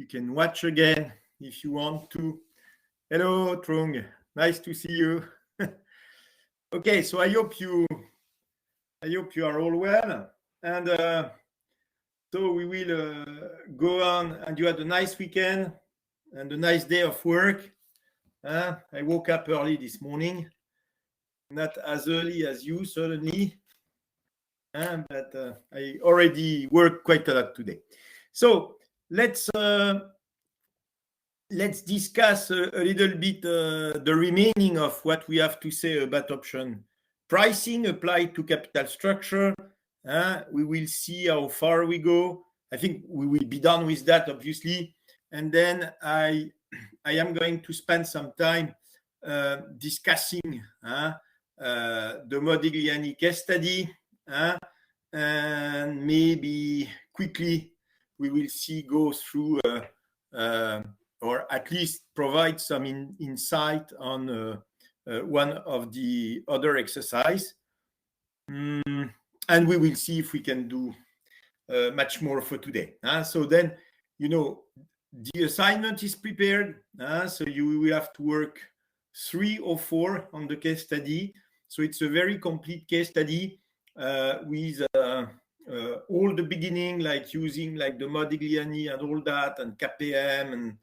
You can watch again if you want to. Hello, Trung. Nice to see you. Okay, so I hope you are all well, and so we will go on. And you had a nice weekend and a nice day of work. I woke up early this morning, not as early as you certainly, but I already worked quite a lot today. So let's discuss a little bit the remaining of what we have to say about option pricing applied to capital structure. We will see how far we go. I think we will be done with that, obviously. And then I am going to spend some time discussing the Modigliani case study. And maybe quickly we will go through or at least provide some insight on one of the other exercise. And we will see if we can do much more for today. So then, the assignment is prepared. So you will have to work 3 or 4 on the case study. So it's a very complete case study with all the beginning, like using like the Modigliani and all that, and KPM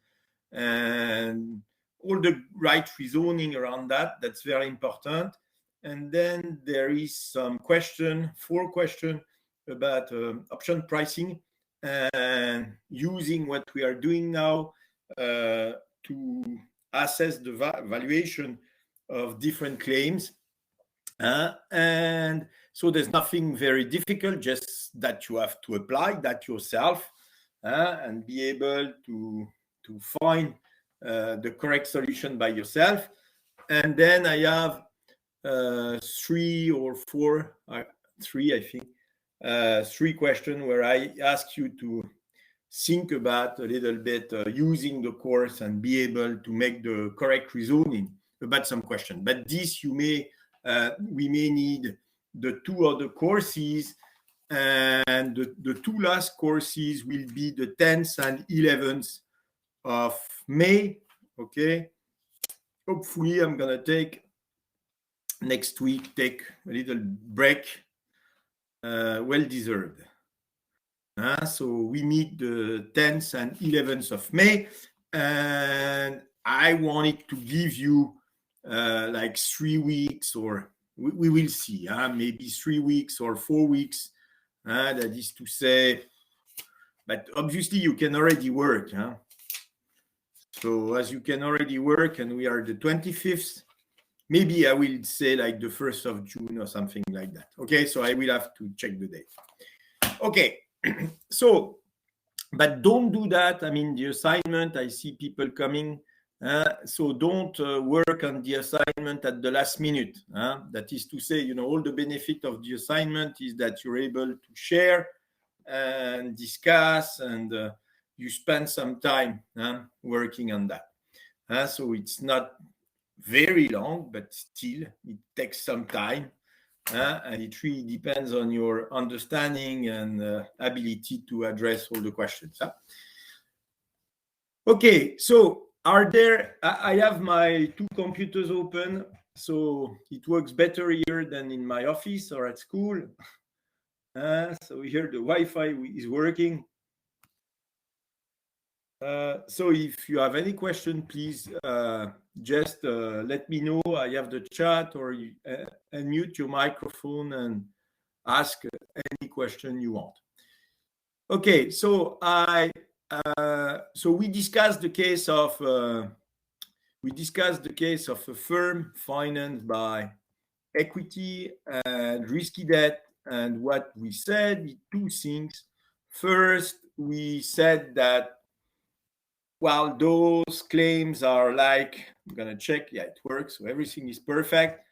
and all the right reasoning around that. That's very important. And then there is some 4 questions about option pricing and using what we are doing now to assess the valuation of different claims. And so there's nothing very difficult, just that you have to apply that yourself and be able to find the correct solution by yourself. And then I have 3 or 4, 3, I think, 3 questions where I ask you to think about a little bit using the course and be able to make the correct reasoning about some question. But this we may need the 2 other courses, and the 2 last courses will be the 10th and 11th of May. Okay, hopefully I'm gonna take next week, take a little break, well deserved. So we meet the 10th and 11th of May, and I wanted to give you like 3 weeks, or we will see, maybe 3 weeks or 4 weeks. That is to say, but obviously you can already work. So as you can already work, and we are the 25th, maybe I will say like the 1st of June or something like that. Okay, so I will have to check the date. Okay, so, but don't do that. I mean, the assignment, I see people coming. So don't work on the assignment at the last minute. That is to say, all the benefit of the assignment is that you're able to share and discuss, and you spend some time working on that. So it's not very long, but still it takes some time, and it really depends on your understanding and ability to address all the questions. Okay, so I have my 2 computers open, so it works better here than in my office or at school. So here the Wi-Fi is working. So if you have any question, please just let me know. I have the chat, or you unmute your microphone and ask any question you want. Okay, so we discussed the case of a firm financed by equity and risky debt, and what we said, 2 things. First, we said that while those claims are like, I'm gonna check, yeah, it works, so everything is perfect.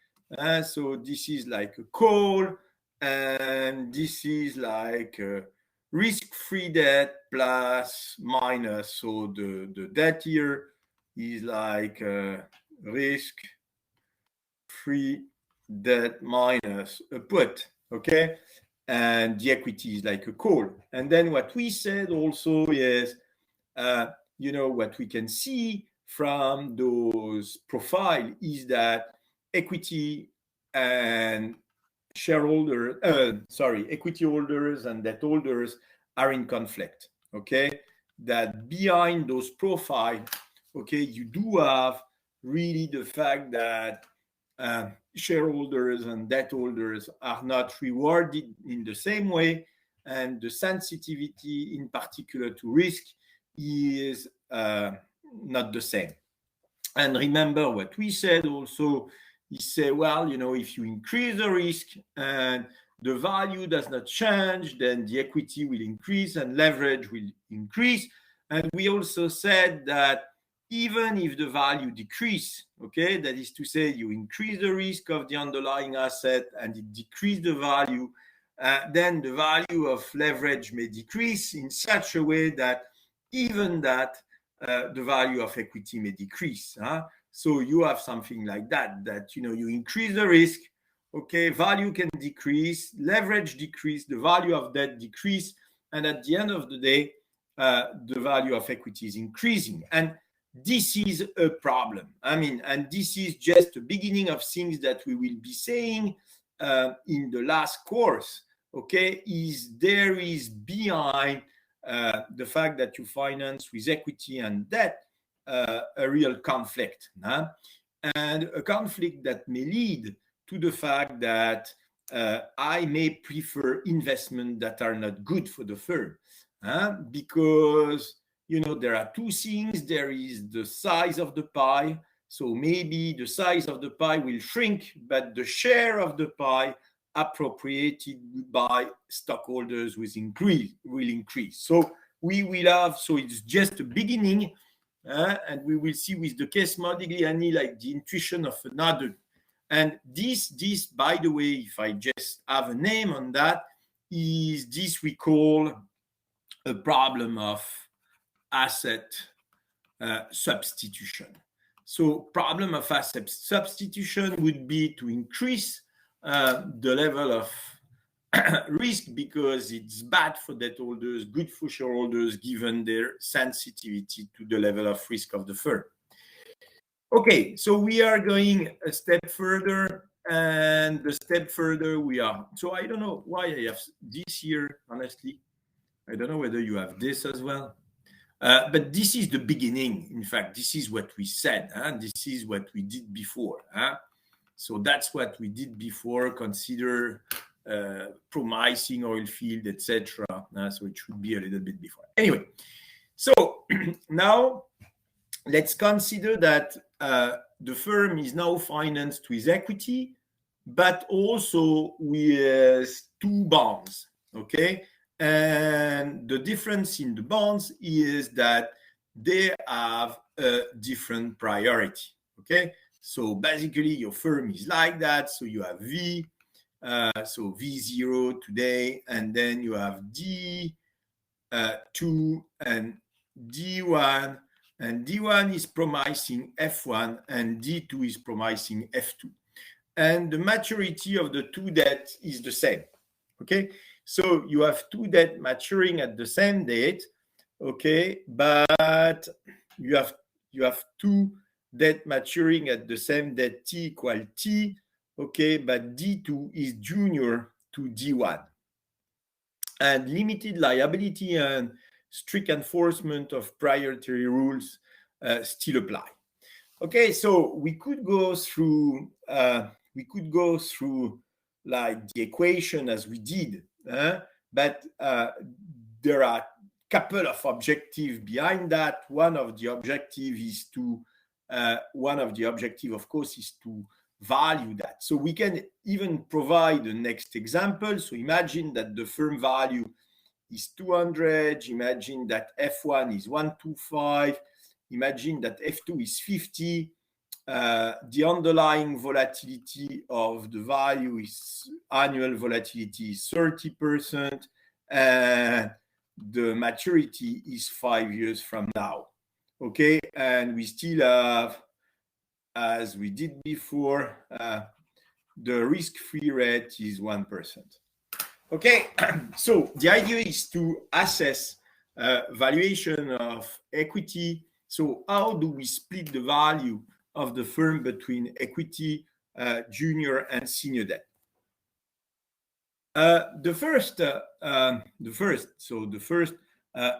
So this is like a call, and this is like a risk-free debt plus minus. So the debt here is like risk-free debt minus a put, okay? And the equity is like a call. And then what we said also is what we can see from those profile is that equity and equity holders and debt holders are in conflict. Okay, that behind those profile, okay, you do have really the fact that shareholders and debt holders are not rewarded in the same way, and the sensitivity in particular to risk is not the same. And remember what we said also, he said, well, if you increase the risk and the value does not change, then the equity will increase and leverage will increase. And we also said that even if the value decrease, okay, that is to say you increase the risk of the underlying asset and it decrease the value, then the value of leverage may decrease in such a way that even that the value of equity may decrease. So you have something like that you increase the risk, okay, value can decrease, leverage decrease, the value of debt decrease, and at the end of the day, the value of equity is increasing. And this is a problem. And this is just the beginning of things that we will be saying in the last course, okay, there is behind the fact that you finance with equity and debt a real conflict, and a conflict that may lead to the fact that I may prefer investments that are not good for the firm, because there are two things. There is the size of the pie. So maybe the size of the pie will shrink, but the share of the pie appropriated by stockholders will increase. So we will have, so it's just a beginning, and we will see with the case Modigliani like the intuition of another. And this, by the way, if I just have a name on that, is this we call a problem of asset substitution. So problem of asset substitution would be to increase the level of risk because it's bad for debt holders, good for shareholders, given their sensitivity to the level of risk of the firm. Okay, so we are going a step further, and the step further we are. So I don't know why I have this here, honestly. I don't know whether you have this as well. But this is the beginning. In fact, this is what we said. This is what we did before. So that's what we did before. Consider promising oil field, etc. So it should be a little bit before. Anyway, so now let's consider that the firm is now financed with equity, but also with two bonds. Okay. And the difference in the bonds is that they have a different priority. Okay, so basically your firm is like that. So you have V, so V0 today, and then you have D2 and D1, and D1 is promising F1 and D2 is promising F2. And the maturity of the two debt is the same. Okay. So you have two debt maturing at the same date, okay, but you have two debt maturing at the same date T equal T, okay, but D2 is junior to D1. And limited liability and strict enforcement of priority rules still apply. Okay, so we could go through like the equation as we did. But there are a couple of objectives behind that. One of the objectives, of course, is to value that. So we can even provide the next example. So imagine that the firm value is 200. Imagine that F1 is 125. Imagine that F2 is 50. The underlying volatility of the value is annual volatility is 30%, and the maturity is 5 years from now. Okay, and we still have, as we did before, the risk-free rate is 1%. Okay, so the idea is to assess valuation of equity. So how do we split the value of the firm between equity, junior, and senior debt? The first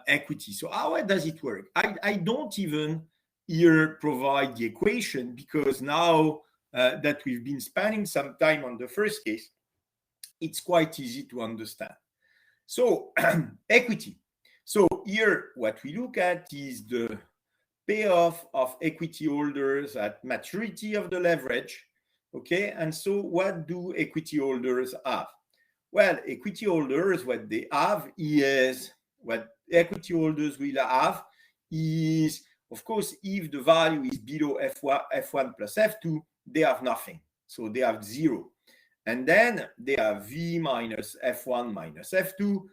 equity. So how does it work? I don't even here provide the equation, because now that we've been spending some time on the first case, it's quite easy to understand. So equity. So here what we look at is the payoff of equity holders at maturity of the leverage. Okay, and so what do equity holders have? Well, equity holders, what they have is, what equity holders will have is, of course, if the value is below F1 plus F2, they have nothing. So they have zero. And then they have V minus F1 minus F2.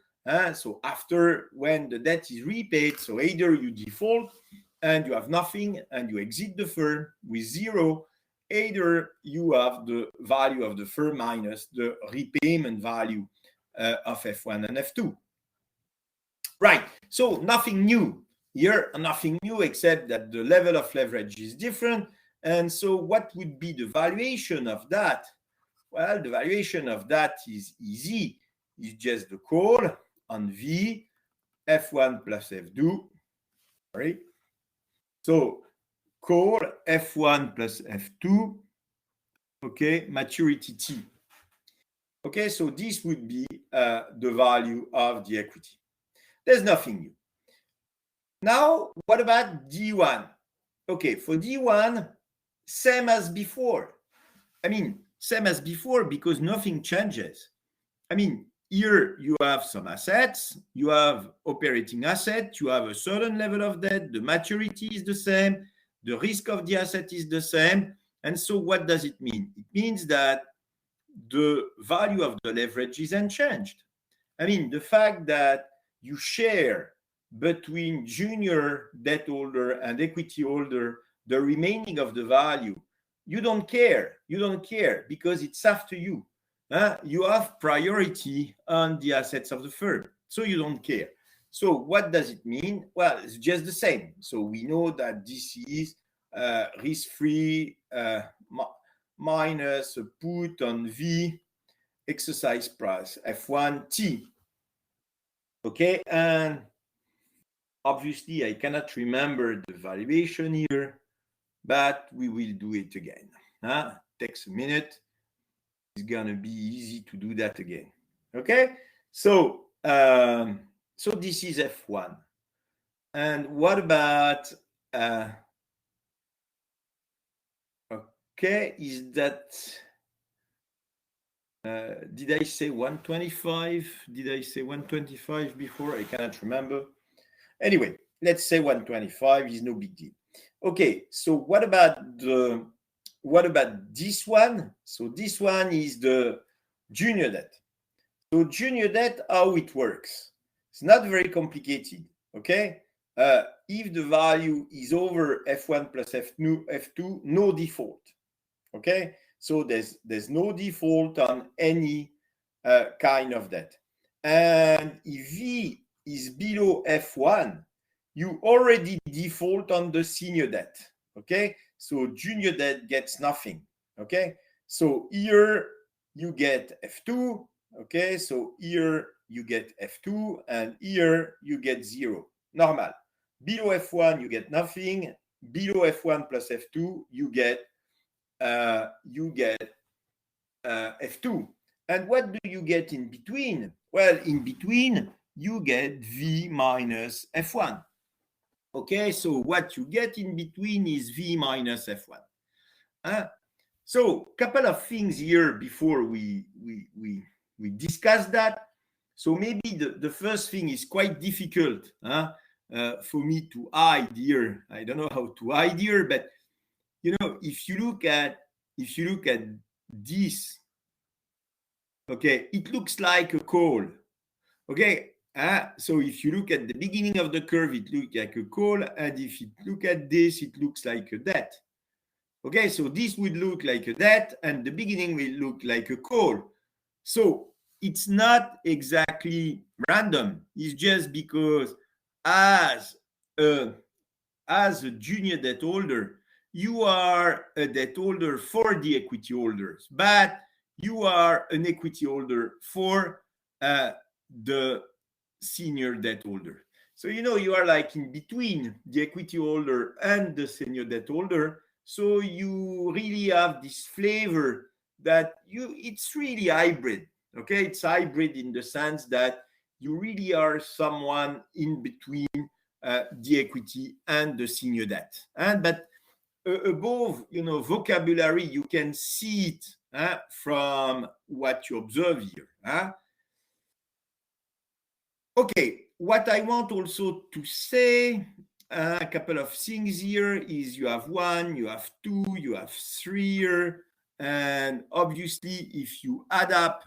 So after, when the debt is repaid, so either you default and you have nothing and you exit the firm with zero, either you have the value of the firm minus the repayment value of F1 and F2. Right, so nothing new here, nothing new except that the level of leverage is different. And so what would be the valuation of that? Well, the valuation of that is easy. It's just the call on V, F1 plus F2. Sorry. So call F1 plus F2, okay, maturity T. Okay, so this would be the value of the equity. There's nothing new. Now, what about D1? Okay, for D1, same as before. I mean, same as before because nothing changes. I mean, here you have some assets, you have operating asset, you have a certain level of debt, the maturity is the same, the risk of the asset is the same. And so what does it mean? It means that the value of the leverage is unchanged. I mean, the fact that you share between junior debt holder and equity holder the remaining of the value, you don't care. You don't care because it's after you. You have priority on the assets of the firm, so you don't care. So what does it mean? Well, it's just the same. So we know that this is risk-free minus a put on V exercise price F1T. Okay, and obviously I cannot remember the valuation here, but we will do it again. Takes a minute. It's gonna be easy to do that again. Okay, so so this is F1. And what about okay, is that did I say 125? Did I say 125 before? I cannot remember. Anyway, let's say 125 is no big deal. Okay, so what about this one? So this one is the junior debt. So junior debt, how it works? It's not very complicated, okay? If the value is over F1 plus F2, no default, okay? So there's no default on any kind of debt. And if V is below F1, you already default on the senior debt, okay? So junior debt gets nothing, okay? So here you get F2, okay? So here you get F2 and here you get 0, normal. Below F1, you get nothing. Below F1 plus F2, you get F2. And what do you get in between? Well, in between, you get V minus F1. Okay, so what you get in between is V minus F1. So couple of things here before we discuss that. So maybe the first thing is quite difficult for me to hide here. I don't know how to hide here, but you know, if you look at this, okay, it looks like a call. Okay, so if you look at the beginning of the curve, it looks like a call, and if you look at this, it looks like a debt. Okay, so this would look like a debt, and the beginning will look like a call. So it's not exactly random. It's just because as a junior debt holder, you are a debt holder for the equity holders, but you are an equity holder for the senior debt holder. So, you are like in between the equity holder and the senior debt holder. So you really have this flavor that it's really hybrid. Okay, it's hybrid in the sense that you really are someone in between the equity and the senior debt. But above, vocabulary, you can see it from what you observe here. Okay, what I want also to say, a couple of things here is you have 1, you have 2, you have 3 here. And obviously, if you add up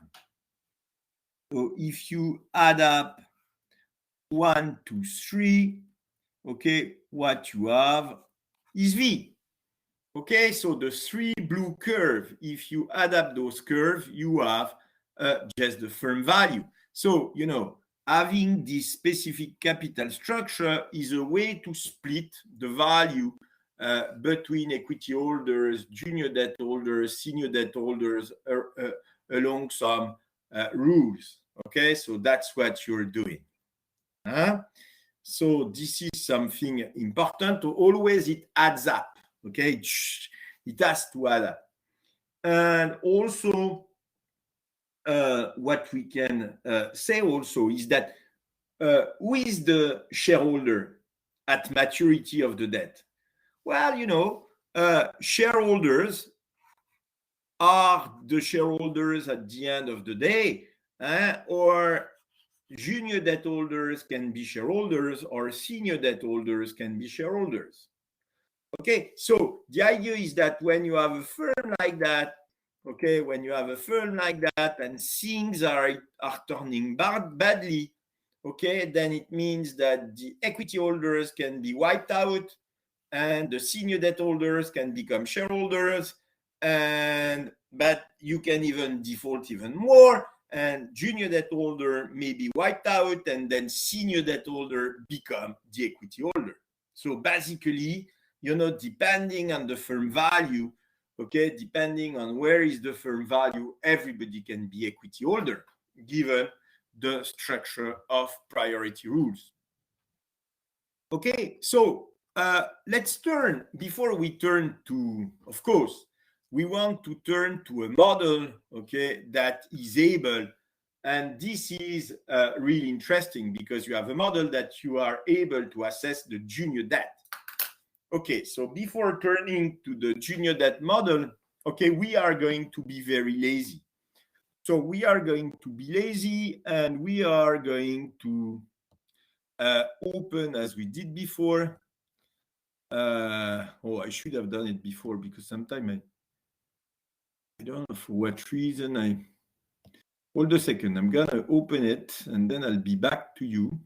1 to 3, okay, what you have is V. Okay, so the 3 blue curve, if you add up those curves, you have just the firm value. So, having this specific capital structure is a way to split the value between equity holders, junior debt holders, senior debt holders along some rules. Okay, so that's what you're doing. So this is something important. Always it adds up. Okay, it has to add up. And also, what we can say also is that who is the shareholder at maturity of the debt? Well, shareholders are the shareholders at the end of the day, or junior debt holders can be shareholders, or senior debt holders can be shareholders. Okay, so the idea is that when you have a firm like that, okay, when you have a firm like that and things are turning badly, okay, then it means that the equity holders can be wiped out and the senior debt holders can become shareholders, but you can even default even more, and junior debt holder may be wiped out, and then senior debt holder become the equity holder. So basically, depending on the firm value, okay, depending on where is the firm value, everybody can be equity holder, given the structure of priority rules. Okay, so let's turn, before we turn to, of course, we want to turn to a model, okay, that is able, and this is really interesting because you have a model that you are able to assess the junior debt. Okay, so before turning to the junior debt model, okay, we are going to be very lazy. So we are going to be lazy and we are going to open as we did before. I should have done it before because sometimes I don't know for what reason. Hold a second, I'm gonna open it and then I'll be back to you.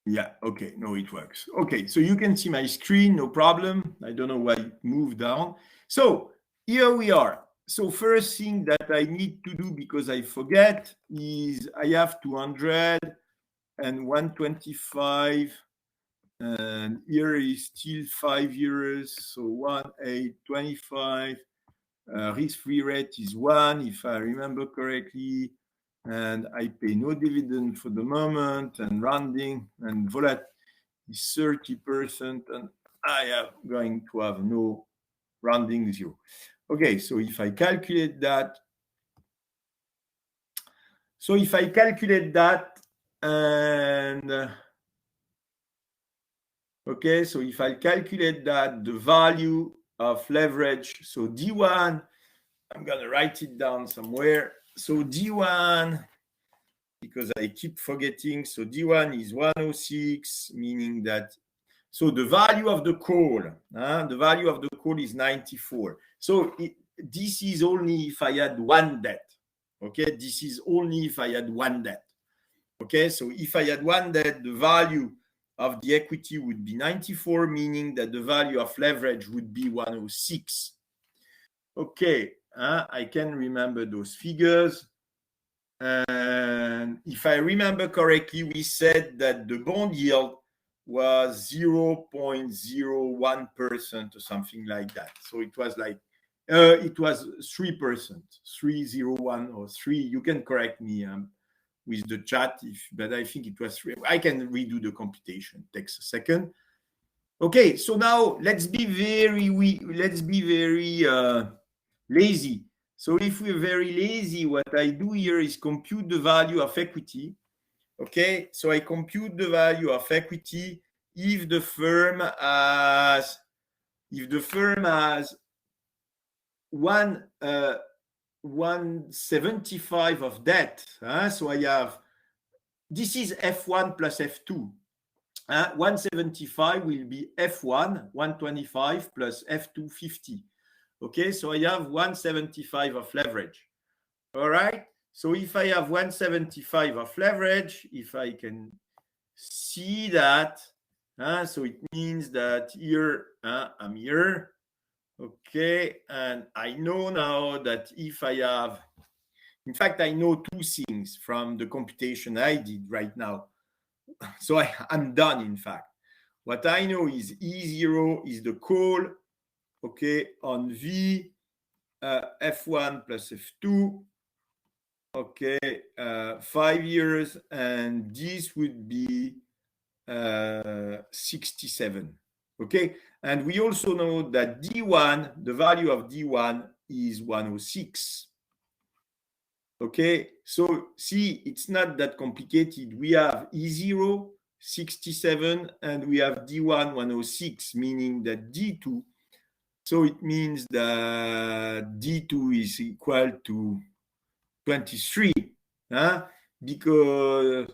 Yeah, okay, no, it works. Okay, so you can see my screen, no problem. I don't know why it moved down. So here we are. So first thing that I need to do, because I forget, is I have 200 and 125, and here is still 5 years, so 1,825. Risk-free rate is 1, if I remember correctly, and I pay no dividend for the moment, and rounding, and volat is 30%, and I am going to have no rounding 0. Okay, so if I calculate that, and okay, so if I calculate that, the value of leverage, so D1, I'm going to write it down somewhere. So D1, because I keep forgetting, so D1 is 106, meaning that, so the value of the call, is 94. So this is only if I had one debt. Okay, this is only if I had one debt. Okay, so if I had one debt, the value of the equity would be 94, meaning that the value of leverage would be 106. Okay, I can remember those figures. And if I remember correctly, we said that the bond yield was 0.01% or something like that. So it was like, it was 3%, 301 or 3. You can correct me with the chat, but I think it was 3. I can redo the computation. It takes a second. Okay, so now let's be very lazy. So if we're very lazy, what I do here is compute the value of equity. Okay, so I compute the value of equity if the firm has 175 of debt. So I have, this is F1 plus F2. 175 will be F1, 125 plus F2, 50. Okay, so I have 175 of leverage. All right, so if I have 175 of leverage, if I can see that, so it means that here, I'm here. Okay, and I know now that if I have, in fact, I know two things from the computation I did right now. So I'm done, in fact. What I know is E0 is the call, okay, on V F1 plus F2, okay, 5 years, and this would be 67, okay? And we also know that D1, the value of D1 is 106. Okay, so see, it's not that complicated. We have E0, 67, and we have D1, 106, meaning that D2, so it means that D2 is equal to 23, because,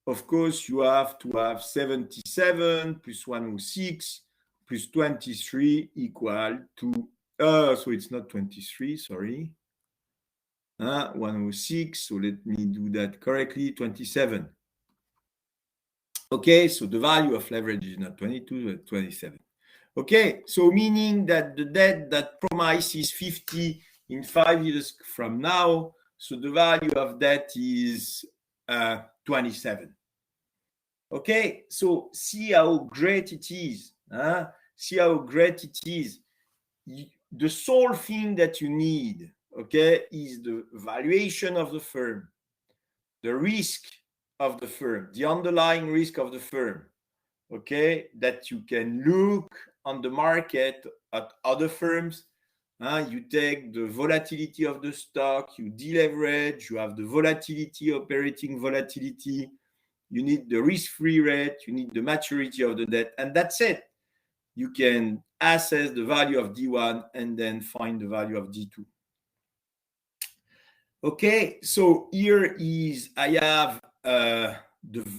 of course, you have to have 77 plus 106 plus 23 equal to, so it's not 23, sorry. 106, so let me do that correctly, 27. Okay, so the value of leverage is not 22, but 27. Okay, so meaning that the debt that promises 50 in 5 years from now, so the value of debt is 27. Okay, so see how great it is. See how great it is. The sole thing that you need, okay, is the valuation of the firm, the risk of the firm, the underlying risk of the firm, okay, that you can look on the market at other firms. You take the volatility of the stock, you deleverage, you have the volatility, operating volatility, you need the risk-free rate, you need the maturity of the debt, and that's it. You can assess the value of D1 and then find the value of D2. Okay, so here is, I have the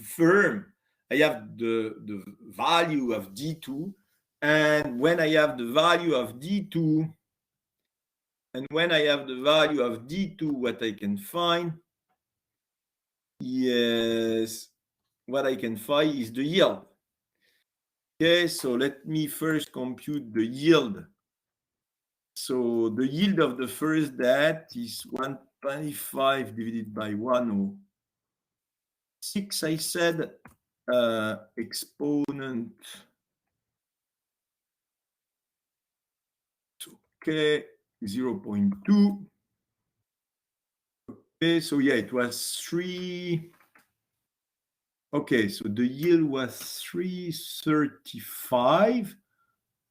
firm, I have the value of D2, and when I have the value of D2, what I can find is, the yield. Okay, so let me first compute the yield. So the yield of the first debt is 125 divided by 106, I said, exponent. Okay, 0.2. Okay, so yeah, it was 3. Okay, so the yield was 335.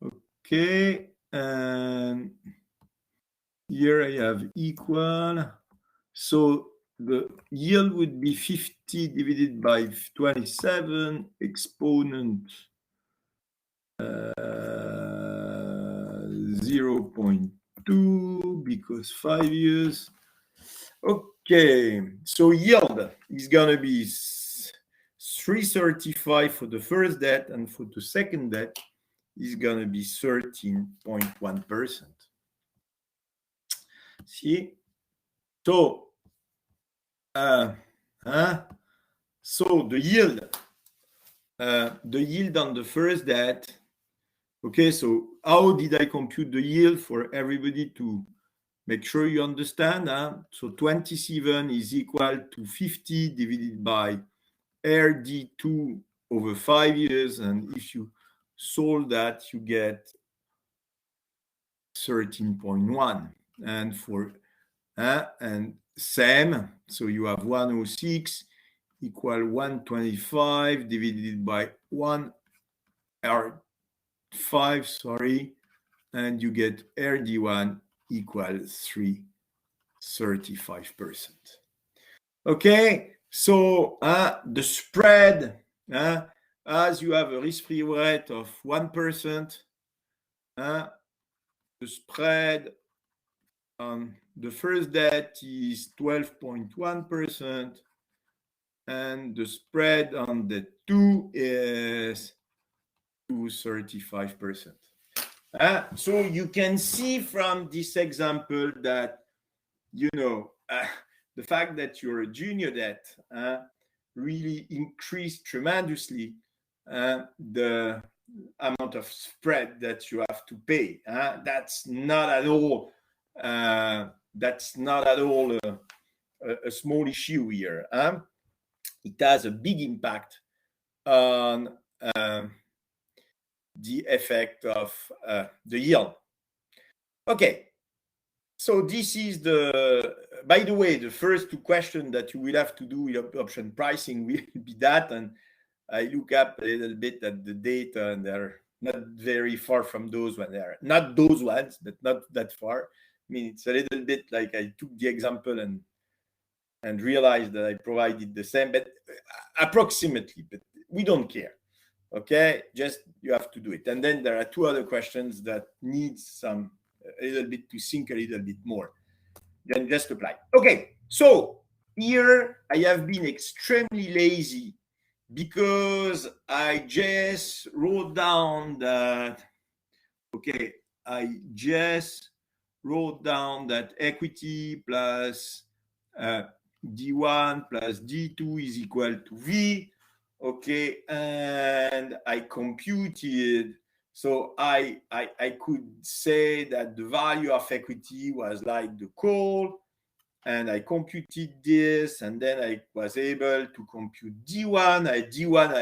Okay, and here I have equal. So the yield would be 50 divided by 27, exponent 0.2, because 5 years. Okay, so yield is gonna be 335 for the first debt, and for the second debt is gonna be 13.1%. See? So, so the yield the yield on the first debt. Okay, so how did I compute the yield for everybody to make sure you understand? So 27 is equal to 50 divided by RD2 over 5 years. And if you solve that, you get 13.1. And for and same, so you have 106 equal 125 divided by 1 R5, sorry, and you get RD1 equal 335%. Okay, so the spread, as you have a risk-free rate of 1%, the spread on the first debt is 12.1%, and the spread on the two is 235%. So you can see from this example that, the fact that you're a junior debt really increased tremendously the amount of spread that you have to pay. That's not at all a small issue here. It has a big impact on the effect of the yield. Okay, so this is by the way, the first two questions that you will have to do with option pricing will be that, and I look up a little bit at the data, and they're not very far from those ones. They're not those ones, but not that far. I mean, it's a little bit like I took the example and realized that I provided the same, but approximately, but we don't care. Okay, just you have to do it. And then there are two other questions that need a little bit to think a little bit more. Then just apply. Okay, so here I have been extremely lazy because I just wrote down that, equity plus D1 plus D2 is equal to V. Okay, and I computed, so I could say that the value of equity was like the call, and I computed this, and then I was able to compute D1. I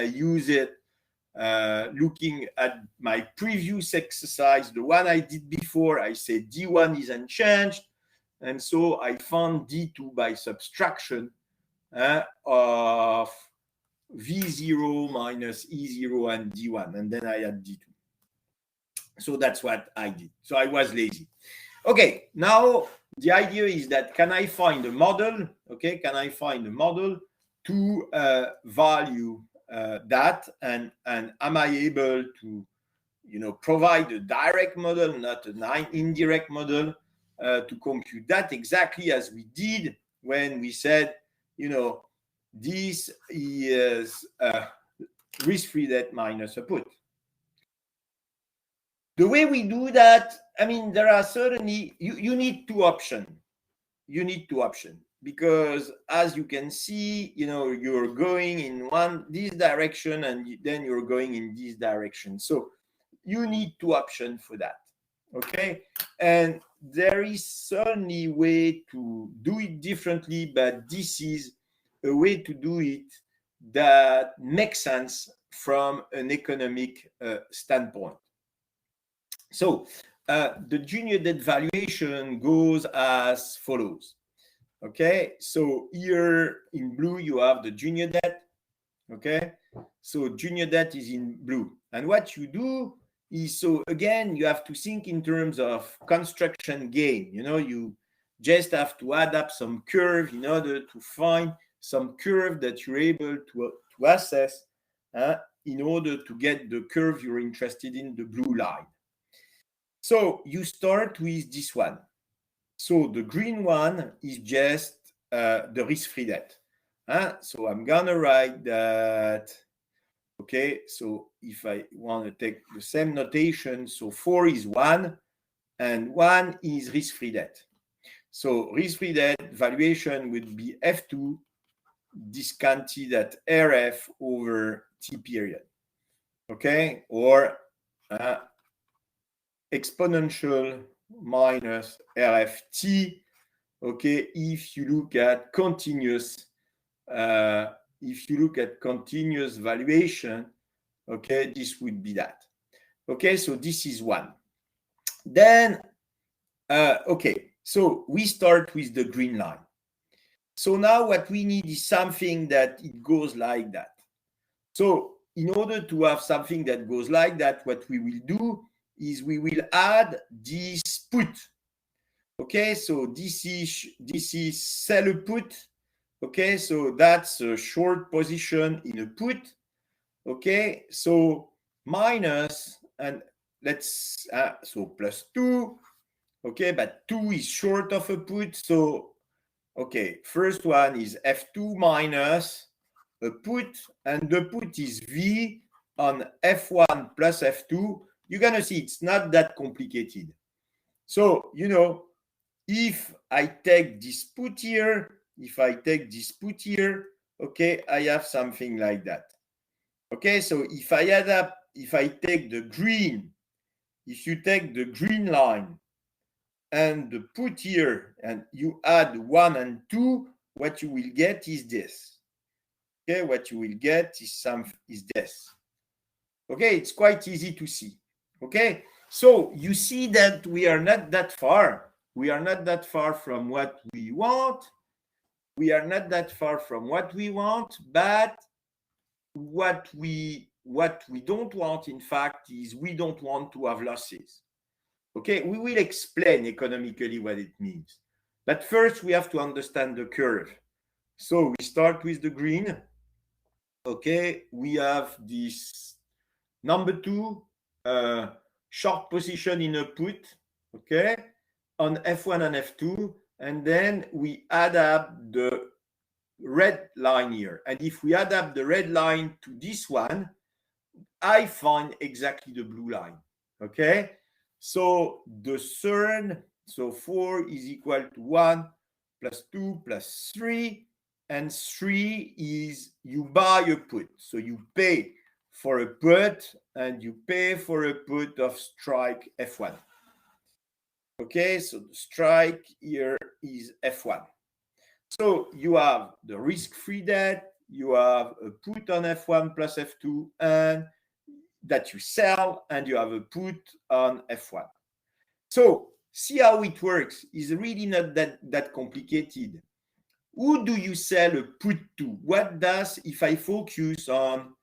use it looking at my previous exercise, the one I did before. I said D1 is unchanged, and so I found D2 by subtraction of V0 minus E0 and D1, and then I had D2. So that's what I did. So I was lazy. Okay, now the idea is that can I find a model? Okay, can I find a model to value that, and am I able to provide a direct model, not an indirect model, to compute that exactly as we did when we said, this is risk-free debt minus a put. The way we do that, I mean, there are certainly, you need two options. You need two options because, as you can see, you're going in this direction, and then you're going in this direction. So you need two options for that. Okay, and there is certainly a way to do it differently, but this is a way to do it that makes sense from an economic standpoint. So the junior debt valuation goes as follows. Okay, so here in blue you have the junior debt. Okay, so junior debt is in blue, and what you do is, so again, you have to think in terms of construction gain. You just have to add up some curve in order to find some curve that you're able to assess in order to get the curve you're interested in, the blue line. So you start with this one. So the green one is just the risk-free debt. So I'm gonna write that. Okay, so if I want to take the same notation, so 4 is 1, and 1 is risk-free debt. So risk-free debt valuation would be F2 discounted at RF over T period. okay, or exponential minus RFT, okay, if you look at continuous valuation, okay, this would be that. Okay, so this is one. Then, okay, so we start with the green line. So now what we need is something that it goes like that. So in order to have something that goes like that, what we will do is we will add this put. Okay, so this is sell a put. Okay, so that's a short position in a put. Okay, so minus, and let's so plus 2. Okay, but 2 is short of a put. So okay, first one is F2 minus a put, and the put is V on F1 plus F2. You're gonna see it's not that complicated. So you know, if I take this put here, okay, I have something like that. Okay, so if I take the green, if you take the green line and the put here, and you add 1 and 2, what you will get is this. Okay, what you will get is this. Okay, it's quite easy to see. Okay, so you see that we are not that far. We are not that far from what we want. But what we don't want, in fact, is we don't want to have losses. Okay, we will explain economically what it means. But first, we have to understand the curve. So we start with the green. Okay, we have this number 2 short position in a put, okay, on F1 and F2, and then we add up the red line here. And if we add up the red line to this one, I find exactly the blue line, okay? So the third, so 4 is equal to 1 plus 2 plus 3, and 3 is you buy a put. So you pay for a put, and you pay for a put of strike F1. Okay, so the strike here is F1. So you have the risk-free debt, you have a put on F1 plus F2, and that you sell, and you have a put on F1. So see how it works. It's really not that complicated. Who do you sell a put to? What does, if I focus on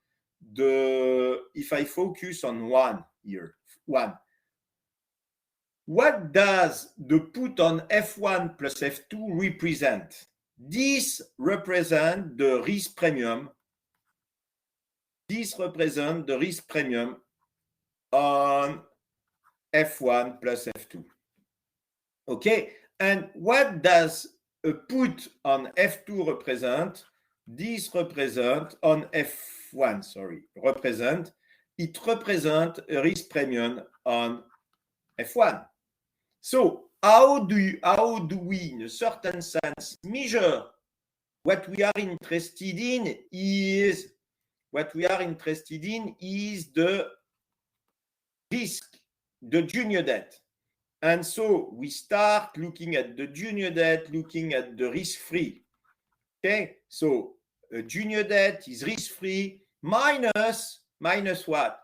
one here, one, what does the put on F1 plus F2 represent? This represents the risk premium. This represents the risk premium on F1 plus F2. Okay, and what does a put on F2 represent? This represent on F1, it represents a risk premium on F1. So how do we, in a certain sense, measure what we are interested in is the risk, the junior debt. And so we start looking at the junior debt, looking at the risk-free. Okay, so a junior debt is risk-free minus what?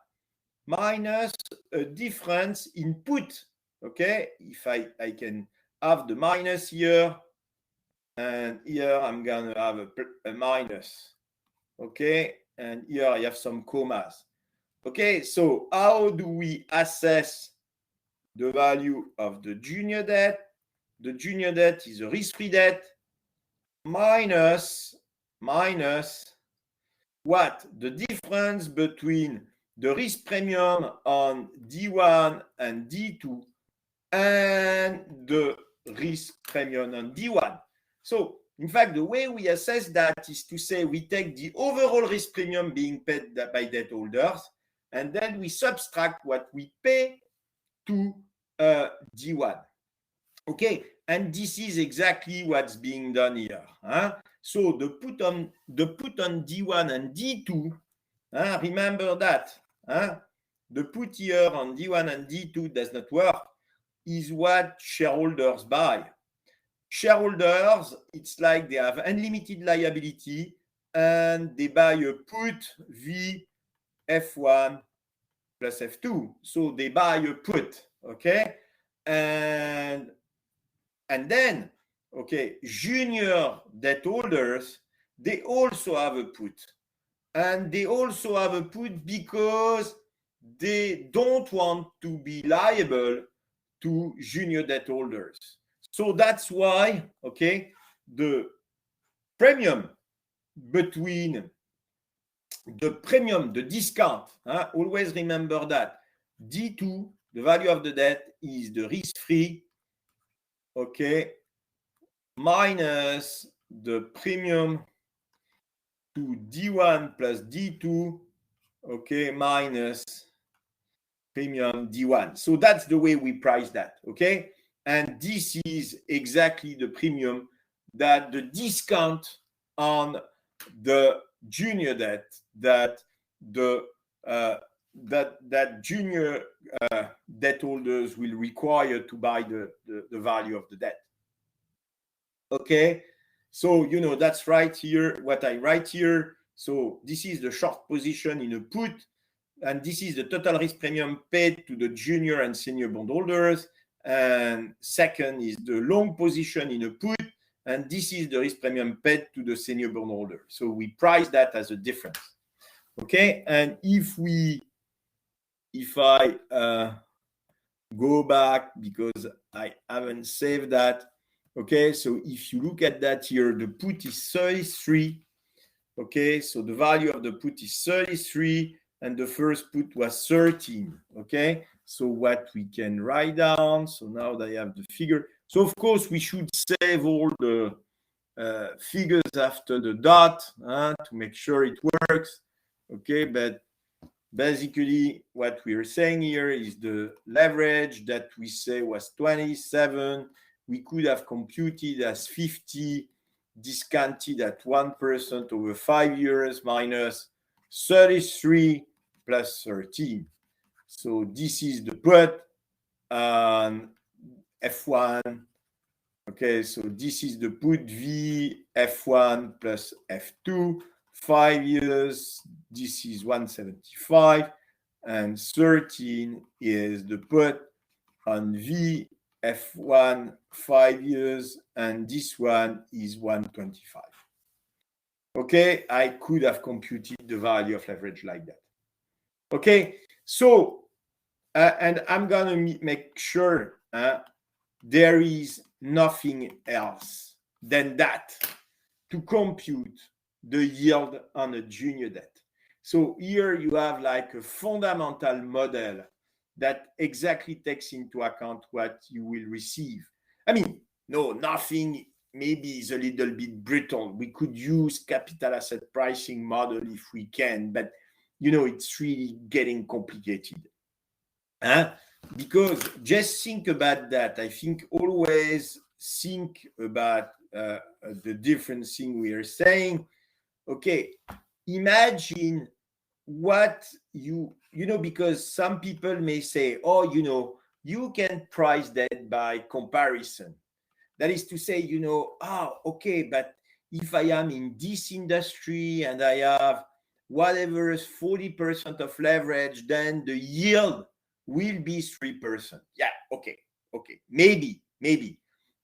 Minus a difference in put. Okay, if I can have the minus here, and here I'm going to have a minus. Okay, and here I have some commas. Okay, so how do we assess the value of the junior debt? The junior debt is a risk-free debt minus what? The difference between the risk premium on D1 and D2 and the risk premium on D1. So, in fact, the way we assess that is to say we take the overall risk premium being paid by debt holders, and then we subtract what we pay to D1. Okay, and this is exactly what's being done here. So the put on D1 and D2, remember that. the put here on D1 and D2 does not work, is what shareholders buy. Shareholders, it's like they have unlimited liability and they buy a put V F1 plus F2. So they buy a put, okay? And then, okay, junior debt holders, they also have a put. And they also have a put because they don't want to be liable to junior debt holders. So that's why, okay, the premium between the discount, always remember that D2, the value of the debt, is the risk-free, okay, minus the premium to D1 plus D2, okay, minus premium D1. So that's the way we price that, okay? And this is exactly the premium that the discount on the junior debt that the that junior debt holders will require to buy the value of the debt. Okay, so you know that's right here what I write here. So this is the short position in a put, and this is the total risk premium paid to the junior and senior bondholders. And second is the long position in a put, and this is the risk premium paid to the senior bondholder. So we price that as a difference. Okay, and if I go back because I haven't saved that. Okay, so if you look at that here, the put is 33. Okay, so the value of the put is 33 and the first put was 13. Okay, so what we can write down, so now that I have the figure. So of course we should save all the figures after the dot to make sure it works. Okay, but basically what we are saying here is the leverage that we say was 27. We could have computed as 50 discounted at 1% over 5 years minus 33 plus 13. So this is the put on F1. Okay, so this is the put V F1 plus F2. 5 years, this is 175. And 13 is the put on V F1 5 years, and this one is 125. Okay, I could have computed the value of leverage like that. Okay, so, and I'm gonna make sure there is nothing else than that to compute the yield on a junior debt. So here you have like a fundamental model that exactly takes into account what you will receive. I mean, no, nothing maybe is a little bit brittle. We could use capital asset pricing model if we can, but you know, it's really getting complicated. Because just think about that. I think always think about the different thing we are saying. Okay, imagine what you know, because some people may say, oh, you know, you can price that by comparison. That is to say, you know, okay, but if I am in this industry and I have whatever is 40% of leverage, then the yield will be 3%. Yeah, okay, maybe.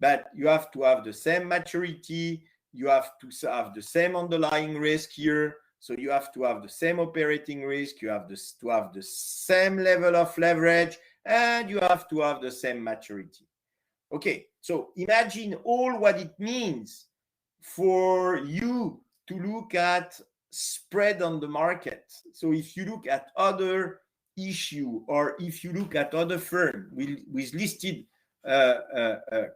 But you have to have the same maturity, you have to have the same underlying risk here. So you have to have the same operating risk, you have to have the same level of leverage, and you have to have the same maturity. Okay, so imagine all what it means for you to look at spread on the market. So if you look at other issue, or if you look at other firms with listed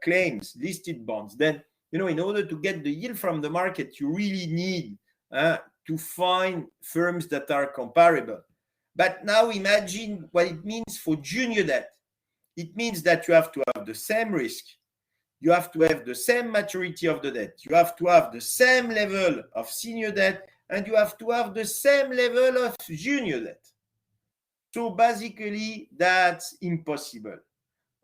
claims, listed bonds, then, you know, in order to get the yield from the market, you really need to find firms that are comparable. But now imagine what it means for junior debt. It means that you have to have the same risk, you have to have the same maturity of the debt, you have to have the same level of senior debt, and you have to have the same level of junior debt. So basically, that's impossible.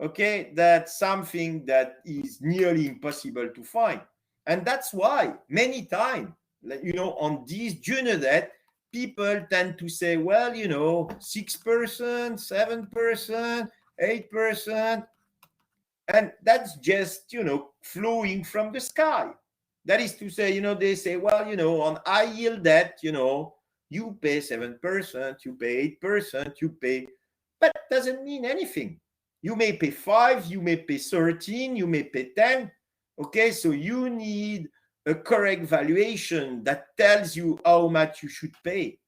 Okay, that's something that is nearly impossible to find. And that's why many times, on these junior debt, people tend to say, well, 6%, 7%, 8%. And that's just, flowing from the sky. That is to say, they say, well, on high yield debt, you pay 7%, you pay 8%, you pay, but it doesn't mean anything. You may pay 5, you may pay 13, you may pay 10. Okay, so you need a correct valuation that tells you how much you should pay.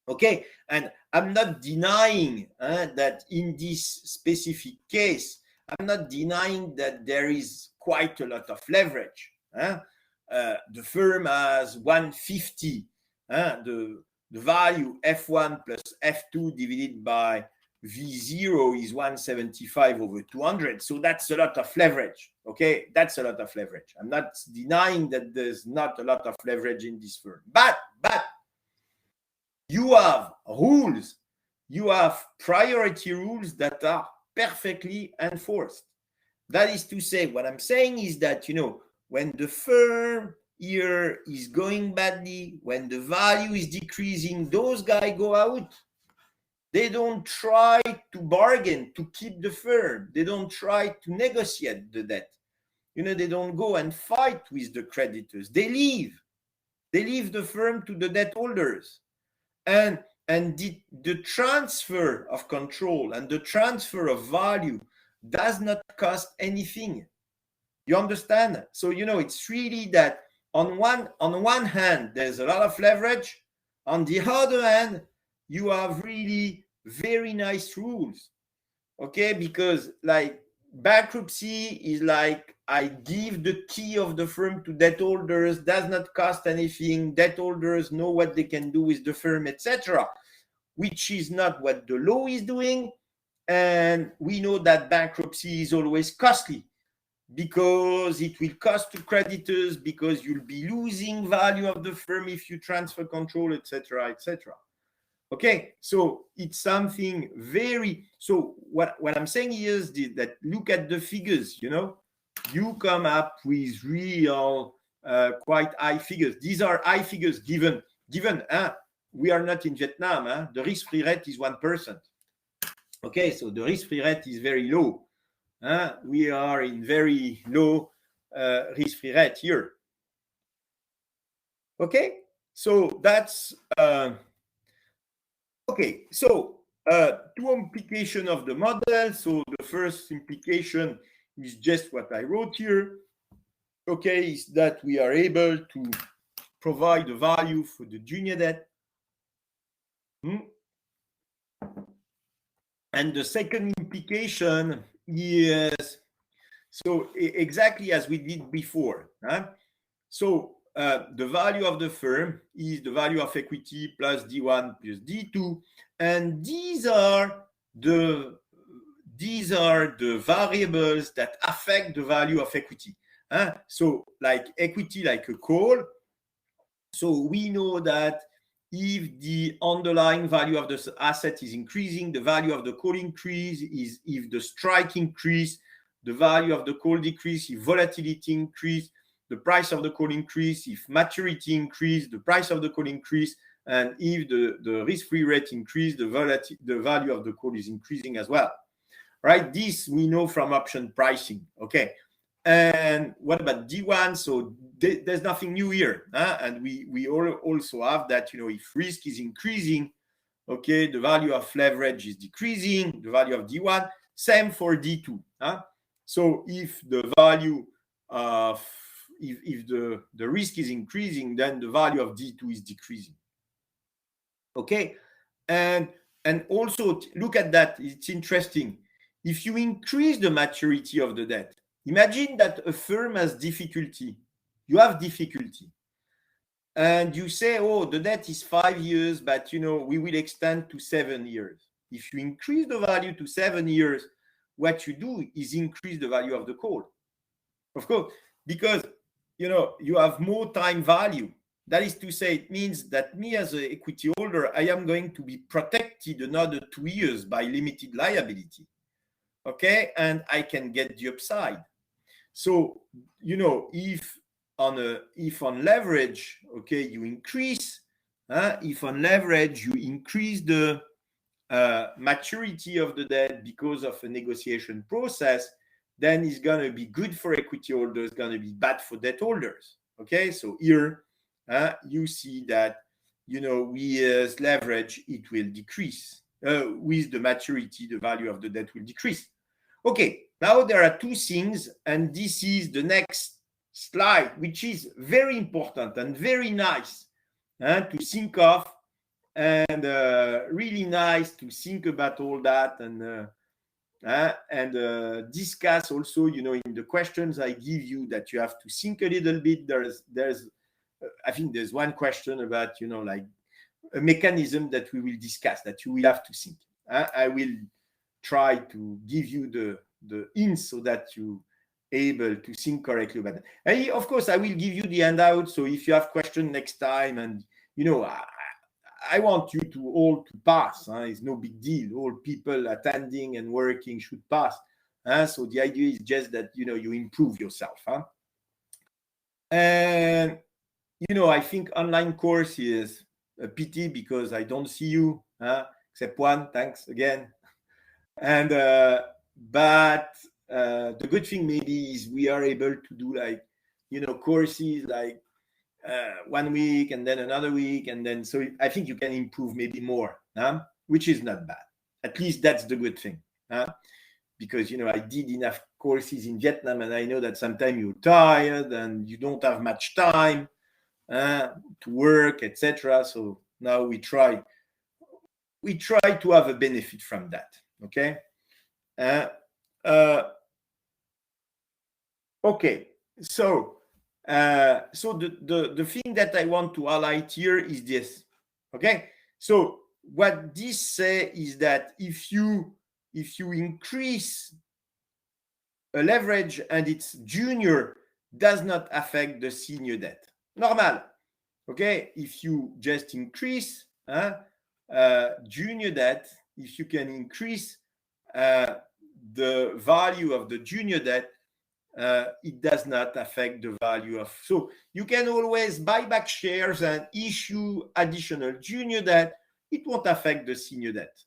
Okay, and I'm not denying that in this specific case, I'm not denying that there is quite a lot of leverage. The firm has 150. The value F1 plus F2 divided by V0 is 175 over 200. So that's a lot of leverage. Okay, that's a lot of leverage. I'm not denying that there's not a lot of leverage in this firm. But you have rules, you have priority rules that are perfectly enforced. That is to say, what I'm saying is that, when the firm here is going badly, when the value is decreasing, those guys go out. They don't try to bargain to keep the firm. They don't try to negotiate the debt. They don't go and fight with the creditors. They leave. They leave the firm to the debt holders. And the transfer of control and the transfer of value does not cost anything. You understand? So, it's really that on one hand, there's a lot of leverage. On the other hand, you have really very nice rules. Okay, because like bankruptcy is like I give the key of the firm to debt holders, does not cost anything. Debt holders know what they can do with the firm, etc., which is not what the law is doing. And we know that bankruptcy is always costly because it will cost to creditors, because you'll be losing value of the firm if you transfer control, etc., etc. Okay, so it's something very, so what I'm saying here is that look at the figures, you come up with real quite high figures. These are high figures given we are not in Vietnam, the risk-free rate is 1%. Okay, so the risk-free rate is very low. We are in very low risk-free rate here. Okay, so that's okay, so two implications of the model. So the first implication is just what I wrote here. Okay, is that we are able to provide a value for the junior debt. And the second implication is, so exactly as we did before. So the value of the firm is the value of equity plus D1 plus D2, and these are the variables that affect the value of equity. So like equity, like a call. So we know that if the underlying value of the asset is increasing, the value of the call increase is if the strike increase, the value of the call decrease, if volatility increase, the price of the call increase, if maturity increase, the price of the call increase, and if the risk-free rate increase, the value of the call is increasing as well. Right? This we know from option pricing. Okay. And what about D1? So there's nothing new here. And we also have that, if risk is increasing, okay, the value of leverage is decreasing, the value of D1, same for D2. So if the value of, if the risk is increasing, then the value of D2 is decreasing. Okay. And also look at that. It's interesting. If you increase the maturity of the debt, imagine that a firm has difficulty. You have difficulty. And you say, oh, the debt is 5 years, but, we will extend to 7 years. If you increase the value to 7 years, what you do is increase the value of the call. Of course, because, you have more time value. That is to say, it means that me as an equity holder, I am going to be protected another 2 years by limited liability. Okay, and I can get the upside. So, you know, if on leverage, okay, you increase, if on leverage you increase the maturity of the debt because of a negotiation process, then it's going to be good for equity holders, going to be bad for debt holders. Okay, so here you see that, you know, with leverage, it will decrease. With the maturity, the value of the debt will decrease. Okay, now there are two things, and this is the next slide, which is very important and very nice to think of, and really nice to think about all that, and discuss also, you know, in the questions I give you, that you have to think a little bit. There's I think there's one question about, you know, like a mechanism that we will discuss, that you will have to think. I will try to give you the hints so that you able to think correctly about it. And of course, I will give you the handout. So if you have questions next time, and you know, I want you to all to pass. It's no big deal. All people attending and working should pass. So the idea is just that, you know, you improve yourself. And you know, I think online course is a pity because I don't see you, except one. Thanks again. And but the good thing maybe is we are able to do, like, you know, courses like 1 week and then another week, and then so I think you can improve maybe more, which is not bad. At least that's the good thing, because, you know, I did enough courses in Vietnam, and I know that sometimes you're tired and you don't have much time to work, etc. So now we try to have a benefit from that. Okay. Okay. So the thing that I want to highlight here is this. Okay. So what this say is that if you increase a leverage and it's junior, does not affect the senior debt. Normal. Okay. If you just increase junior debt, if you can increase the value of the junior debt, it does not affect the value of. So you can always buy back shares and issue additional junior debt. It won't affect the senior debt,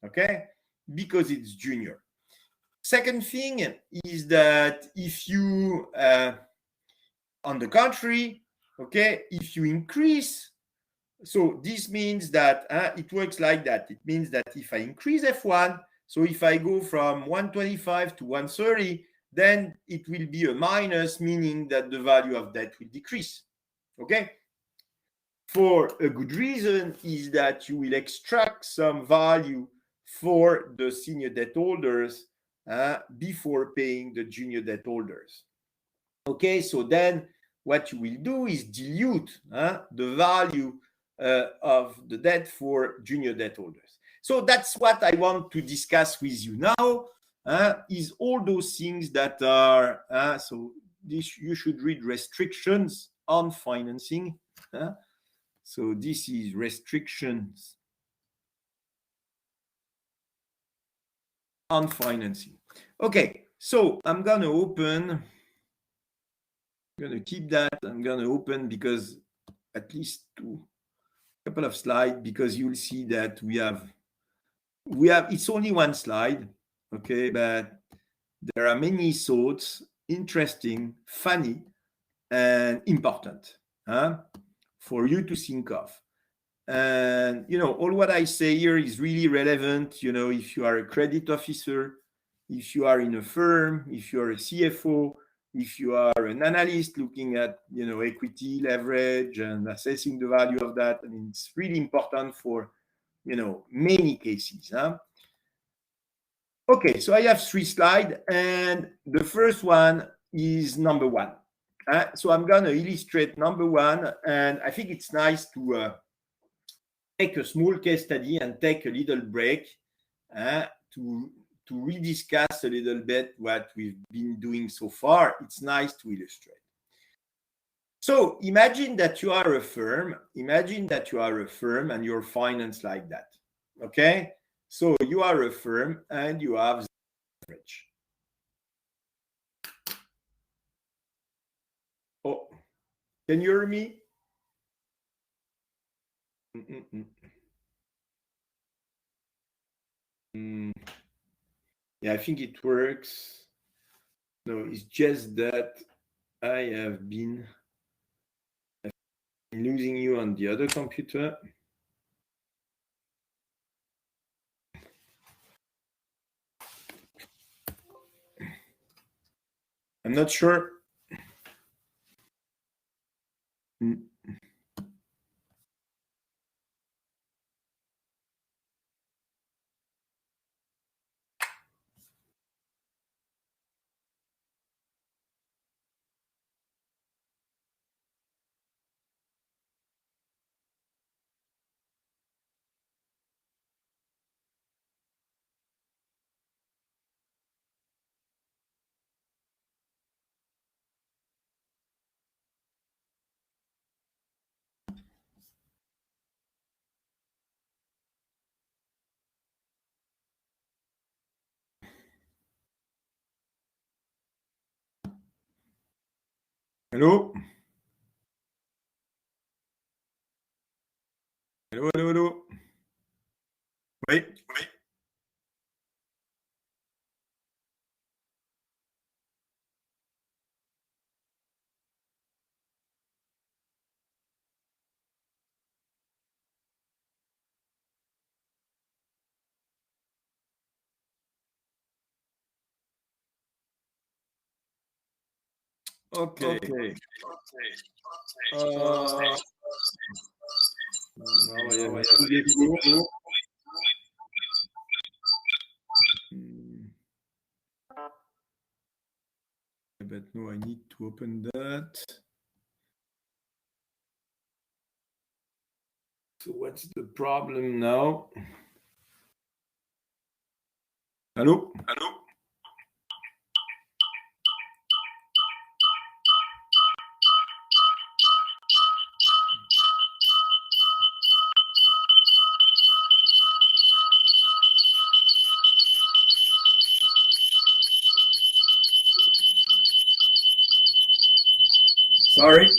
okay, because it's junior. Second thing is that if you, on the contrary, okay, if you increase, so this means that it works like that. It means that if I increase F1, so if I go from 125 to 130, then it will be a minus, meaning that the value of debt will decrease. Okay? For a good reason is that you will extract some value for the senior debt holders before paying the junior debt holders. Okay, so then what you will do is dilute the value of the debt for junior debt holders. So that's what I want to discuss with you now, is all those things that are, so this, you should read restrictions on financing. So this is restrictions on financing. Okay, so I'm going to open, I'm going to keep that. I'm going to open because at least a couple of slides, because you'll see that we have, it's only one slide, okay, but there are many thoughts, interesting, funny, and important for you to think of. And, you know, all what I say here is really relevant, you know, if you are a credit officer, if you are in a firm, if you are a CFO, if you are an analyst looking at, you know, equity, leverage, and assessing the value of that. I mean, it's really important for, you know, many cases. Okay, so I have 3 slides, and the first one is number 1. So I'm going to illustrate number 1, and I think it's nice to take a small case study and take a little break to rediscuss a little bit what we've been doing so far. It's nice to illustrate. So imagine that you are a firm. Imagine that you are a firm and you're financed like that. Okay? So you are a firm and you have leverage. Oh, can you hear me? Yeah, I think it works. No, it's just that I have been losing you on the other computer. I'm not sure. Hello? Hello, hello, hello. Wait. Okay. Now I have a full echo. But no, I need to open that. So what's the problem now? Hello? Hello? Sorry.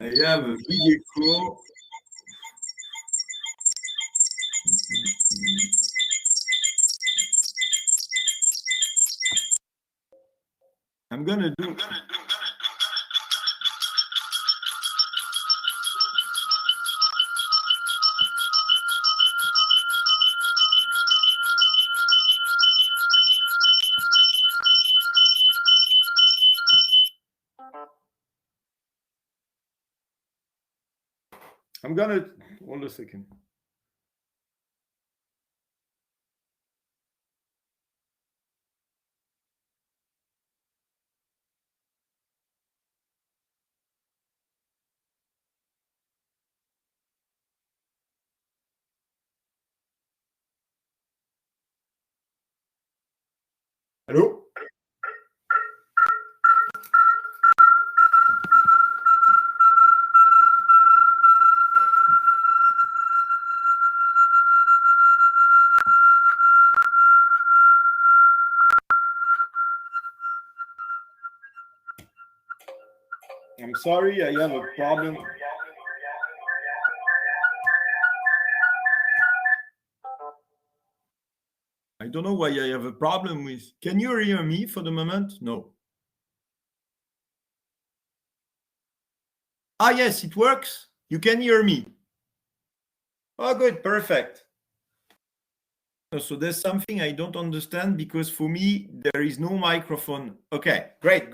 I have a big echo. I'm gonna do. I'm gonna hold a second. Hello? I'm sorry, I have a problem. I don't know why I have a problem with. Can you hear me for the moment? No. Ah, yes, it works. You can hear me. Oh, good, perfect. So there's something I don't understand because for me, there is no microphone. Okay, great.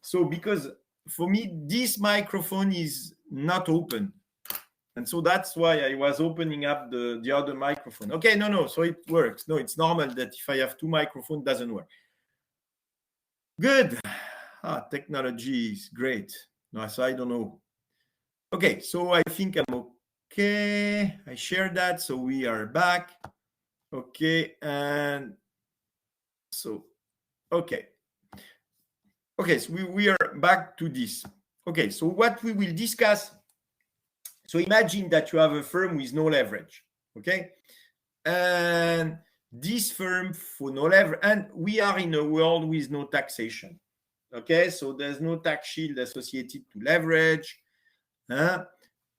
So because for me, this microphone is not open. And so that's why I was opening up the other microphone. Okay, no, so it works. No, it's normal that if I have two microphones, it doesn't work. Good. Technology is great. No, so I don't know. Okay, so I think I'm okay. I shared that, so we are back. Okay, and so, okay. Okay, so we are back to this. Okay, so what we will discuss. So imagine that you have a firm with no leverage. Okay, and this firm for no leverage, and we are in a world with no taxation. Okay, so there's no tax shield associated to leverage.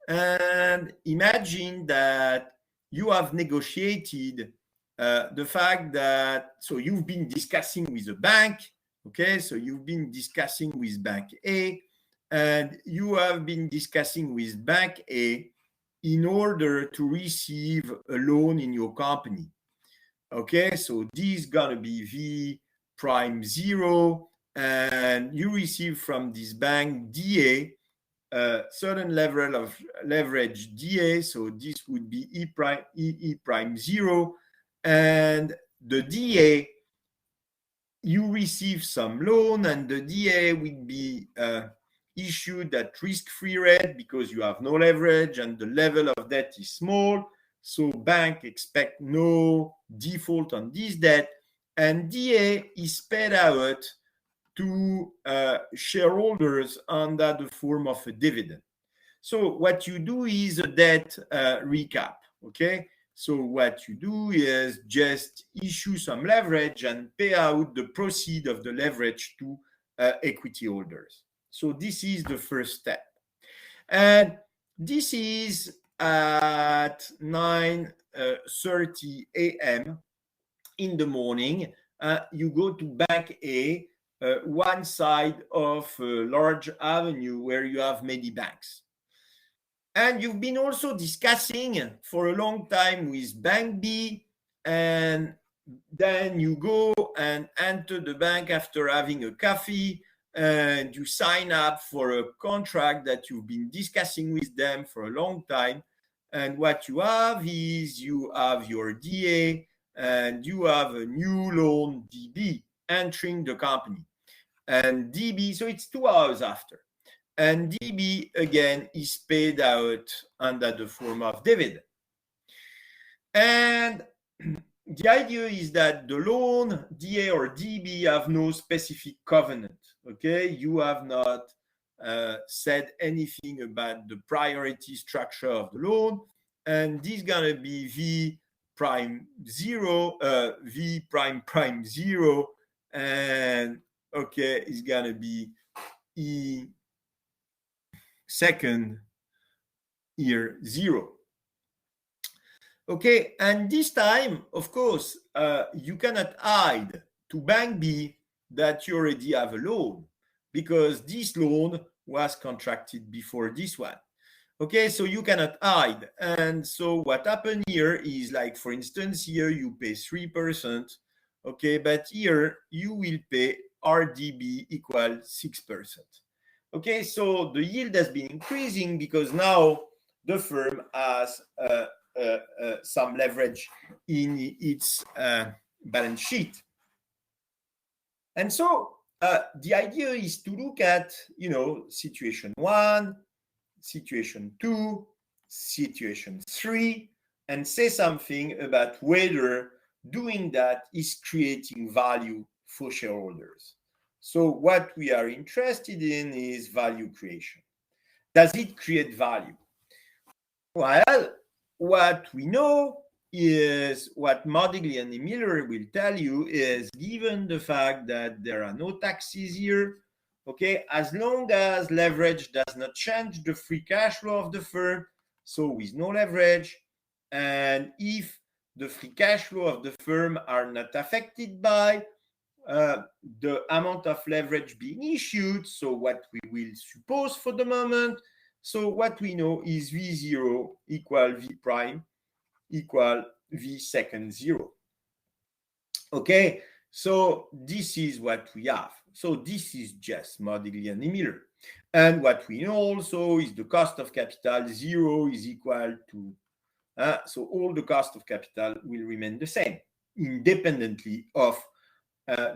And imagine that you have negotiated the fact that, so you've been discussing with a bank, okay, so you've been discussing with bank A, and you have been discussing with bank A in order to receive a loan in your company. Okay, so this is gonna be V prime 0, and you receive from this bank DA a certain level of leverage DA, so this would be E prime 0, and the DA, you receive some loan, and the DA will be issued at risk-free rate because you have no leverage and the level of debt is small. So bank expect no default on this debt, and DA is paid out to shareholders under the form of a dividend. So what you do is a debt recap, okay? So what you do is just issue some leverage and pay out the proceeds of the leverage to equity holders. So this is the first step. And this is at 9:30 a.m. in the morning. You go to Bank A, one side of a large avenue where you have many banks. And you've been also discussing for a long time with Bank B, and then you go and enter the bank after having a coffee, and you sign up for a contract that you've been discussing with them for a long time. And what you have is you have your DA and you have a new loan DB entering the company. And DB, so it's 2 hours after. And DB again is paid out under the form of dividend. And the idea is that the loan, DA or DB, have no specific covenant. Okay, you have not said anything about the priority structure of the loan, and this is gonna be V prime 0, V prime 0, and okay, it's gonna be E second year 0. Okay, and this time, of course, you cannot hide to Bank B that you already have a loan because this loan was contracted before this one. Okay, so you cannot hide. And so what happened here is, like, for instance, here you pay 3%, okay, but here you will pay RDB equal 6%. Okay, so the yield has been increasing because now the firm has some leverage in its balance sheet. And so the idea is to look at, situation 1, situation 2, situation 3, and say something about whether doing that is creating value for shareholders. So what we are interested in is value creation. Does it create value? Well, what we know is what Modigliani Miller will tell you is, given the fact that there are no taxes here, okay, as long as leverage does not change the free cash flow of the firm, so with no leverage, and if the free cash flow of the firm are not affected by the amount of leverage being issued, so what we will suppose for the moment, so what we know is V0 equal V prime equal V second 0. Okay, so this is what we have. So this is just Modigliani Miller. And what we know also is the cost of capital 0 is equal to, so all the cost of capital will remain the same, independently of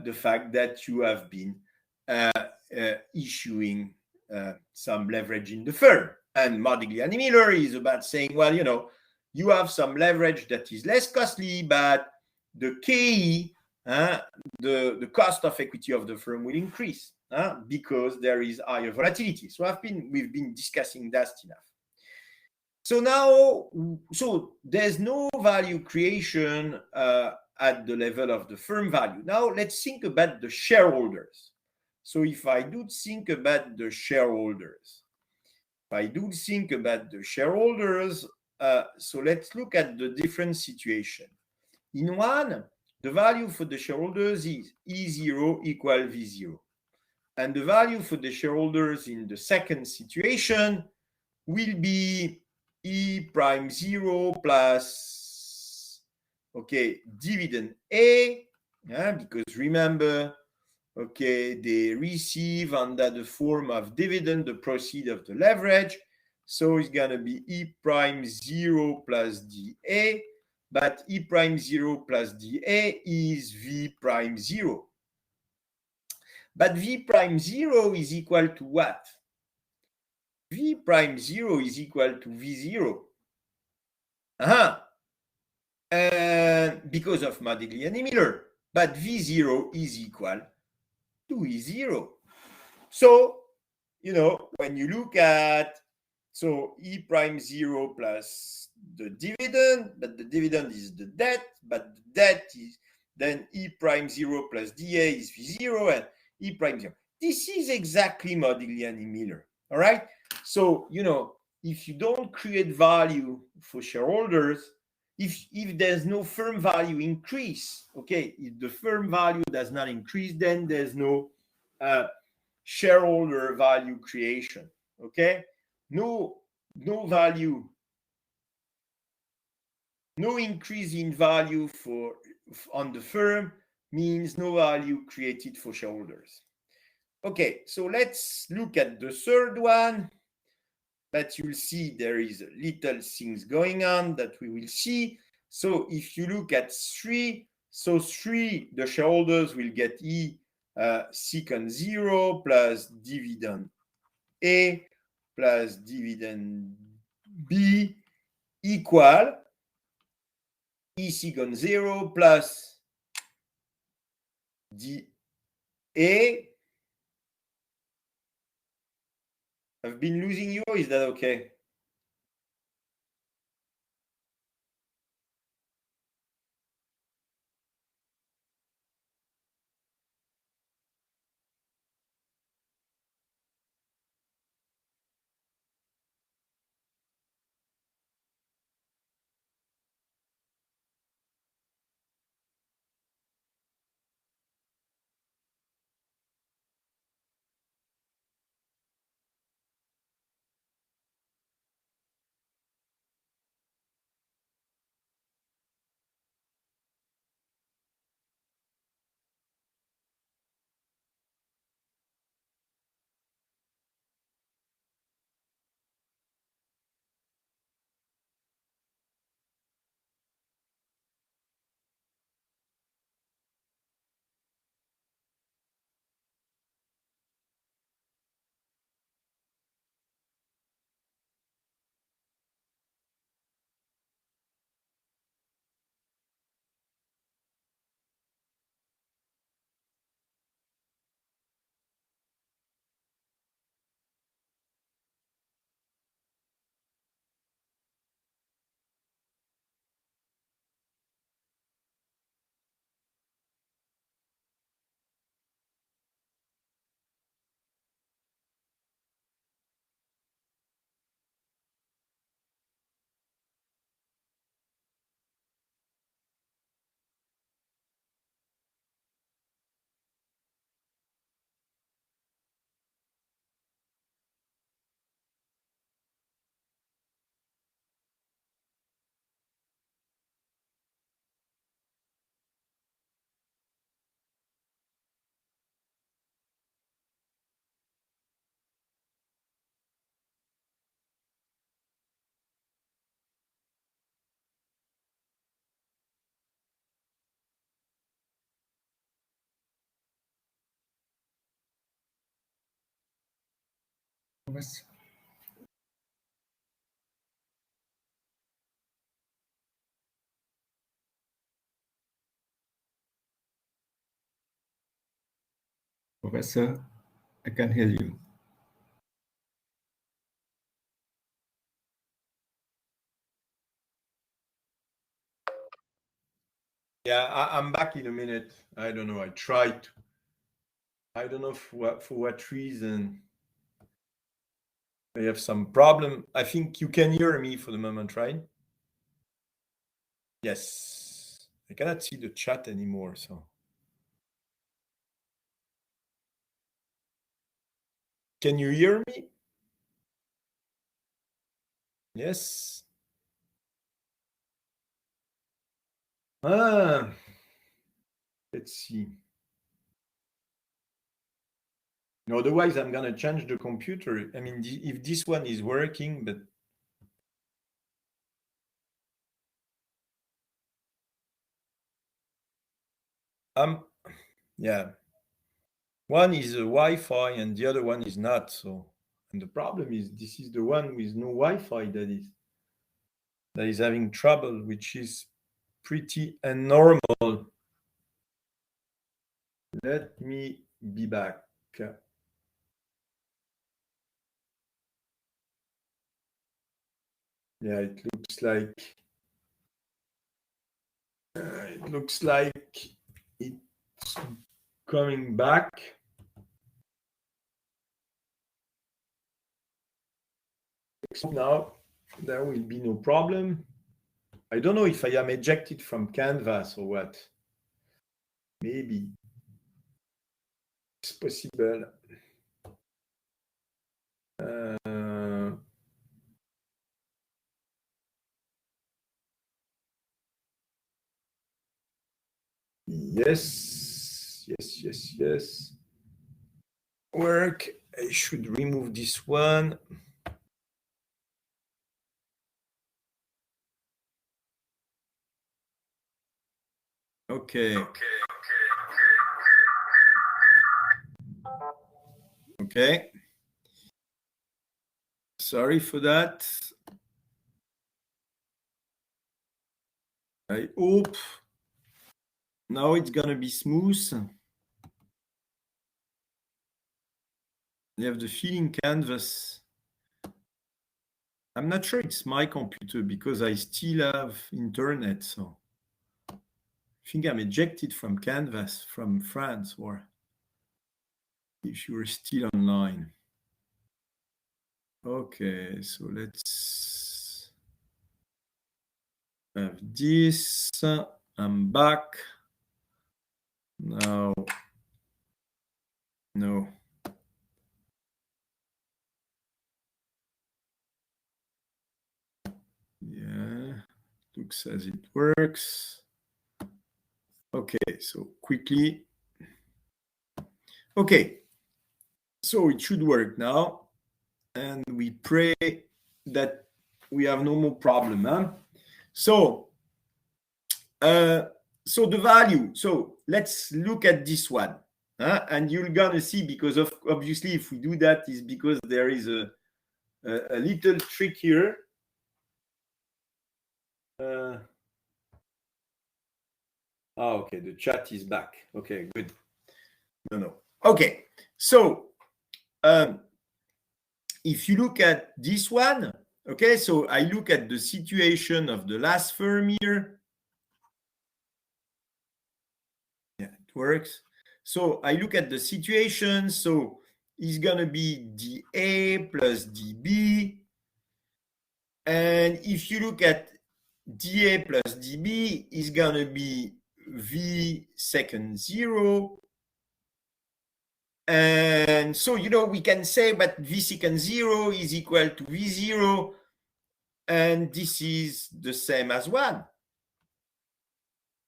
the fact that you have been issuing some leverage in the firm. And Modigliani Miller is about saying, well, you have some leverage that is less costly, but the KE the cost of equity of the firm will increase because there is higher volatility. So we've been discussing that enough. So now, there's no value creation at the level of the firm value. Now let's think about the shareholders. So if I do think about the shareholders, so let's look at the different situation. In one, the value for the shareholders is E0 equal V0. And the value for the shareholders in the second situation will be E prime 0 plus, dividend A, because remember, they receive under the form of dividend the proceeds of the leverage. So it's going to be E prime 0 plus DA, but E prime 0 plus DA is V prime 0. But V prime 0 is equal to what? V prime 0 is equal to V0. Because of Modigliani-Miller. But V0 is equal to E0. So, when you look at, E prime 0 plus the dividend, but the dividend is the debt, but the debt is then E prime 0 plus DA is V0 and E prime 0. This is exactly Modigliani-Miller, all right? So, if you don't create value for shareholders, if there's no firm value increase, if the firm value does not increase, then there's no shareholder value creation, no value, no increase in value on the firm means no value created for shareholders. So let's look at the third one. But you'll see there is little things going on that we will see. So if you look at 3, the shareholders will get E secant 0 plus dividend A plus dividend B equal E secant 0 plus DA. I've been losing you. Is that okay? بس Professor, I can hear you. Yeah, I'm back in a minute. I don't know. I tried to. I don't know for what reason. I have some problem. I think you can hear me for the moment, right? Yes. I cannot see the chat anymore, so. Can you hear me? Yes. Ah, let's see. Otherwise, I'm gonna change the computer. I mean, if this one is working, but yeah, one is a Wi-Fi and the other one is not. So, and the problem is this is the one with no Wi-Fi that is having trouble, which is pretty abnormal. Let me be back. Yeah, it looks like it's coming back. Now there will be no problem. I don't know if I am ejected from Canvas or what. Maybe it's possible. Yes. Work. I should remove this one. Okay. Sorry for that. I hope now it's gonna be smooth. I have the feeling Canvas. I'm not sure it's my computer because I still have internet, so I think I'm ejected from Canvas from France, or if you're still online. Okay, so let's have this. I'm back. Now, no. Yeah, looks as it works. Okay, so quickly. Okay, so it should work now. And we pray that we have no more problem. Huh? So the value. So let's look at this one. And you're gonna see, because of obviously if we do that is because there is a little trick here. Okay, the chat is back. Okay, good. No. Okay, so if you look at this one, okay, so I look at the situation of the last firm here. Yeah, it works. So I look at the situation. So it's gonna be dA plus dB. And if you look at dA plus dB, it's gonna be V second 0. And so, we can say that V secant 0 is equal to V0, and this is the same as 1.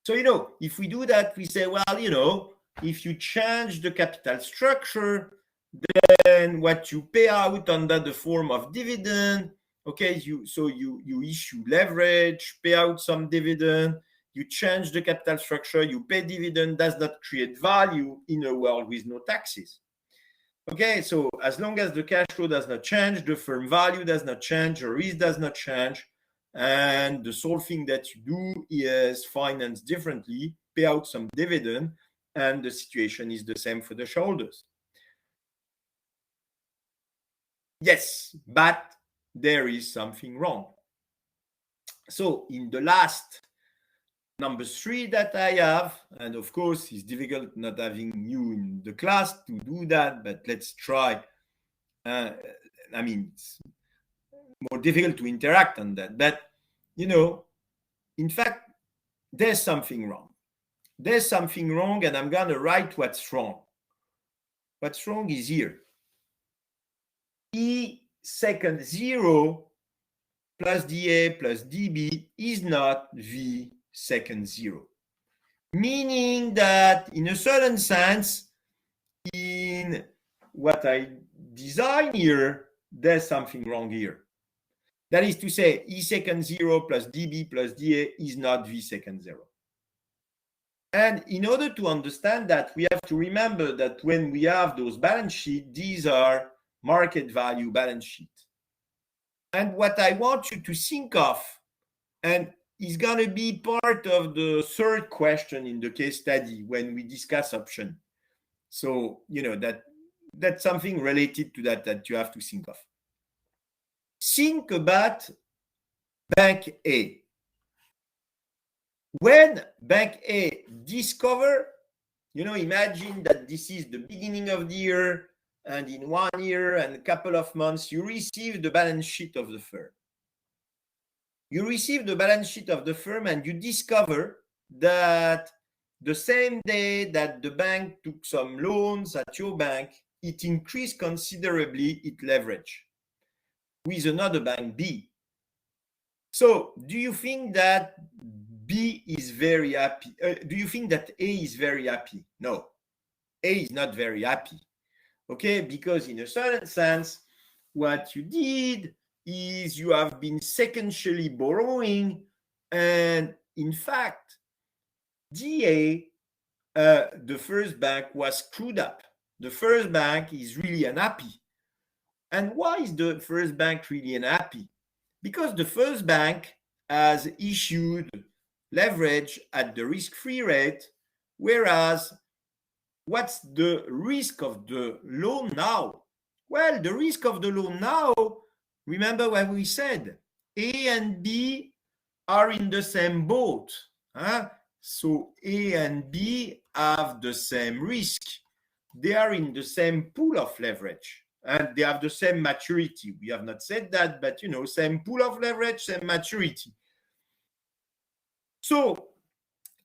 So, if we do that, we say, well, if you change the capital structure, then what you pay out under the form of dividend, okay, you issue leverage, pay out some dividend, you change the capital structure, you pay dividend, does not create value in a world with no taxes. Okay, so as long as the cash flow does not change, the firm value does not change, the risk does not change, and the sole thing that you do is finance differently, pay out some dividend, and the situation is the same for the shareholders. Yes, but there is something wrong. So in the last number 3 that I have, and of course it's difficult not having you in the class to do that, but let's try. I mean, it's more difficult to interact on that, but in fact, there's something wrong. There's something wrong, and I'm going to write what's wrong. What's wrong is here. E second 0 plus dA plus dB is not V second 0. Meaning that in a certain sense, in what I design here, there's something wrong here. That is to say, E second 0 plus dB plus dA is not V second 0. And in order to understand that, we have to remember that when we have those balance sheets, these are market value balance sheets. And what I want you to think of, and is going to be part of the third question in the case study when we discuss option. So, that's something related to that you have to think of. Think about Bank A. When Bank A discover, imagine that this is the beginning of the year, and in 1 year and a couple of months, you receive the balance sheet of the firm. You receive the balance sheet of the firm and you discover that the same day that the bank took some loans at your bank, it increased considerably its leverage with another bank, B. So do you think that B is very happy? Do you think that A is very happy? No, A is not very happy. Okay, because in a certain sense, what you did is you have been sequentially borrowing, and in fact, DA, the first bank, was screwed up. The first bank is really unhappy. And why is the first bank really unhappy? Because the first bank has issued leverage at the risk-free rate, whereas what's the risk of the loan now? Well, the risk of the loan now, remember what we said, A and B are in the same boat. So A and B have the same risk. They are in the same pool of leverage. And they have the same maturity. We have not said that, but same pool of leverage, same maturity. So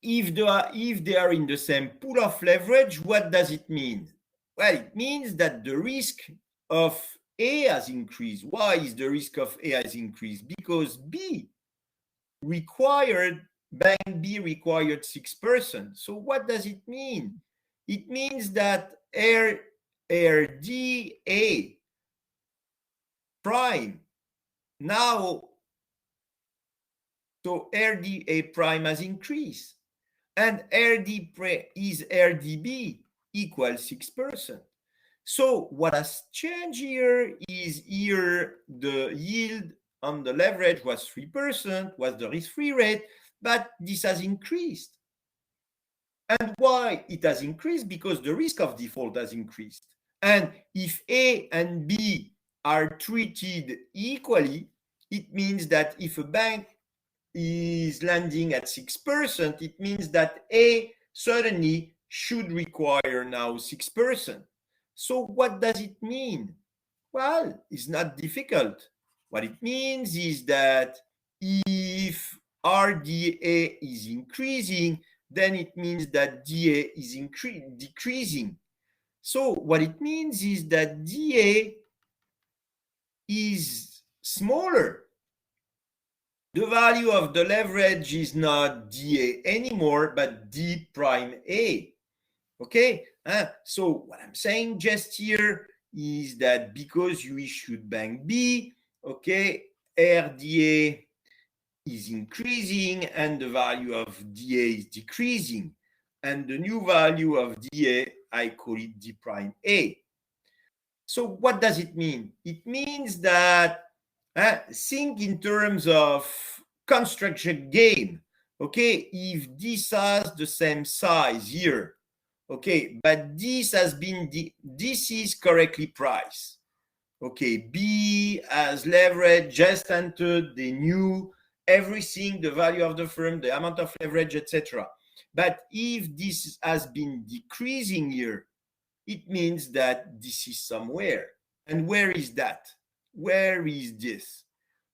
if they are in the same pool of leverage, what does it mean? Well, it means that the risk of A has increased. Why is the risk of A has increased? Because Bank B required 6%. So what does it mean? It means that RDA prime now, so RDA prime has increased, and RDB equals 6%. So what has changed here is the yield on the leverage was 3%, was the risk-free rate, but this has increased. And why it has increased? Because the risk of default has increased. And if A and B are treated equally, it means that if a bank is lending at 6%, it means that A certainly should require now 6%. So what does it mean? Well, it's not difficult. What it means is that if RDA is increasing, then it means that DA is decreasing. So what it means is that DA is smaller. The value of the leverage is not DA anymore, but D prime A. Okay, so what I'm saying just here is that because you issued Bank B, okay, RDA is increasing and the value of DA is decreasing. And the new value of DA, I call it D prime A. So what does it mean? It means that think in terms of construction game. Okay, if this has the same size here, okay, but this is correctly priced. Okay, B as leverage, just entered the new everything, the value of the firm, the amount of leverage, etc. But if this has been decreasing here, it means that this is somewhere. And where is that? Where is this?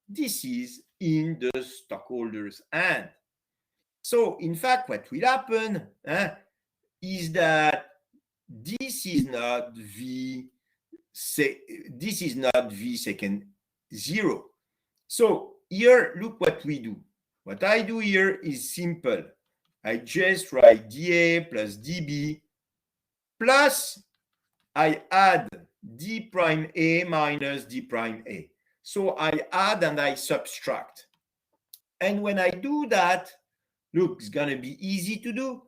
This is in the stockholders' hand. So, in fact, what will happen is that this is not V second 0. So here, look what we do. What I do here is simple. I just write dA plus dB plus I add d prime A minus d prime A. So I add and I subtract. And when I do that, look, it's going to be easy to do.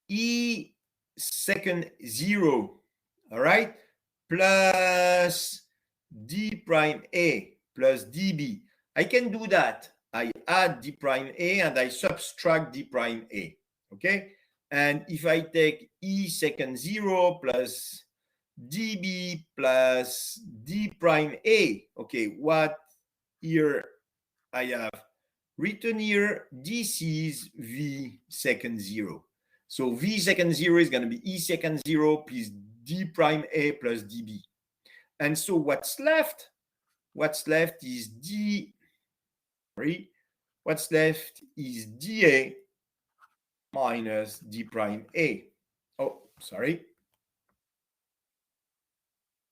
E second 0, all right, plus d prime A plus dB. I can do that. I add d prime A and I subtract d prime A, okay? And if I take E second 0 plus dB plus d prime A, okay, what here I have written here, this is V second 0. So V second 0 is going to be E second 0 plus d prime A plus dB. And so what's left is dA minus d prime A. Oh, sorry.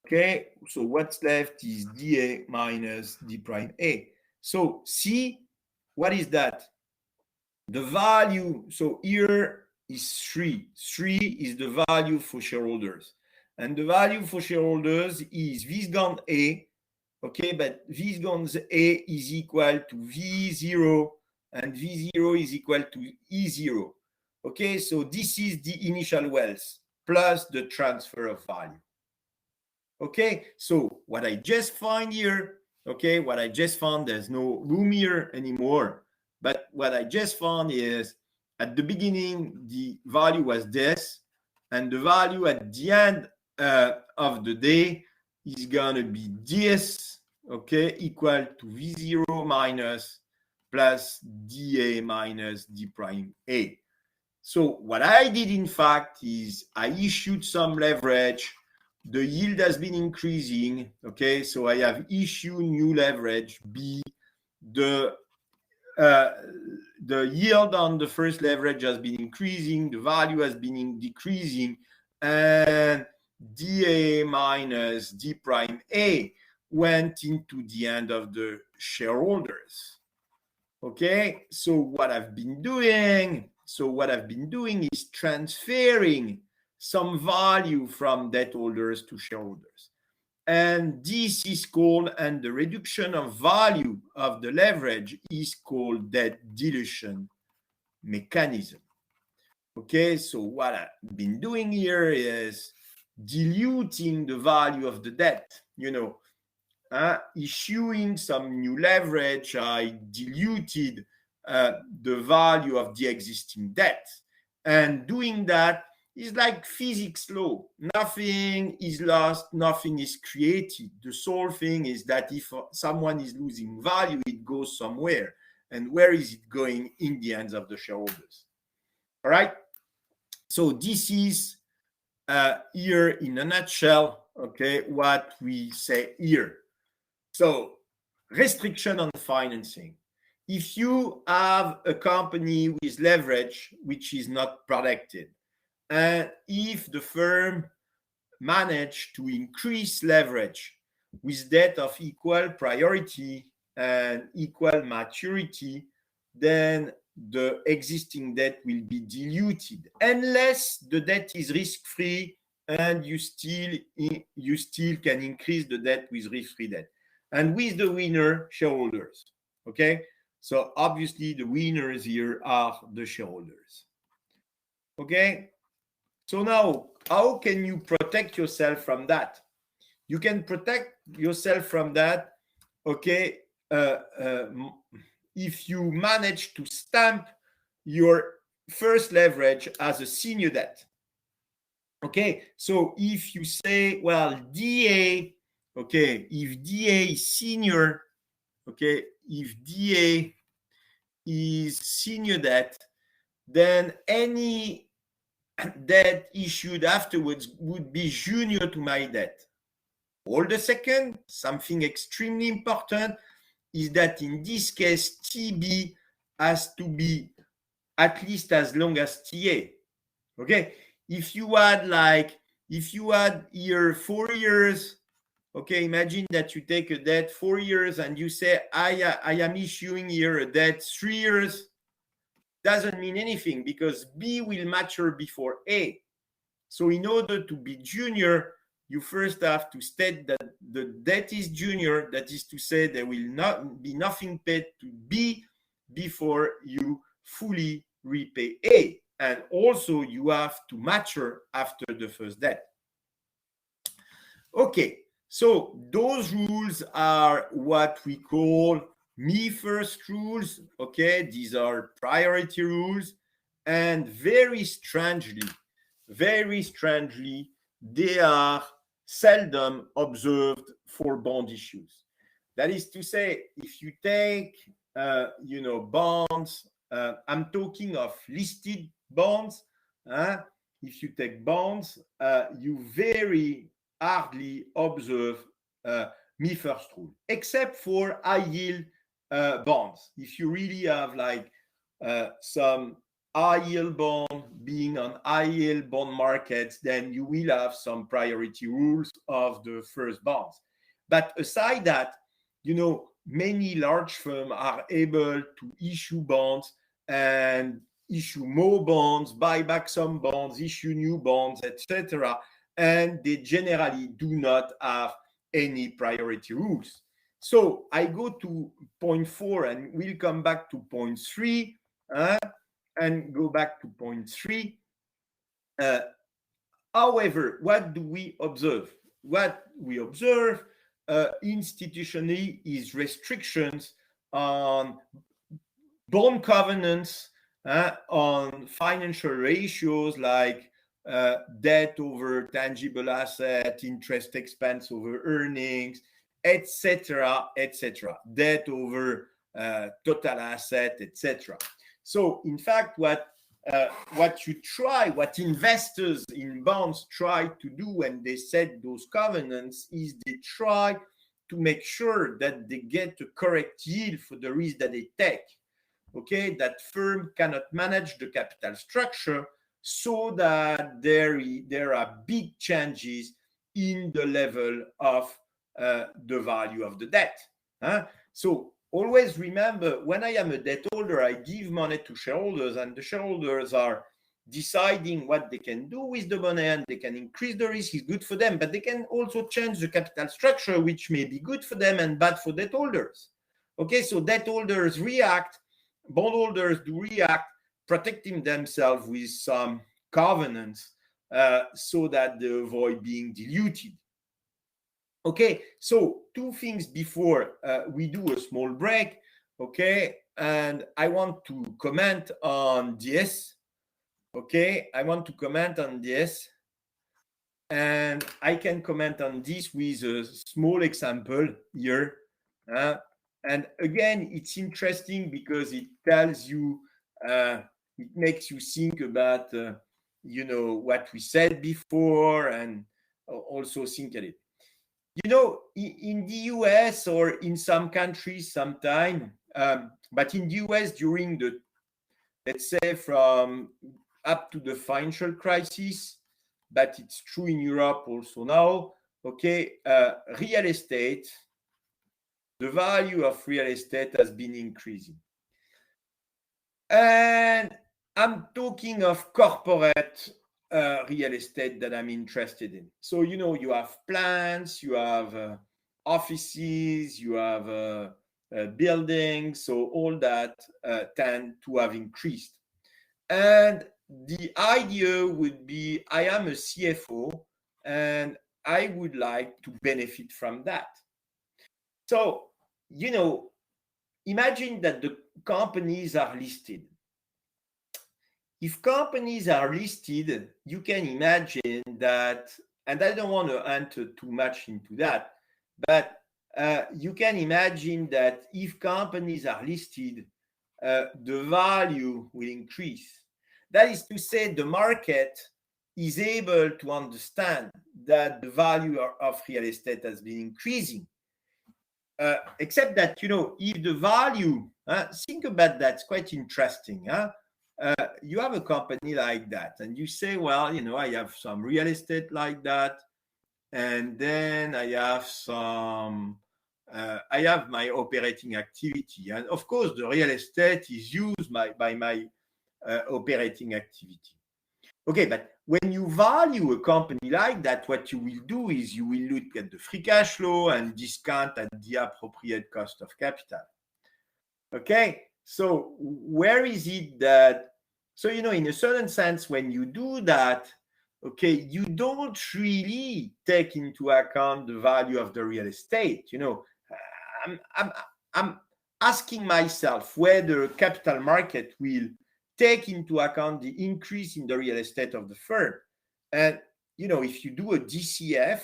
Okay, so what's left is dA minus d prime A. So see, what is that? The value, so here is 3. 3 is the value for shareholders. And the value for shareholders is Viscount A, okay, but Viscount A is equal to V0 and V0 is equal to E0. Okay, so this is the initial wealth plus the transfer of value. Okay, so what I just find here, okay, what I just found, there's no room here anymore. But what I just found is at the beginning, the value was this, and the value at the end of the day is going to be this, okay, equal to V0 minus plus dA minus d prime A. So what I did, in fact, is I issued some leverage. The yield has been increasing, okay? So I have issued new leverage, B. The yield on the first leverage has been increasing, the value has been decreasing, and dA minus d prime A went into the end of the shareholders. Okay, so what I've been doing is transferring some value from debt holders to shareholders. And this is called, and the reduction of value of the leverage is called debt dilution mechanism. Okay, so what I've been doing here is diluting the value of the debt, issuing some new leverage. I diluted the value of the existing debt. And doing that is like physics law. Nothing is lost, nothing is created. The sole thing is that if someone is losing value, it goes somewhere. And where is it going? In the hands of the shareholders. All right? So this is here in a nutshell, okay, what we say here. So restriction on financing. If you have a company with leverage which is not protected, and if the firm managed to increase leverage with debt of equal priority and equal maturity, then the existing debt will be diluted unless the debt is risk-free and you still can increase the debt with risk-free debt. And with the winner, shareholders. Okay, so obviously the winners here are the shareholders. Okay, so now how can you protect yourself from that? You can protect yourself from that, okay, if you manage to stamp your first leverage as a senior debt. Okay, so if you say, well, DA okay, if DA is senior, okay, if DA is senior debt, then any debt issued afterwards would be junior to my debt. All the second, something extremely important is that in this case, TB has to be at least as long as TA. Okay, if you had here 4 years, okay, imagine that you take a debt 4 years and you say I am issuing here a debt 3 years, doesn't mean anything because B will mature before A. So in order to be junior, you first have to state that the debt is junior, that is to say there will not be nothing paid to B before you fully repay A. And also you have to mature after the first debt. Okay, so those rules are what we call me first rules. Okay, these are priority rules, and very strangely, they are seldom observed for bond issues. That is to say, if you take, bonds, I'm talking of listed bonds. If you take bonds, you very hardly observe me first rule, except for high yield bonds. If you really have like some high yield bond being on high yield bond markets, then you will have some priority rules of the first bonds. But aside that, many large firms are able to issue bonds and issue more bonds, buy back some bonds, issue new bonds, etc. And they generally do not have any priority rules. So I go to point 4 and we'll come back to point 3 and go back to point 3. However, what do we observe? What we observe institutionally is restrictions on bond covenants, on financial ratios like debt over tangible asset, interest expense over earnings, etc., debt over total asset, etc. So, in fact, what investors in bonds try to do when they set those covenants is they try to make sure that they get the correct yield for the risk that they take. Okay, that firm cannot manage the capital structure so that there are big changes in the level of the value of the debt. So always remember, when I am a debt holder, I give money to shareholders, and the shareholders are deciding what they can do with the money, and they can increase the risk, is good for them, but they can also change the capital structure, which may be good for them and bad for debt holders. Okay, so debt holders react, bondholders do react, protecting themselves with some covenants so that they avoid being diluted. Okay, so 2 things before we do a small break. Okay, and I want to comment on this. Okay, I want to comment on this, and I can comment on this with a small example here. And again, it's interesting because it tells you, it makes you think about, what we said before, and also think at it. In the US or in some countries sometime, but in the US during let's say from up to the financial crisis, but it's true in Europe also now, okay, real estate, the value of real estate has been increasing. And I'm talking of corporate real estate that I'm interested in. So, you have plants, you have offices, you have buildings, so all that tend to have increased. And the idea would be, I am a CFO and I would like to benefit from that. So, imagine that the companies are listed. If companies are listed, you can imagine that, and I don't want to enter too much into that, But you can imagine that if companies are listed, the value will increase. That is to say, the market is able to understand that the value of real estate has been increasing. Except that, if the value, think about that, it's quite interesting. You have a company like that, and you say, well, I have some real estate like that, and then I have I have my operating activity. And of course, the real estate is used by my operating activity. Okay, but when you value a company like that, what you will do is you will look at the free cash flow and discount at the appropriate cost of capital. Okay, so where is it that, so, in a certain sense, when you do that, okay, you don't really take into account the value of the real estate. I'm asking myself whether capital market will take into account the increase in the real estate of the firm. And, if you do a DCF,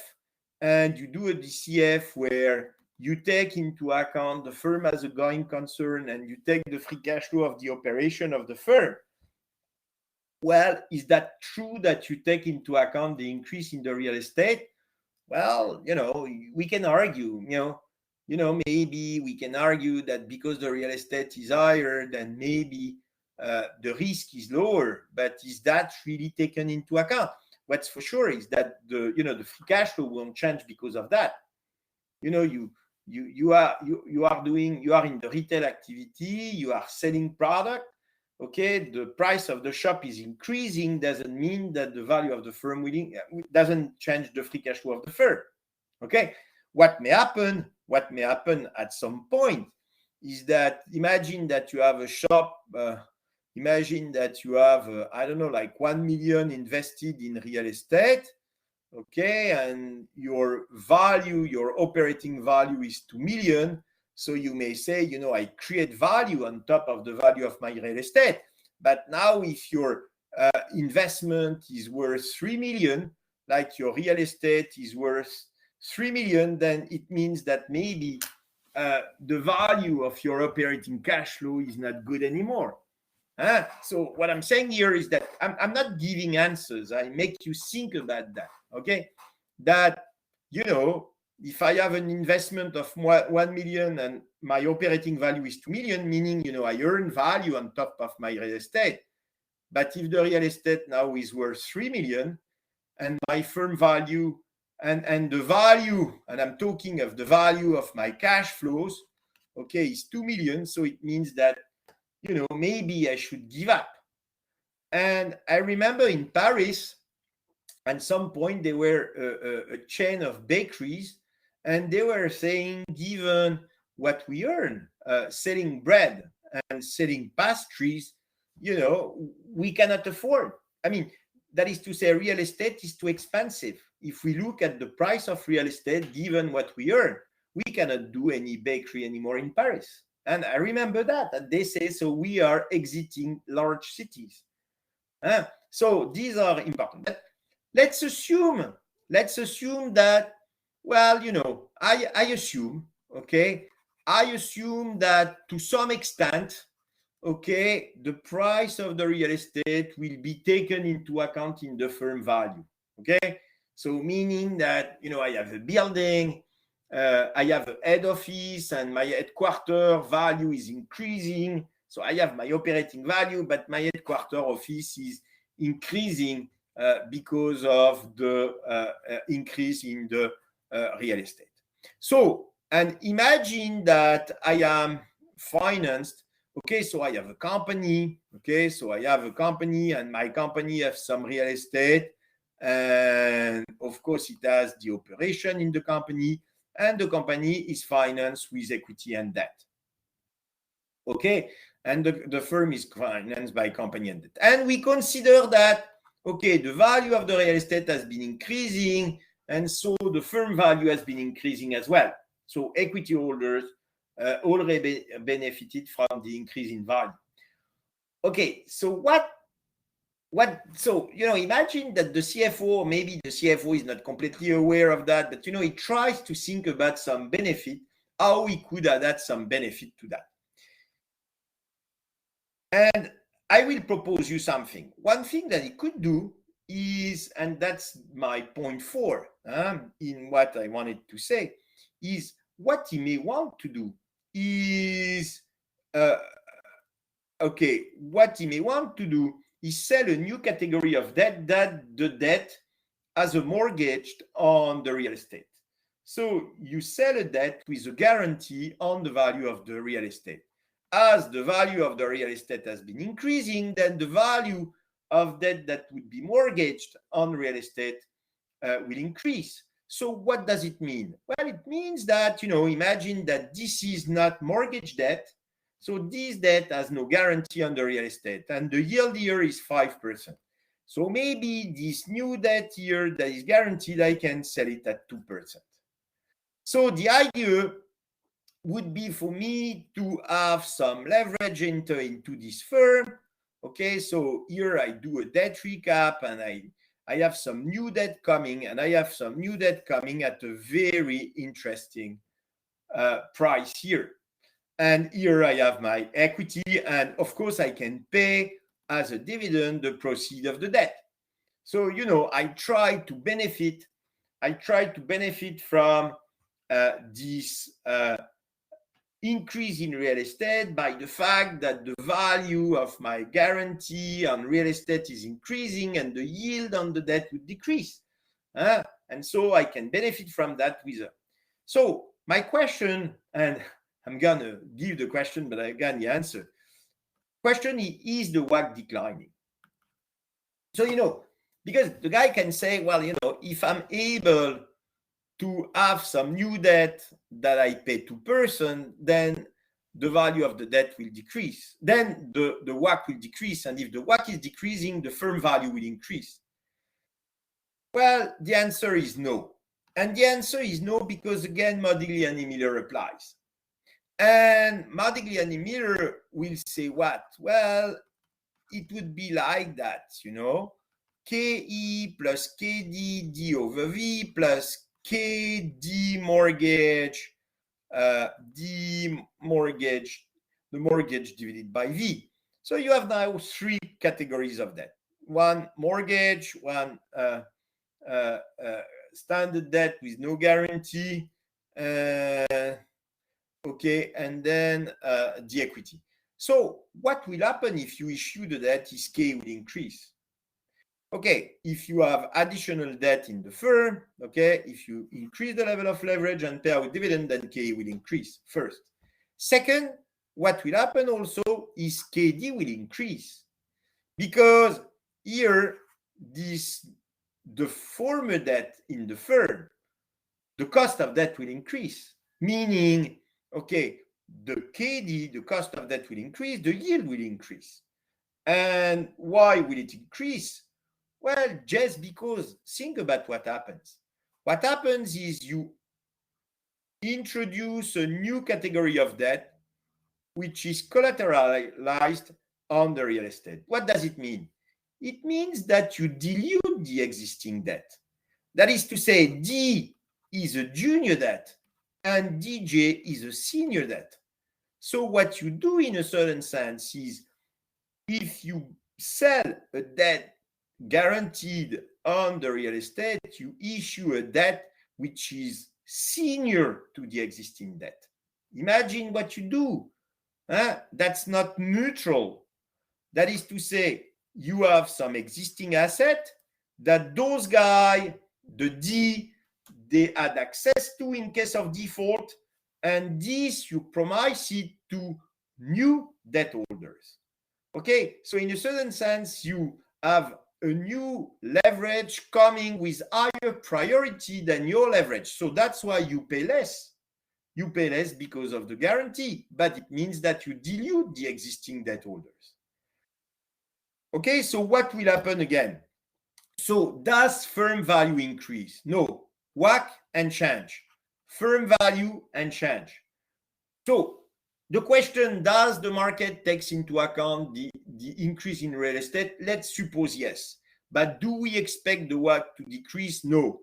and you do a DCF where you take into account the firm as a going concern and you take the free cash flow of the operation of the firm, well, is that true that you take into account the increase in the real estate? Well, we can argue, maybe we can argue that because the real estate is higher, then maybe the risk is lower, but is that really taken into account? What's for sure is that the free cash flow won't change because of that. You are in the retail activity, you are selling product. Okay, the price of the shop is increasing, doesn't mean that the value of the firm doesn't change the free cash flow of the firm. Okay, what may happen at some point is that imagine that you have a shop, imagine that you have, I don't know, like 1 million invested in real estate, okay, and your operating value is 2 million. So you may say, I create value on top of the value of my real estate. But now if your investment is worth 3 million, like your real estate is worth 3 million, then it means that maybe the value of your operating cash flow is not good anymore. So what I'm saying here is that I'm not giving answers. I make you think about that, okay? That, if I have an investment of 1 million and my operating value is 2 million, meaning, I earn value on top of my real estate. But if the real estate now is worth 3 million and my firm value and the value, and I'm talking of the value of my cash flows, okay, is 2 million. So it means that, maybe I should give up. And I remember in Paris, at some point, there were a chain of bakeries, and they were saying, given what we earn selling bread and selling pastries, we cannot afford. I mean, that is to say, real estate is too expensive. If we look at the price of real estate, given what we earn, we cannot do any bakery anymore in Paris. And I remember that. And they say, so we are exiting large cities. So these are important. But let's assume that, well, I assume that to some extent, okay, the price of the real estate will be taken into account in the firm value. Okay, so meaning that, I have a building, I have a head office, and my headquarter value is increasing. So I have my operating value, but my headquarter office is increasing because of the increase in the real estate. So, and imagine that I am financed. Okay, so I have a company. Okay, so I have a company, and my company has some real estate. And of course, it has the operation in the company, and the company is financed with equity and debt. Okay, and the firm is financed by company and debt. And we consider that, okay, the value of the real estate has been increasing, and so the firm value has been increasing as well. So equity holders already benefited from the increase in value. Okay, so what so, imagine that the CFO, maybe the CFO is not completely aware of that, but, he tries to think about some benefit, how he could add some benefit to that. And I will propose you something. One thing that he could do is, and that's my point 4 in what I wanted to say, is what he may want to do is, what he may want to do is sell a new category of debt, that the debt has a mortgage on the real estate. So you sell a debt with a guarantee on the value of the real estate. As the value of the real estate has been increasing, then the value of debt that would be mortgaged on real estate will increase. So what does it mean? Well, it means that, imagine that this is not mortgage debt. So this debt has no guarantee on the real estate, and the yield here is 5%. So maybe this new debt here that is guaranteed, I can sell it at 2%. So the idea would be for me to have some leverage into this firm. Okay, so here I do a debt recap, and I have some new debt coming, and I have some new debt coming at a very interesting price here. And here I have my equity, and of course I can pay as a dividend the proceeds of the debt. So, I try to benefit from this increase in real estate by the fact that the value of my guarantee on real estate is increasing and the yield on the debt would decrease. And so I can benefit from that with So my question, and I'm going to give the question, but I got the answer. Question is the WACC declining? So, because the guy can say, well, if I'm able to have some new debt that I pay 2%, then the value of the debt will decrease. Then the WACC will decrease. And if the WACC is decreasing, the firm value will increase. Well, the answer is no. And the answer is no because, again, Modigliani-Miller applies. And Modigliani-Miller will say what? Well, it would be like that, KE plus KD D over V plus KD mortgage, the mortgage divided by V. So you have now 3 categories of debt. One mortgage, one standard debt with no guarantee, okay, and then the equity. So what will happen if you issue the debt is K will increase. Okay, if you have additional debt in the firm, okay, if you increase the level of leverage and pay out dividend, then K will increase first. Second, what will happen also is KD will increase because here the former debt in the firm, the cost of debt will increase, meaning, okay, the KD, the cost of debt will increase, the yield will increase. And why will it increase? Well, just because, think about what happens. What happens is you introduce a new category of debt, which is collateralized on the real estate. What does it mean? It means that you dilute the existing debt. That is to say, D is a junior debt and DJ is a senior debt. So what you do in a certain sense is if you sell a debt guaranteed on the real estate, you issue a debt which is senior to the existing debt. Imagine what you do. That's not neutral. That is to say, you have some existing asset that those guys, the D, they had access to in case of default, and this you promise it to new debt holders. Okay, so in a certain sense, you have a new leverage coming with higher priority than your leverage. So that's why you pay less. You pay less because of the guarantee, but it means that you dilute the existing debt holders. Okay, so what will happen again? So does firm value increase? No. WACC and change. Firm value and change. So The question, does the market takes into account the increase in real estate? Let's suppose yes. But do we expect the WACC to decrease? No.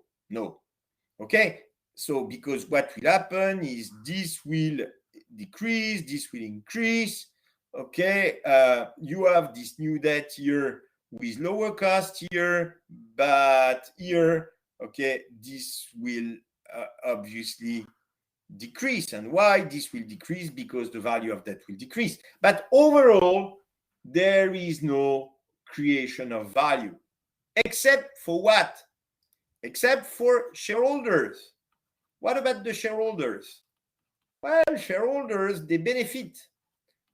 Okay. So because what will happen is this will decrease, this will increase. Okay. You have this new debt here with lower cost here, but here, okay, this will obviously decrease. And why this will decrease? Because the value of that will decrease. But overall, there is no creation of value, except for what? Except for shareholders. What about the shareholders? Well, shareholders, they benefit.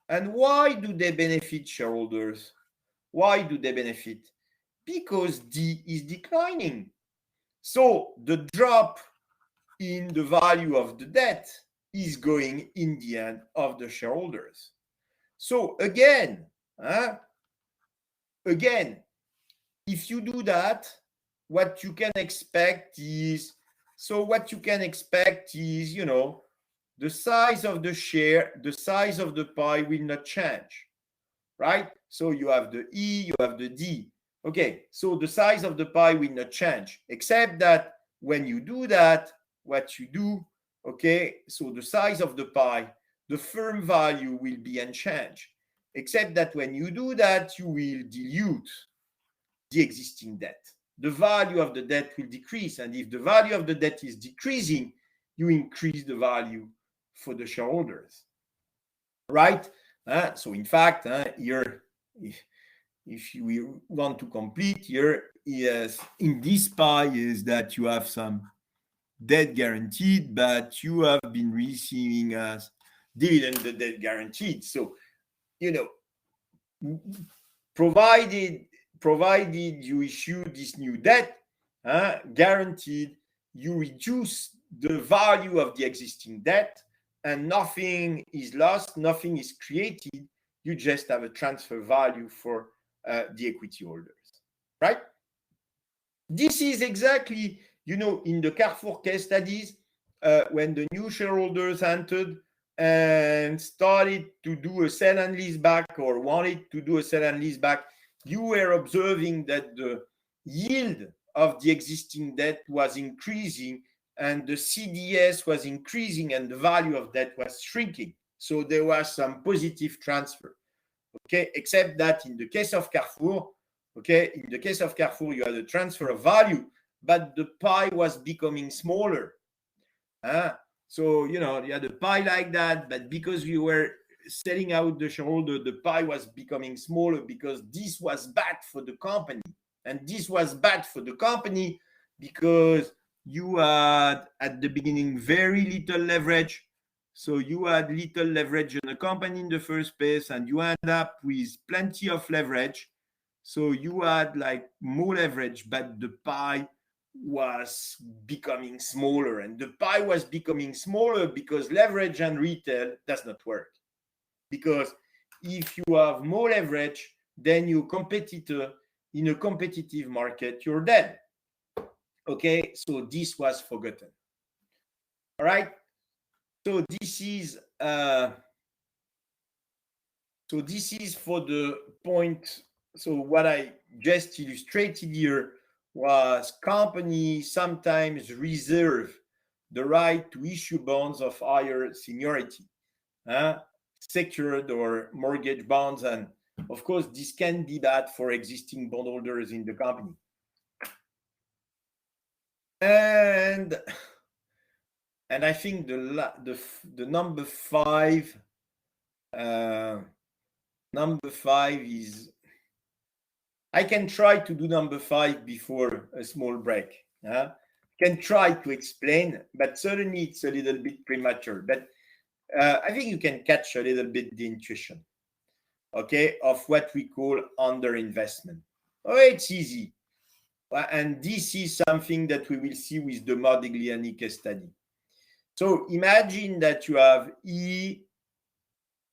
And why do they benefit, shareholders? Why do they benefit? Because D is declining. So the drop in the value of the debt is going in the end of the shareholders. So again, if you do that, what you can expect is, you know, the size of the share, the size of the pie will not change, right? So you have the E, you have the D. Okay, so the size of the pie will not change, except that when you do that, what you do, okay, so the size of the pie, the firm value will be unchanged, except that when you do that, you will dilute the existing debt. The value of the debt will decrease. And if the value of the debt is decreasing, you increase the value for the shareholders, right? So in fact, here, if you want to complete here, yes, in this pie is that you have some debt guaranteed, but you have been receiving as dividend the debt guaranteed. So, you know, provided you issue this new debt, guaranteed, you reduce the value of the existing debt, and nothing is lost, nothing is created. You just have a transfer value for the equity holders, right? This is exactly, you know, in the Carrefour case studies, when the new shareholders entered and started to do a sell and lease back, or wanted to do a sell and lease back, you were observing that the yield of the existing debt was increasing and the CDS was increasing and the value of debt was shrinking. So there was some positive transfer. Okay, except that in the case of Carrefour, okay, in the case of Carrefour, you had a transfer of value, but the pie was becoming smaller. So, you know, you had a pie like that, but because you were selling out the shareholder, the pie was becoming smaller because this was bad for the company. And this was bad for the company because you had at the beginning very little leverage. So you had little leverage in the company in the first place, and you end up with plenty of leverage. So you had like more leverage, but the pie was becoming smaller. And the pie was becoming smaller because leverage and retail does not work. Because if you have more leverage, then your competitor in a competitive market, you're dead. Okay, so this was forgotten. All right. So this is for the point. So what I just illustrated here was companies sometimes reserve the right to issue bonds of higher seniority, secured or mortgage bonds, and of course this can be bad for existing bondholders in the company. And I think the number five is, I can try to do number 5 before a small break. Can try to explain, but certainly it's a little bit premature. But I think you can catch a little bit the intuition, okay, of what we call underinvestment. Oh, it's easy. And this is something that we will see with the Modigliani case study. So imagine that you have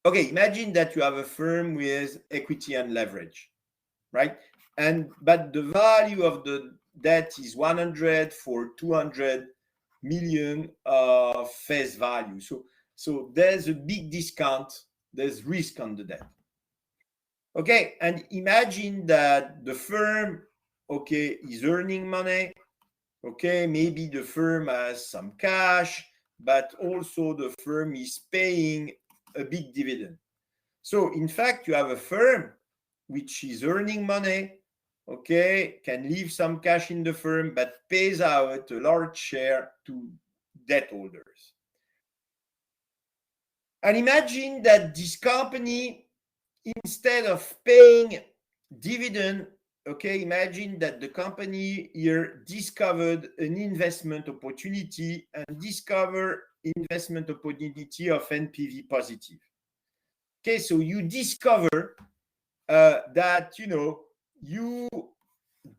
imagine that you have a firm with equity and leverage, right? But the value of the debt is 100 for 200 million of face value. So So there's a big discount, there's risk on the debt. Okay, and imagine that the firm, okay, is earning money. Okay, maybe the firm has some cash, but also the firm is paying a big dividend. So in fact, you have a firm which is earning money, okay, can leave some cash in the firm, but pays out a large share to debt holders. And imagine that this company, instead of paying dividend, okay, imagine that the company here discovered an investment opportunity and discover investment opportunity of NPV positive. Okay, so you discover that, you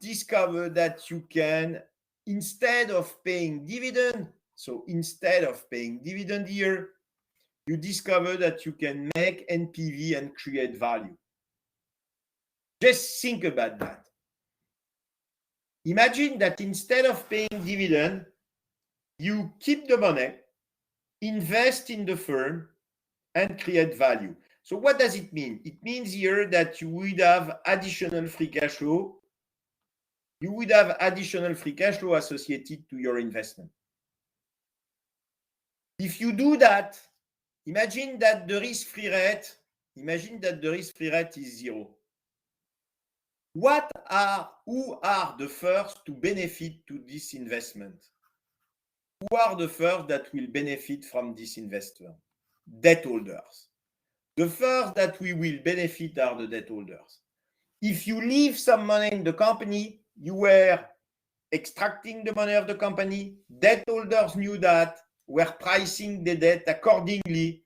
discover that you can, instead of paying dividend, so instead of paying dividend here, you discover that you can make NPV and create value. Just think about that. Imagine that instead of paying dividend, you keep the money, invest in the firm, and create value. So what does it mean? It means here that you would have additional free cash flow. You would have additional free cash flow associated to your investment. If you do that, imagine that the risk-free rate is 0. Who are the first to benefit to this investment? Who are the first that will benefit from this investor? Debt holders. The first that we will benefit are the debt holders. If you leave some money in the company, you were extracting the money of the company, debt holders knew that, were pricing the debt accordingly,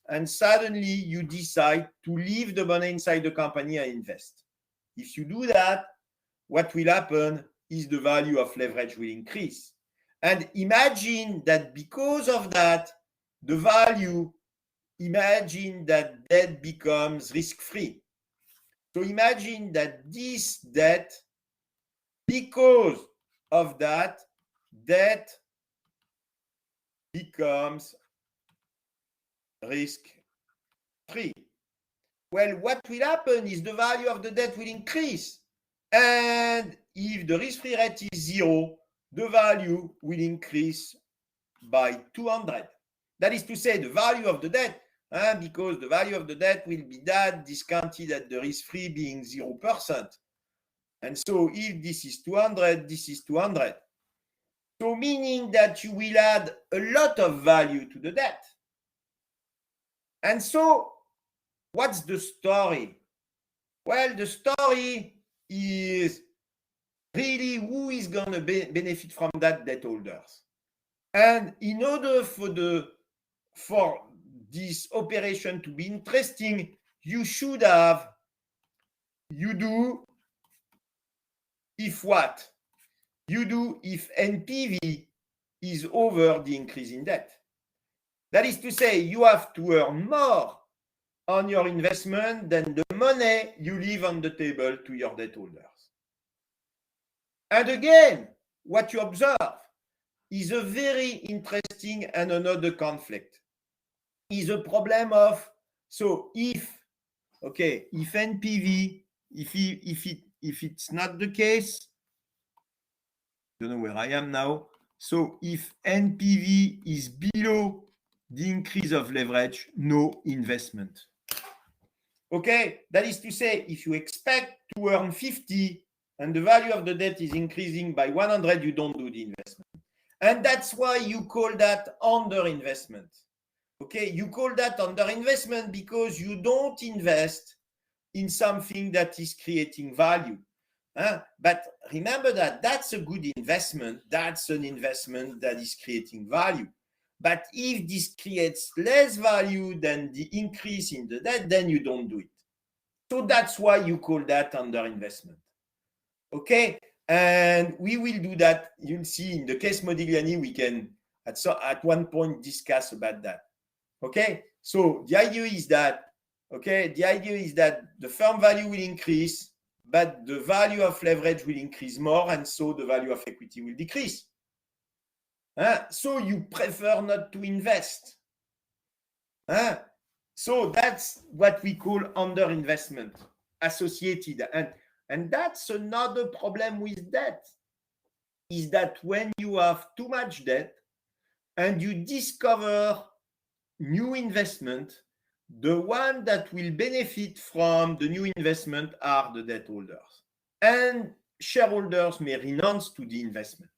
and suddenly you decide to leave the money inside the company and invest. If you do that, what will happen is the value of leverage will increase. And imagine that because of that, imagine that debt becomes risk-free. So imagine that this debt, because of that, debt becomes risk-free. Well, what will happen is the value of the debt will increase. And if the risk-free rate is 0, the value will increase by 200. That is to say, the value of the debt, because the value of the debt will be that discounted at the risk-free being 0%. And so if this is 200, this is 200. So meaning that you will add a lot of value to the debt. And so what's the story? Well, the story is really who is going to benefit from that? Debt holders. And in order for this operation to be interesting, you do if what? You do if NPV is over the increase in debt. That is to say, you have to earn more on your investment than the money you leave on the table to your debt holders. And again, what you observe is a very interesting and another conflict. Is a problem of, so if NPV, if it's not the case, I don't know where I am now. So if NPV is below the increase of leverage, no investment. Okay, that is to say, if you expect to earn 50 and the value of the debt is increasing by 100, you don't do the investment. And that's why you call that underinvestment. Okay, you call that underinvestment because you don't invest in something that is creating value. But remember that that's a good investment. That's an investment that is creating value. But if this creates less value than the increase in the debt, then you don't do it. So that's why you call that underinvestment. Okay, and we will do that. You'll see in the case Modigliani, we can at one point discuss about that. Okay, so the idea is that the firm value will increase, but the value of leverage will increase more, and so the value of equity will decrease. So you prefer not to invest. So that's what we call underinvestment associated. And that's another problem with debt, is that when you have too much debt and you discover new investment, the one that will benefit from the new investment are the debt holders. And shareholders may renounce to the investment.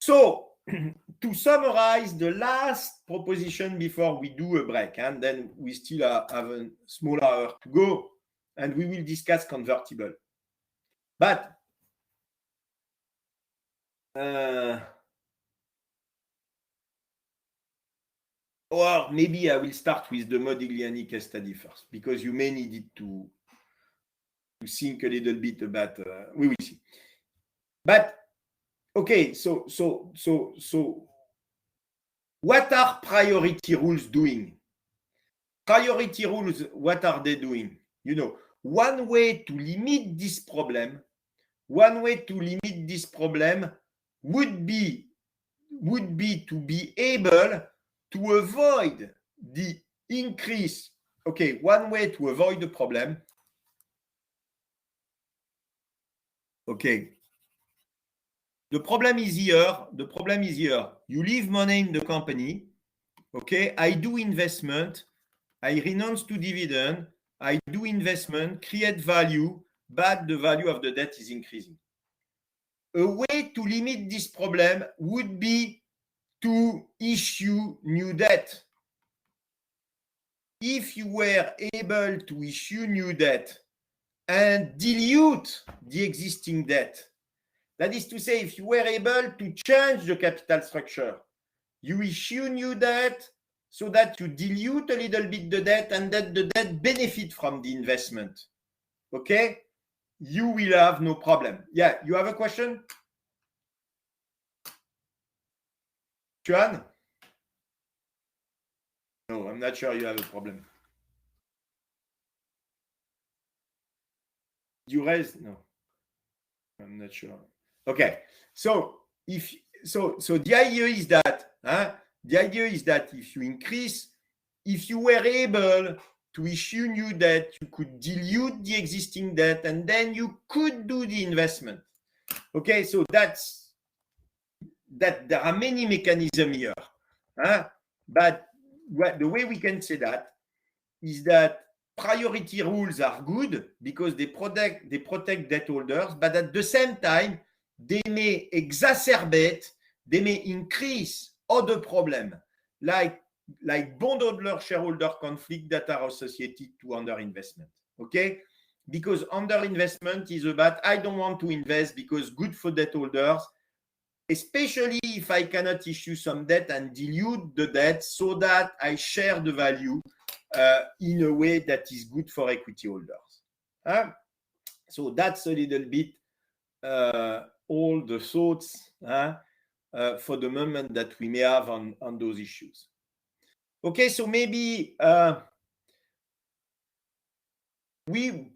So to summarize the last proposition before we do a break, and then we still have a small hour to go, and we will discuss convertible. But or maybe I will start with the Modigliani case study first, because you may need it to think a little bit about. We will see. But okay, so what are priority rules doing? Priority rules, what are they doing? You know, one way to limit this problem would be to be able to avoid the increase. Okay, one way to avoid the problem. Okay. The problem is here. You leave money in the company. Okay, I do investment. I renounce to dividend. I do investment, create value, but the value of the debt is increasing. A way to limit this problem would be to issue new debt. If you were able to issue new debt and dilute the existing debt, that is to say, if you were able to change the capital structure, you issue new debt so that you dilute a little bit the debt and that the debt benefit from the investment. Okay? You will have no problem. Yeah, you have a question? Juan? No, I'm not sure you have a problem. You raise? No. I'm not sure. Okay. So the idea is that if you increase, if you were able to issue new debt, you could dilute the existing debt, and then you could do the investment. Okay, so that there are many mechanisms here. But the way we can say that is that priority rules are good because they protect debt holders, but at the same time, they may exacerbate, they may increase other problems like bondholder shareholder conflict that are associated to underinvestment. Okay? Because underinvestment is about I don't want to invest because good for debt holders, especially if I cannot issue some debt and dilute the debt so that I share the value in a way that is good for equity holders. So that's a little bit all the thoughts for the moment that we may have on those issues. Okay, so maybe I would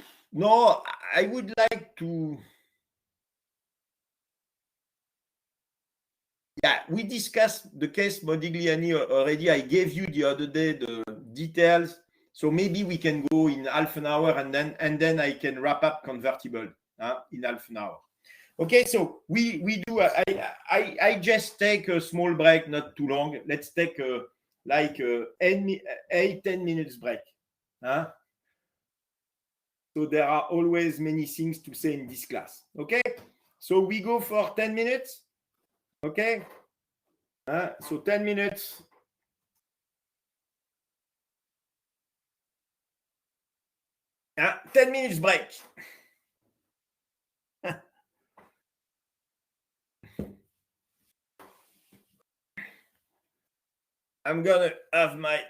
like to. Yeah, we discussed the case Modigliani already. I gave you the other day the details. So maybe we can go in half an hour and then I can wrap up convertible in half an hour. Okay, so we do. I just take a small break, not too long. Let's take like 10 minutes break. So there are always many things to say in this class. Okay, so we go for 10 minutes. Okay, so 10 minutes. 10 minutes break. I'm gonna have my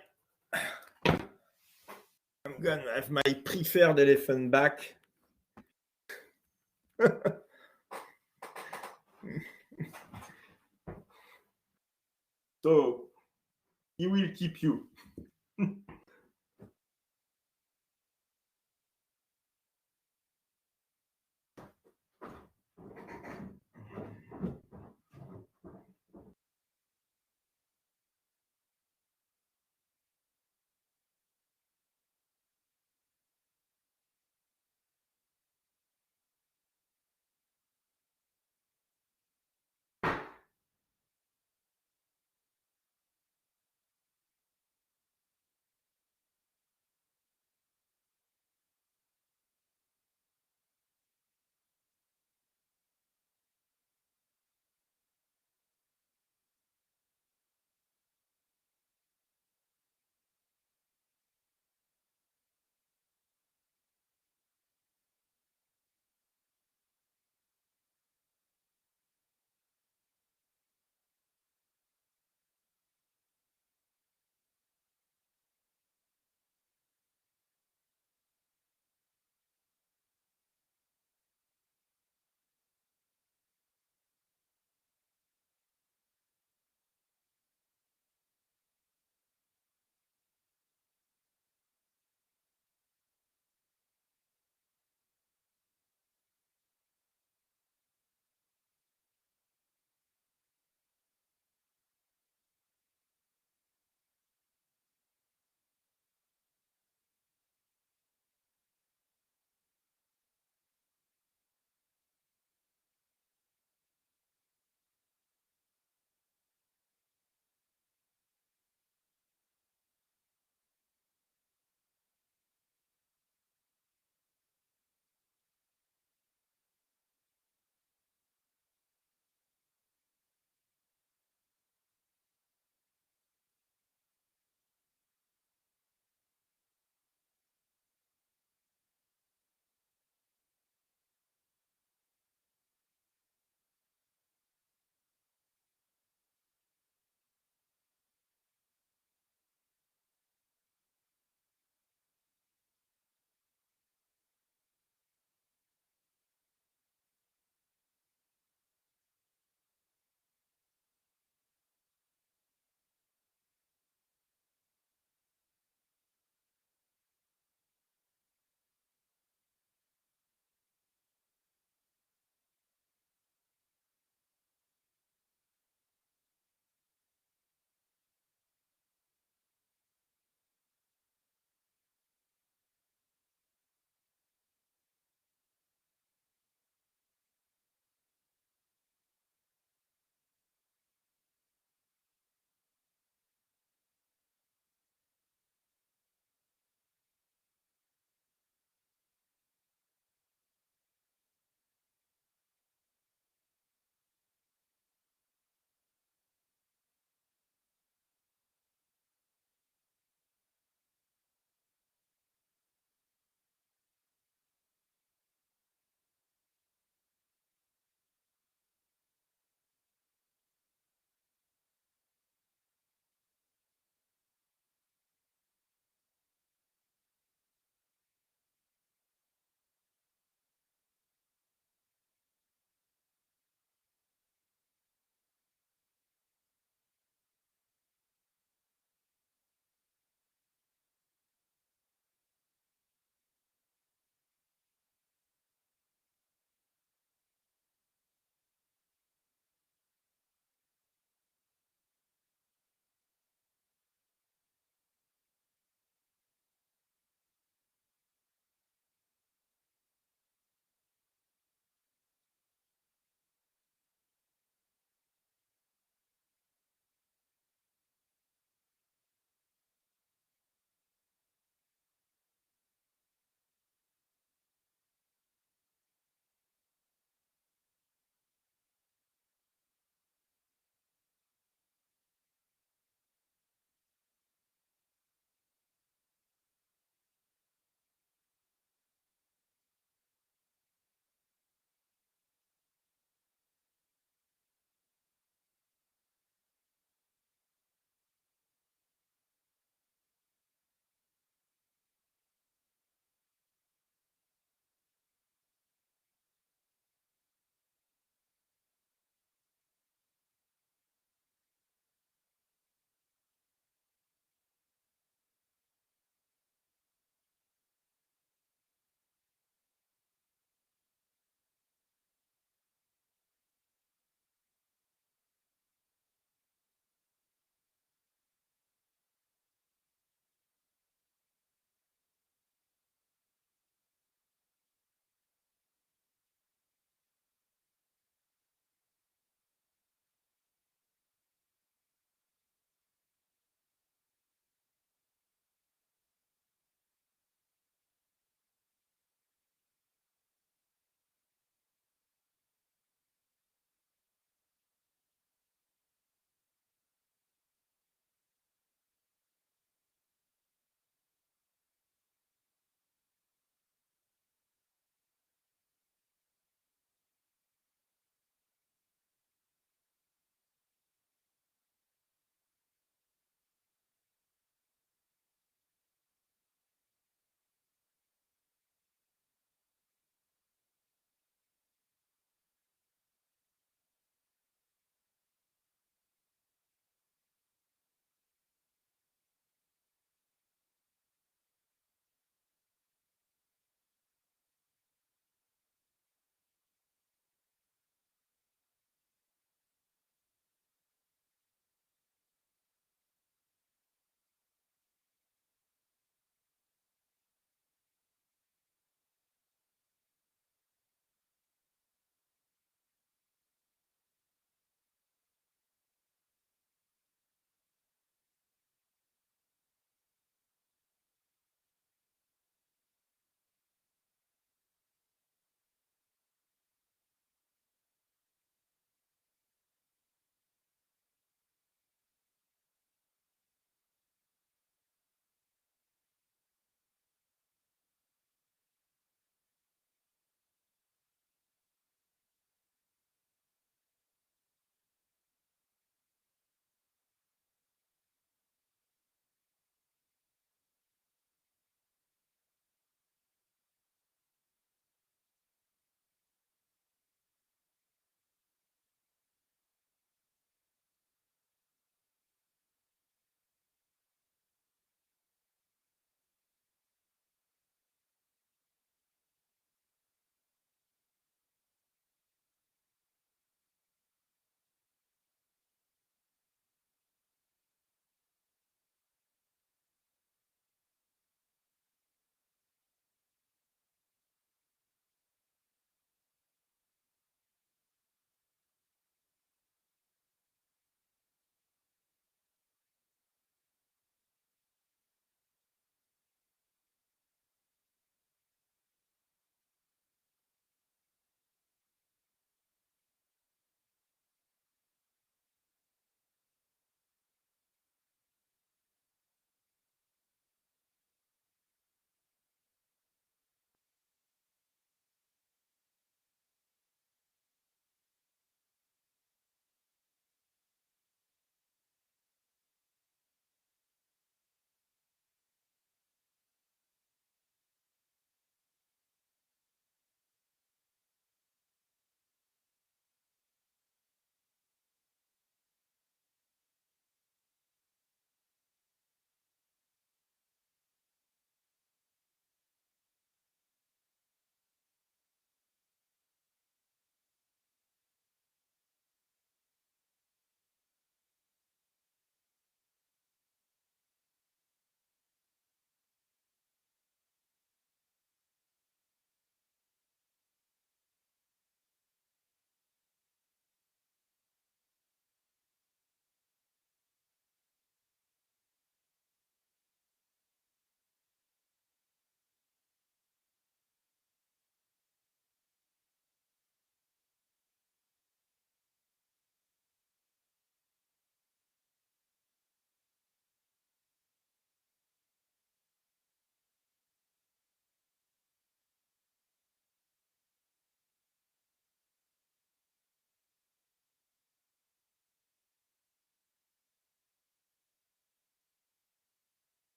preferred elephant back. So he will keep you.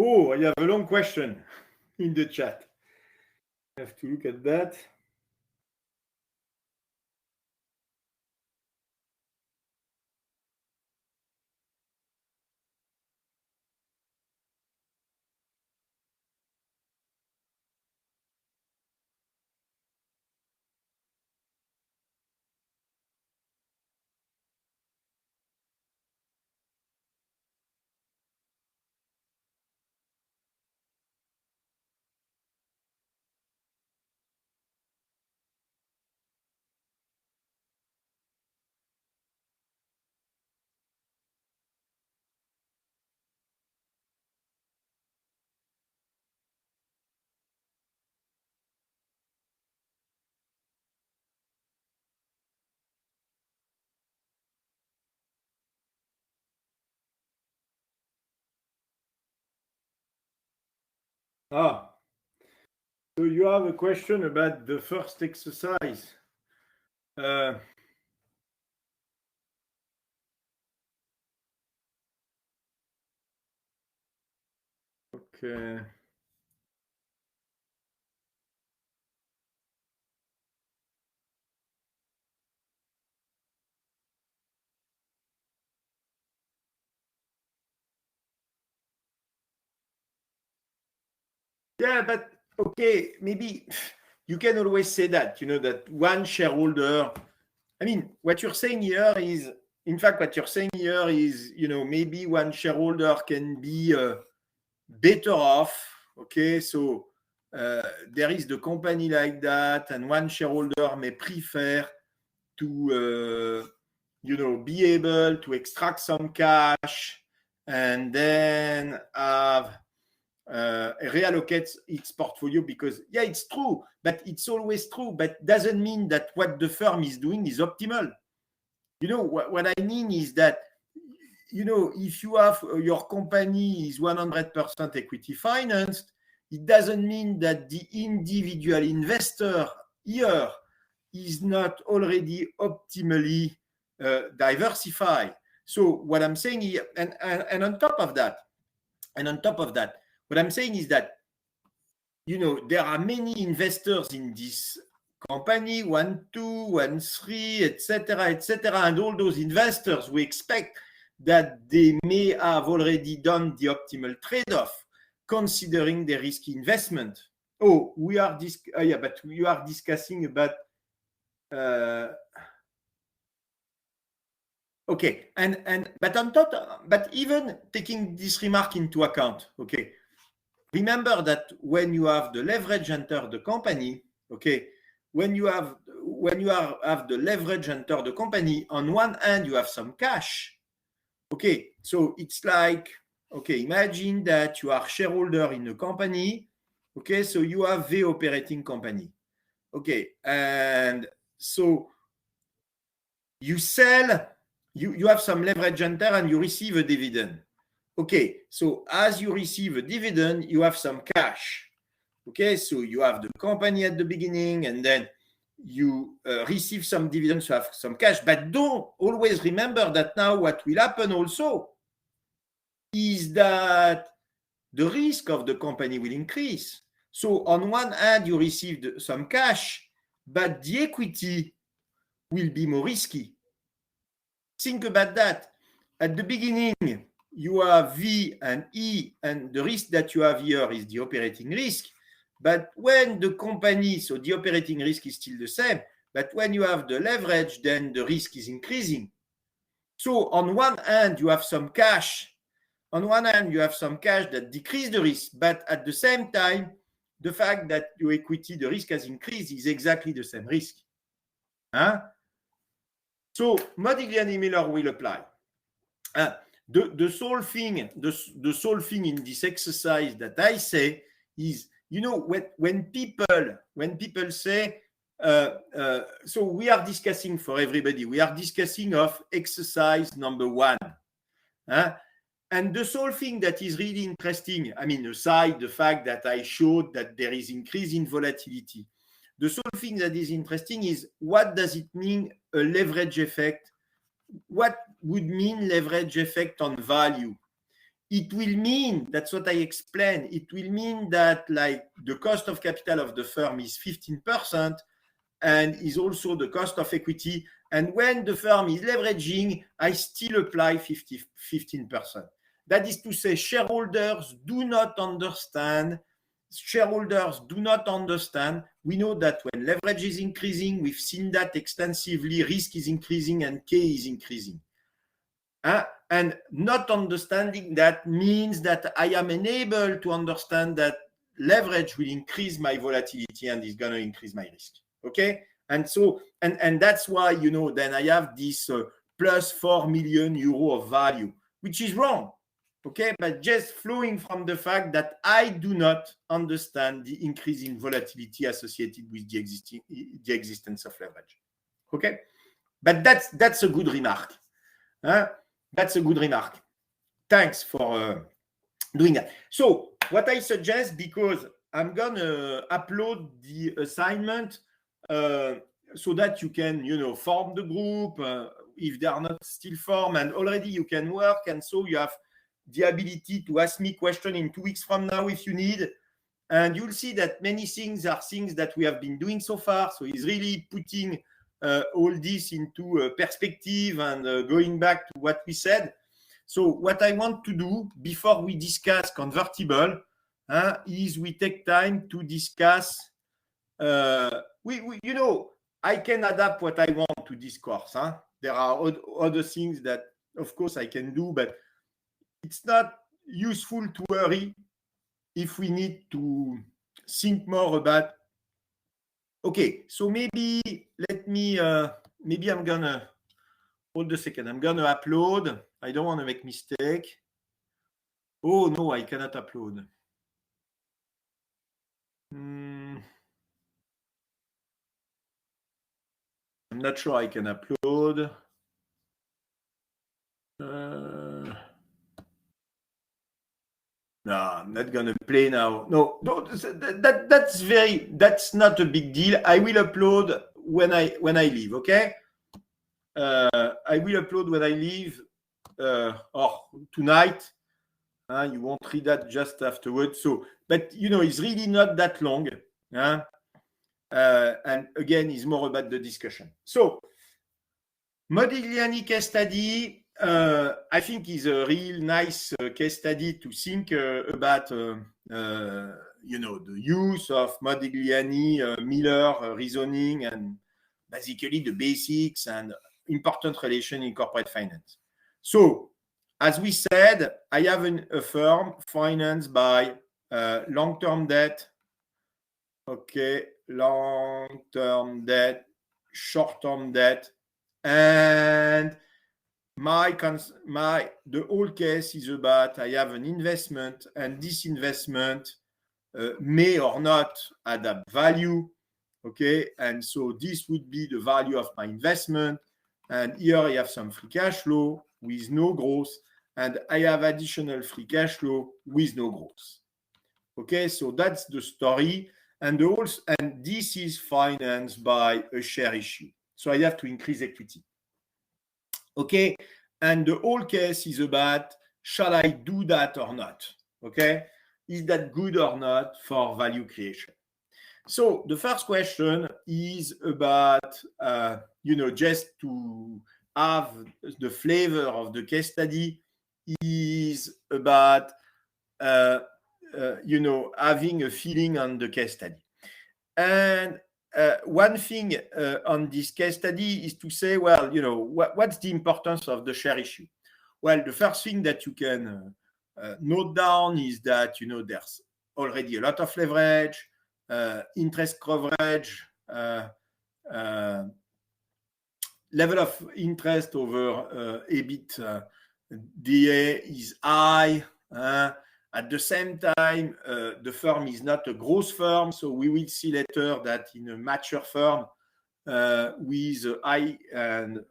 Oh, I have a long question in the chat. I have to look at that. So you have a question about the first exercise. Okay. Yeah, but okay, maybe you can always say that, that one shareholder. I mean, what you're saying here is, in fact, maybe one shareholder can be better off. Okay, so there is the company like that, and one shareholder may prefer to, be able to extract some cash and then have reallocate its portfolio because, yeah, it's true, but it's always true, but doesn't mean that what the firm is doing is optimal. What I mean is that, if you have your company is 100% equity financed, it doesn't mean that the individual investor here is not already optimally diversified. So what I'm saying here, and on top of that, what I'm saying is that, there are many investors in this company, 1, 2, 1, 3, etc., and all those investors, we expect that they may have already done the optimal trade-off, considering the risky investment. Oh, but you are discussing about. Okay, but even taking this remark into account, okay, remember that when you have the leverage enter the company, okay, when you have the leverage enter the company, on one hand you have some cash, okay, so it's like, okay, imagine that you are shareholder in a company, okay, so you have the operating company, okay, and so you sell, you have some leverage enter and you receive a dividend. Okay, so as you receive a dividend, you have some cash. Okay, so you have the company at the beginning and then you receive some dividends, you have some cash. But don't always remember that now what will happen also is that the risk of the company will increase. So on one hand, you received some cash, but the equity will be more risky. Think about that. At the beginning, you have V and E, and the risk that you have here is the operating risk. But when the company, so the operating risk is still the same, but when you have the leverage, then the risk is increasing. So on one hand, you have some cash. On one hand, you have some cash that decrease the risk, but at the same time, the fact that your equity, the risk has increased, is exactly the same risk. Huh? So Modigliani Miller will apply. The sole thing in this exercise that I say is, when people say, so we are discussing for everybody, we are discussing of exercise number 1. And the sole thing that is really interesting, I mean, aside the fact that I showed that there is increase in volatility, the sole thing that is interesting is, what does it mean, a leverage effect? What would mean leverage effect on value? it will mean, that's what I explained, it will mean that like the cost of capital of the firm is 15% and is also the cost of equity. And when the firm is leveraging, I still apply 15%. That is to say, shareholders do not understand. We know that when leverage is increasing, we've seen that extensively, risk is increasing and K is increasing. And not understanding that means that I am unable to understand that leverage will increase my volatility and is going to increase my risk. Okay? And so, and that's why, then I have this plus 4 million euro of value, which is wrong. Okay? But just flowing from the fact that I do not understand the increase in volatility associated with the existence of leverage. Okay? But that's a good remark. That's a good remark. Thanks for doing that. So what I suggest, because I'm going to upload the assignment so that you can, form the group if they are not still formed, and already you can work. And so you have the ability to ask me questions in 2 weeks from now if you need. And you'll see that many things are things that we have been doing so far. So it's really putting all this into perspective and going back to what we said. So what I want to do before we discuss convertible is we take time to discuss. I can adapt what I want to this course. There are other things that, of course, I can do, but it's not useful to worry if we need to think more about. Okay, so maybe I'm gonna hold a second. I'm gonna upload. I don't want to make mistake. Oh no, I cannot upload. I'm not sure I can upload. No, I'm not gonna play now. No, that's not a big deal. I will upload when I leave. Okay. I will upload when I leave or tonight. You won't read that just afterwards. So, but it's really not that long. And again, it's more about the discussion. So, Modigliani case study. I think is a real nice case study to think about, the use of Modigliani, Miller reasoning, and basically the basics and important relation in corporate finance. So, as we said, I have a firm financed by long-term debt. Okay, long-term debt, short-term debt, and the whole case is about I have an investment, and this investment may or not add up value. Okay, and so this would be the value of my investment. And here I have some free cash flow with no growth, and I have additional free cash flow with no growth. Okay, so that's the story. And this is financed by a share issue. So I have to increase equity. Okay, and the whole case is about, shall I do that or not? Okay, is that good or not for value creation? So the first question is about, just to have the flavor of the case study, is about, having a feeling on the case study. And one thing on this case study is to say, well, what's the importance of the share issue? Well, the first thing that you can note down is that, there's already a lot of leverage, interest coverage, level of interest over EBITDA is high. At the same time, the firm is not a growth firm, so we will see later that in a mature firm with high and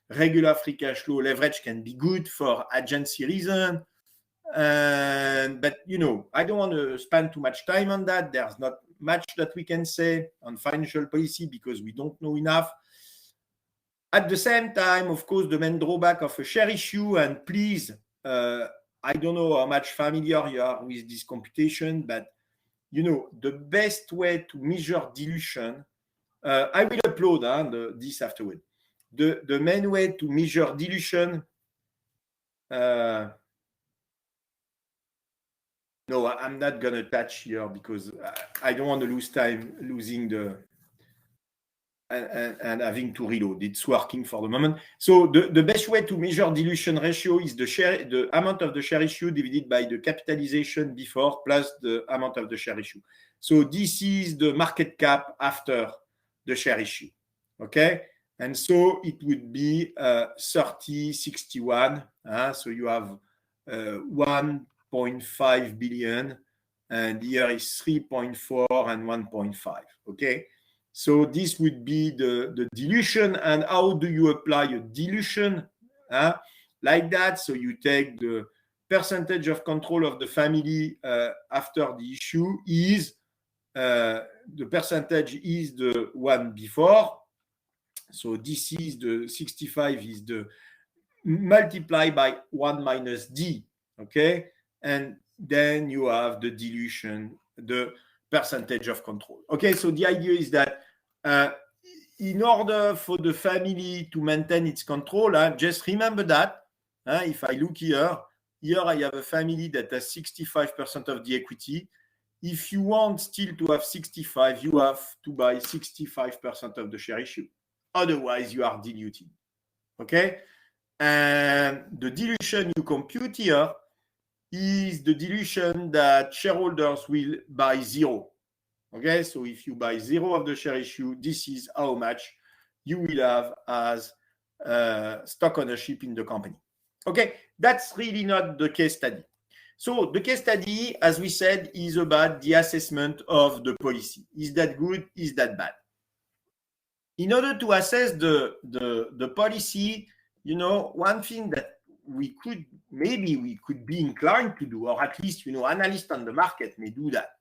regular free cash flow, leverage can be good for agency reason. But I don't want to spend too much time on that. There's not much that we can say on financial policy because we don't know enough. At the same time, of course, the main drawback of a share issue, and please I don't know how much familiar you are with this computation, but the best way to measure dilution, I will upload this afterward. The main way to measure dilution, no, I'm not going to touch here because I don't want to lose time losing and having to reload. It's working for the moment. So the best way to measure dilution ratio is the amount of the share issue divided by the capitalization before plus the amount of the share issue. So this is the market cap after the share issue. Okay. And so it would be 3061. So you have 1.5 billion, and here is 3.4 and 1.5. Okay. So this would be the dilution. And how do you apply a dilution like that? So you take the percentage of control of the family after the issue is the percentage is the one before. So this is the 65 is the multiply by 1 minus D. Okay. And then you have the dilution, the percentage of control. Okay, so the idea is that in order for the family to maintain its control, just remember that if I look here I have a family that has 65% of the equity. If you want still to have 65, you have to buy 65% of the share issue. Otherwise, you are diluted. Okay, and the dilution you compute here is the dilution that shareholders will buy zero. Okay, so if you buy zero of the share issue, this is how much you will have as stock ownership in the company. Okay, that's really not the case study. So the case study, as we said, is about the assessment of the policy. Is that good? Is that bad? In order to assess the policy, one thing that we could be inclined to do, or at least analysts on the market may do that.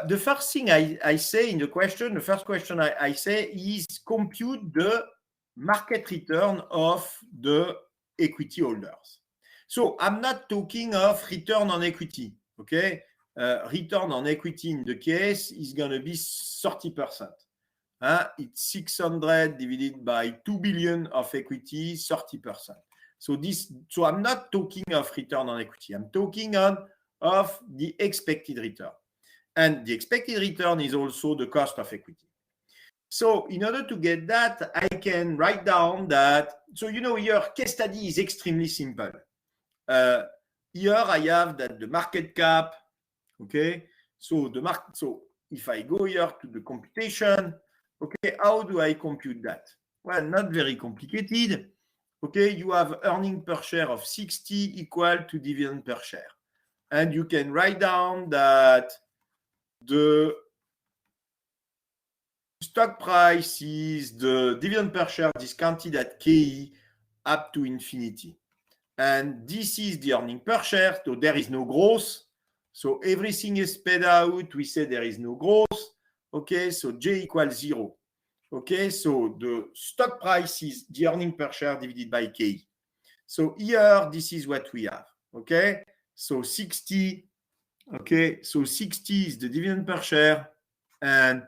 The first thing I say in the question, the first question I say is compute the market return of the equity holders. So I'm not talking of return on equity. Okay, return on equity in the case is going to be 30%. It's 600 divided by 2 billion of equity, 30%. So I'm not talking of return on equity. I'm talking of the expected return. And the expected return is also the cost of equity. So in order to get that, I can write down that. So your case study is extremely simple. Here I have that the market cap. Okay. So So if I go here to the computation, okay, how do I compute that? Well, not very complicated. Okay, you have earning per share of 60 equal to dividend per share. And you can write down that the stock price is the dividend per share discounted at KE up to infinity. And this is the earning per share. So there is no growth. So everything is paid out. We say there is no growth. Okay, so J equals 0. Okay, so the stock price is the earning per share divided by KE. So here, this is what we have. Okay, so 60. Okay, so 60 is the dividend per share, and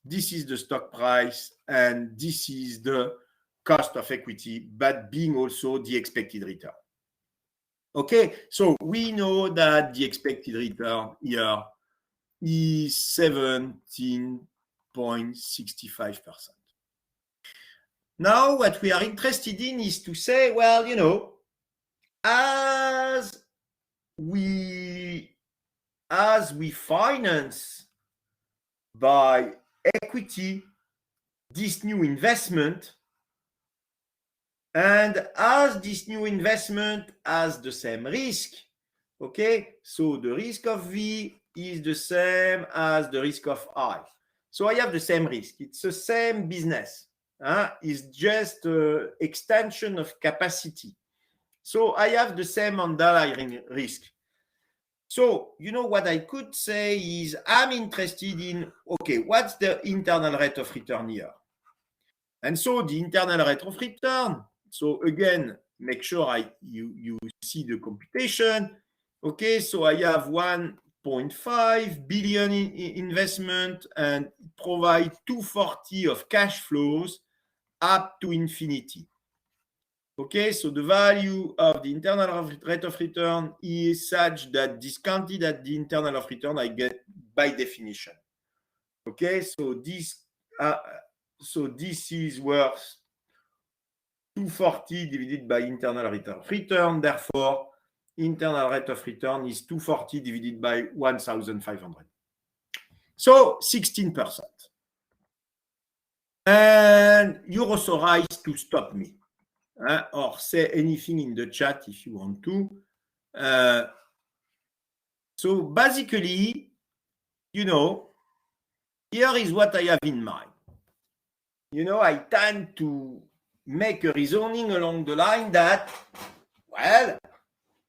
this is the stock price, and this is the cost of equity, but being also the expected return. Okay, so we know that the expected return here is 17.65%. Now, what we are interested in is to say, well, as we finance by equity this new investment, and as this new investment has the same risk, okay, so the risk of V is the same as the risk of I. So I have the same risk. It's the same business. It's just an extension of capacity. So I have the same underlying risk. So, what I could say is I'm interested in, okay, what's the internal rate of return here? And so the internal rate of return, so again, make sure you see the computation. Okay, so I have 1.5 billion in investment and provide 240 of cash flows up to infinity. Okay, so the value of the internal rate of return is such that discounted at the internal rate of return I get by definition. Okay, so this is worth 240 divided by internal rate of return. Therefore, internal rate of return is 240 divided by 1,500. So 16%. And you're authorized to stop me or say anything in the chat if you want to. So basically, here is what I have in mind. I tend to make a reasoning along the line that, well,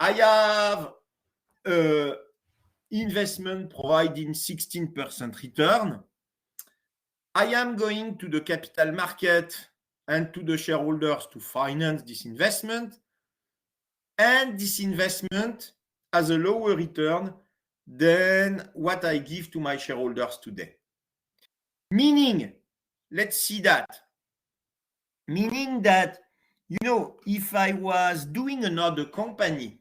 I have investment providing 16% return. I am going to the capital market and to the shareholders to finance this investment. And this investment has a lower return than what I give to my shareholders today. Meaning, let's see that. Meaning that, if I was doing another company,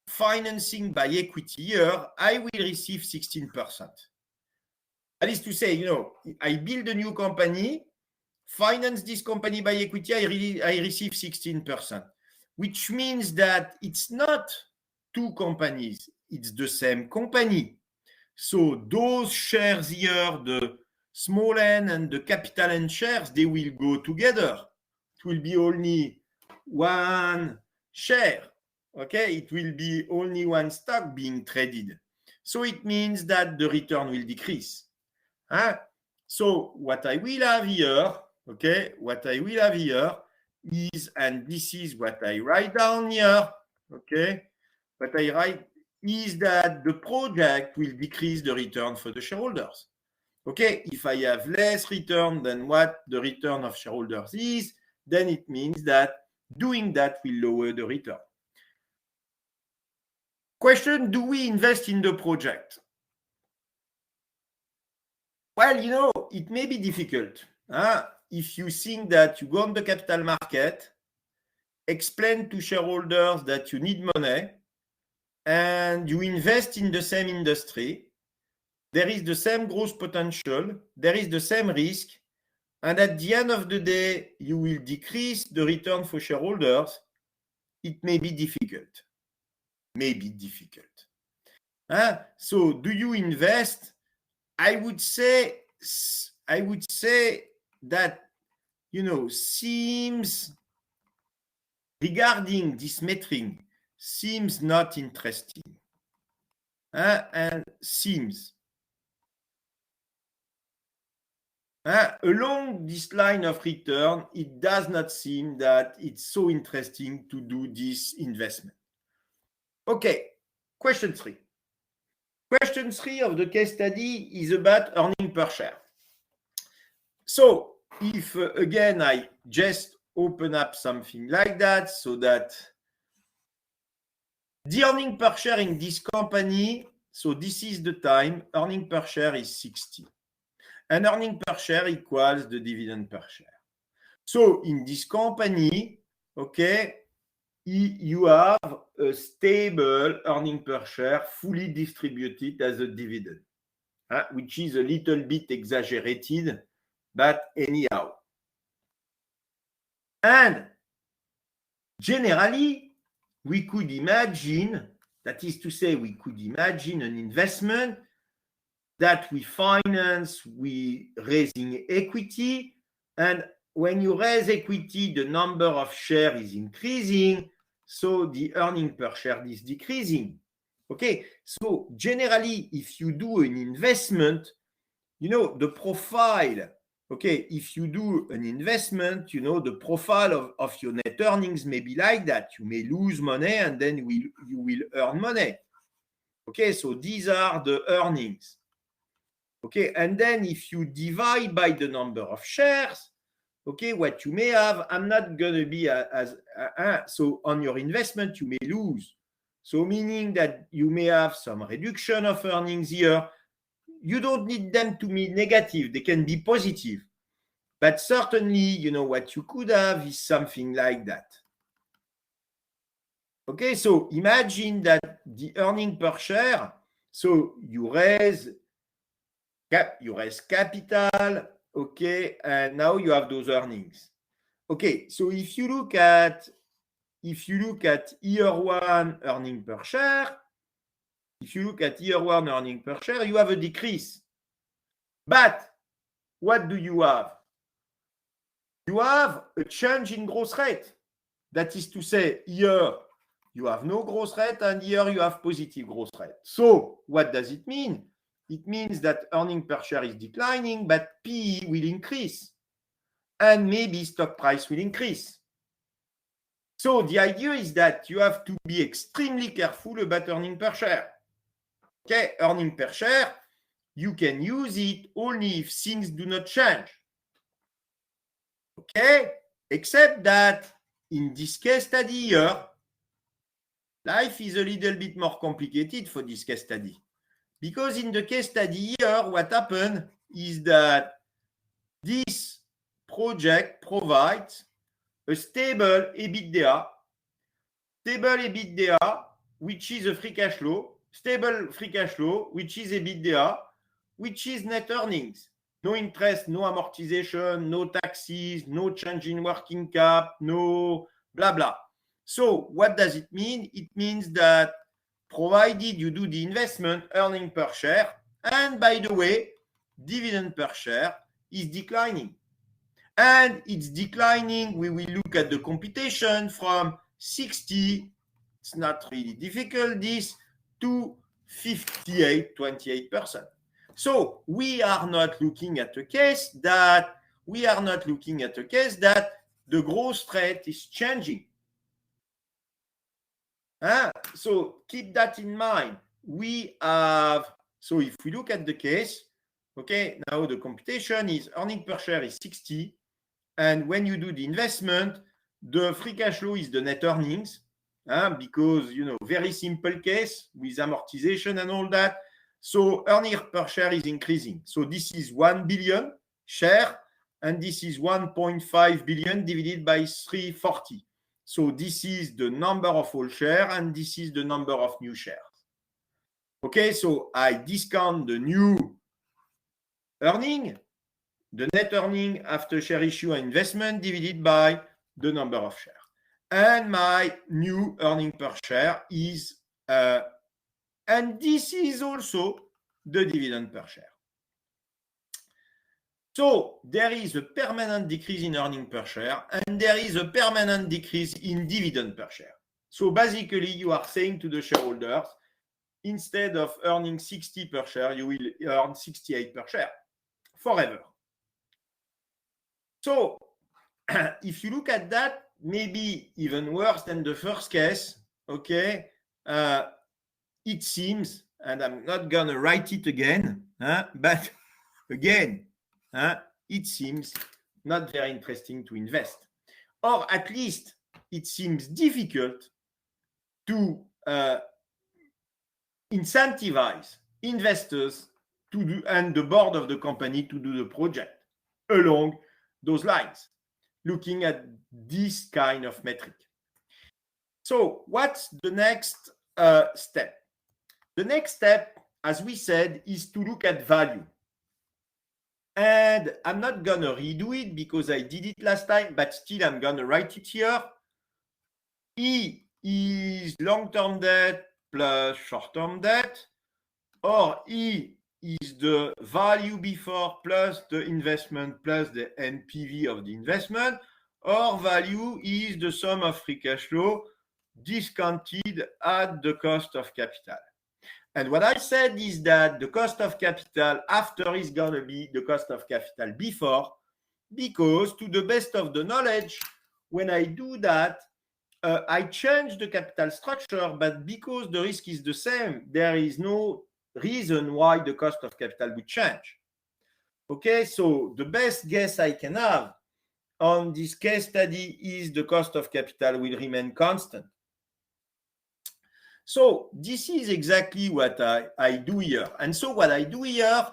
financing by equity here, I will receive 16%. That is to say, I build a new company, finance this company by equity, I receive 16%, which means that it's not two companies, it's the same company. So those shares here, the small n and the capital N shares, they will go together. It will be only one share. Okay, it will be only one stock being traded. So it means that the return will decrease. So what I will have here, is, and this is what I write down here, what I write is that the project will decrease the return for the shareholders. Okay, if I have less return than what the return of shareholders is, then it means that doing that will lower the return. Question, do we invest in the project? Well, it may be difficult. If you think that you go on the capital market, explain to shareholders that you need money, and you invest in the same industry, there is the same growth potential, there is the same risk, and at the end of the day, you will decrease the return for shareholders. It may be difficult. So do you invest? I would say that, seems, regarding this metric, seems not interesting. And seems. Along this line of return, it does not seem that it's so interesting to do this investment. Okay, question 3. Question 3 of the case study is about earning per share. So if, again, I just open up something like that, so that the earning per share in this company, so this is the time, earning per share is 60. And earning per share equals the dividend per share. So in this company, you have a stable earning per share fully distributed as a dividend, which is a little bit exaggerated, but anyhow. And generally, we could imagine, that is to say, we could imagine an investment that we finance with raising equity. And when you raise equity, the number of shares is increasing, so the earning per share is decreasing. Okay, so generally, if you do an investment, the profile, if you do an investment, the profile of your net earnings may be like that. You may lose money and then you will earn money. Okay, so these are the earnings. Okay, and then if you divide by the number of shares, okay, what you may have, I'm not going to be so on your investment, you may lose. So meaning that you may have some reduction of earnings here. You don't need them to be negative. They can be positive. But certainly, what you could have is something like that. Okay, so imagine that the earning per share, so you raise capital, okay, and now you have those earnings. Okay, so if you look at year one earning per share, you have a decrease. But what do you have? You have a change in growth rate. That is to say, here you have no growth rate and here you have positive growth rate. So what does it mean? It means that earning per share is declining, but PE will increase. And maybe stock price will increase. So the idea is that you have to be extremely careful about earning per share. Okay, earning per share, you can use it only if things do not change. Okay, except that in this case study here, life is a little bit more complicated for this case study. Because in the case study here, what happened is that this project provides a stable EBITDA, which is a free cash flow, stable free cash flow, which is EBITDA, which is net earnings. No interest, no amortization, no taxes, no change in working cap, no blah, blah. So what does it mean? It means that provided you do the investment, earning per share, and by the way, dividend per share is declining. And it's declining. We will look at the computation from 60, it's not really difficult, this, to 58%. So we are not looking at a case that the growth rate is changing. So keep that in mind. So if we look at the case, okay, now the computation is earning per share is 60. And when you do the investment, the free cash flow is the net earnings, because, very simple case with amortization and all that. So earnings per share is increasing. So this is 1 billion share, and this is 1.5 billion divided by 340. So this is the number of all shares, and this is the number of new shares. Okay, so I discount the new earning, the net earning after share issue and investment divided by the number of shares. And my new earning per share is, and this is also the dividend per share. So there is a permanent decrease in earning per share, and there is a permanent decrease in dividend per share. So basically, you are saying to the shareholders, instead of earning 60 per share, you will earn 68 per share forever. So if you look at that, maybe even worse than the first case, okay, it seems, and I'm not going to write it again, but again, it seems not very interesting to invest. Or at least it seems difficult to incentivize investors to do, and the board of the company to do the project along those lines, looking at this kind of metric. So what's the next step? The next step, as we said, is to look at value. And I'm not going to redo it because I did it last time, but still I'm going to write it here. E is long-term debt plus short-term debt, or E is the value before plus the investment plus the NPV of the investment, or value is the sum of free cash flow discounted at the cost of capital. And what I said is that the cost of capital after is going to be the cost of capital before, because to the best of the knowledge, when I do that, I change the capital structure, but because the risk is the same, there is no reason why the cost of capital would change. Okay, so the best guess I can have on this case study is the cost of capital will remain constant. So this is exactly what I do here. And so what I do here,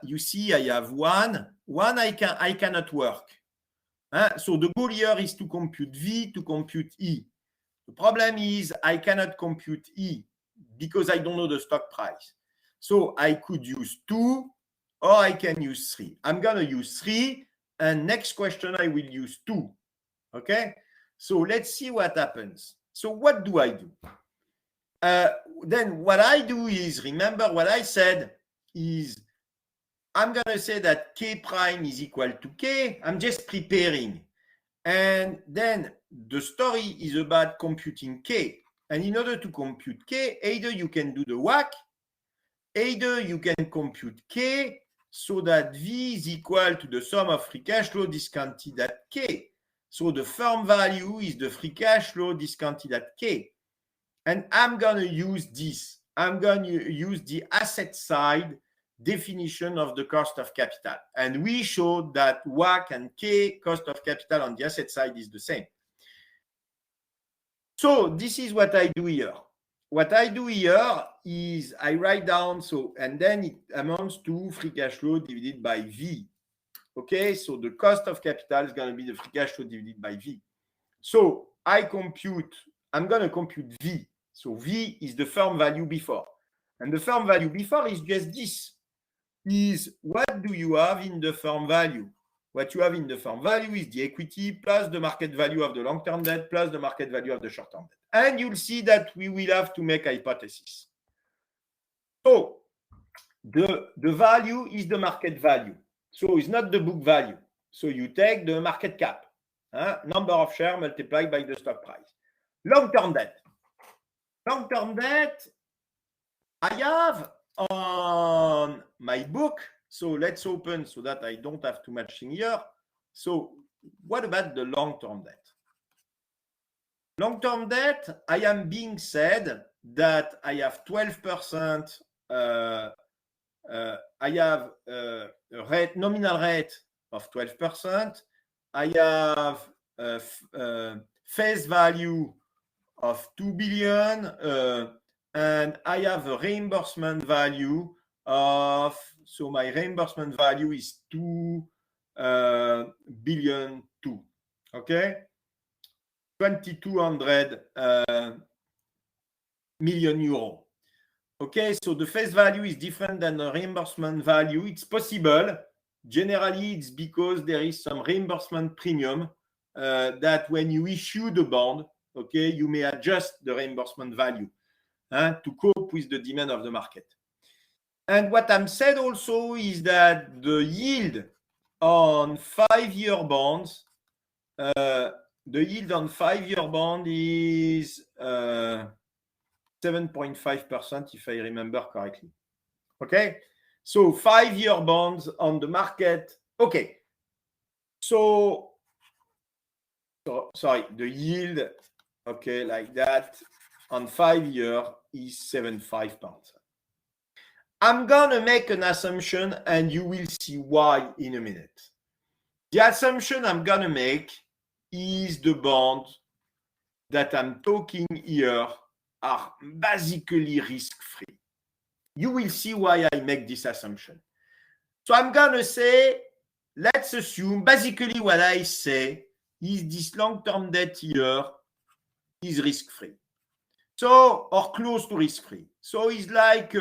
you see I have one I cannot work. So the goal here is to compute V, to compute E. The problem is I cannot compute E because I don't know the stock price. So I could use 2 or I can use 3. I'm going to use 3, and next question I will use 2. Okay? So let's see what happens. So what do I do? Then what I do is, remember what I said is I'm going to say that K prime is equal to K. I'm just preparing. And then the story is about computing K. And in order to compute K, either you can do the WACC, either you can compute K so that V is equal to the sum of free cash flow discounted at K. So the firm value is the free cash flow discounted at K. And I'm going to use this. I'm going to use the asset side definition of the cost of capital. And we showed that WACC and K, cost of capital on the asset side, is the same. So this is what I do here. What I do here is I write down, and then it amounts to free cash flow divided by V. Okay, so the cost of capital is going to be the free cash flow divided by V. So I'm going to compute V. So V is the firm value before. And the firm value before is just this. Is what do you have in the firm value? What you have in the firm value is the equity plus the market value of the long-term debt plus the market value of the short-term debt. And you'll see that we will have to make a hypothesis. So the value is the market value. So it's not the book value. So you take the market cap, number of shares multiplied by the stock price. Long-term debt. Long-term debt, I have on my book. So let's open so that I don't have too much in here. So what about the long-term debt? Long-term debt, I am being said that I have 12%. I have a nominal rate of 12%. I have face value of 2 billion, and I have a reimbursement value of, so my reimbursement value is 2 billion 2. Okay, 2,200 million euro. Okay, so the face value is different than the reimbursement value. It's possible. Generally, it's because there is some reimbursement premium that when you issue the bond, okay, you may adjust the reimbursement value to cope with the demand of the market. And what I'm said also is that the yield on 5-year bonds, the yield on 5-year bond is 7.5%, if I remember correctly. Okay, so 5-year bonds on the market. Okay, so sorry, the yield, okay, like that on 5-year is 7.5%. I'm gonna make an assumption, and you will see why in a minute. The assumption I'm gonna make is the bonds that I'm talking here are basically risk-free. You will see why I make this assumption. So I'm going to say, let's assume, basically what I say is this long-term debt here is risk-free. So, or close to risk-free. So it's like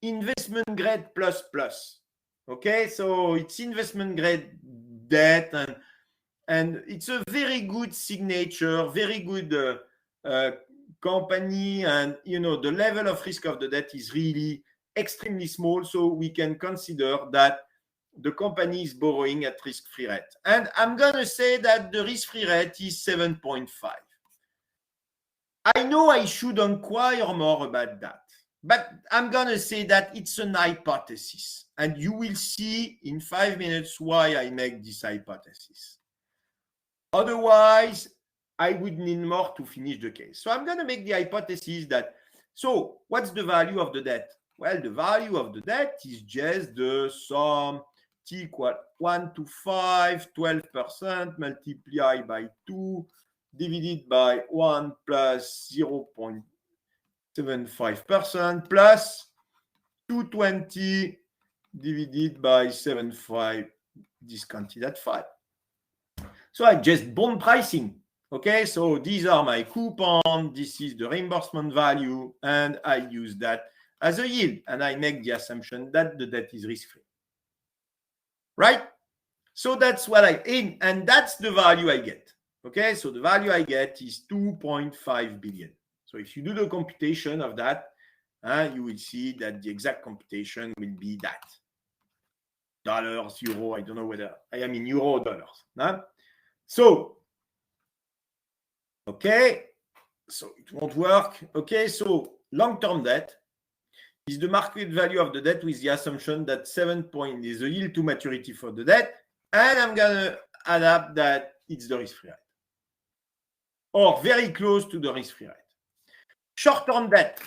investment grade plus plus. Okay, so it's investment grade debt, and it's a very good signature, very good company, and you know the level of risk of the debt is really extremely small, so we can consider that the company is borrowing at risk-free rate. And I'm going to say that the risk-free rate is 7.5. I know I should inquire more about that, but I'm going to say that it's an hypothesis, and you will see in 5 minutes why I make this hypothesis. Otherwise, I would need more to finish the case. So I'm going to make the hypothesis that, so what's the value of the debt? Well, the value of the debt is just the sum t equal 1 to 5, 12% multiplied by 2 divided by 1 plus 0.75% plus 220 divided by 7.5 discounted at 5. So I just bond pricing. Okay, so these are my coupon, this is the reimbursement value, and I use that as a yield, and I make the assumption that the debt is risk-free. Right? So that's what and that's the value I get. Okay, so the value I get is 2.5 billion. So if you do the computation of that, you will see that the exact computation will be that. Dollars, euro, I don't know whether I am in euro or dollars. So, okay, so it won't work. Okay, so long-term debt is the market value of the debt with the assumption that 7 point is the yield to maturity for the debt, and I'm going to adapt that it's the risk-free rate, or very close to the risk-free rate. Short-term debt.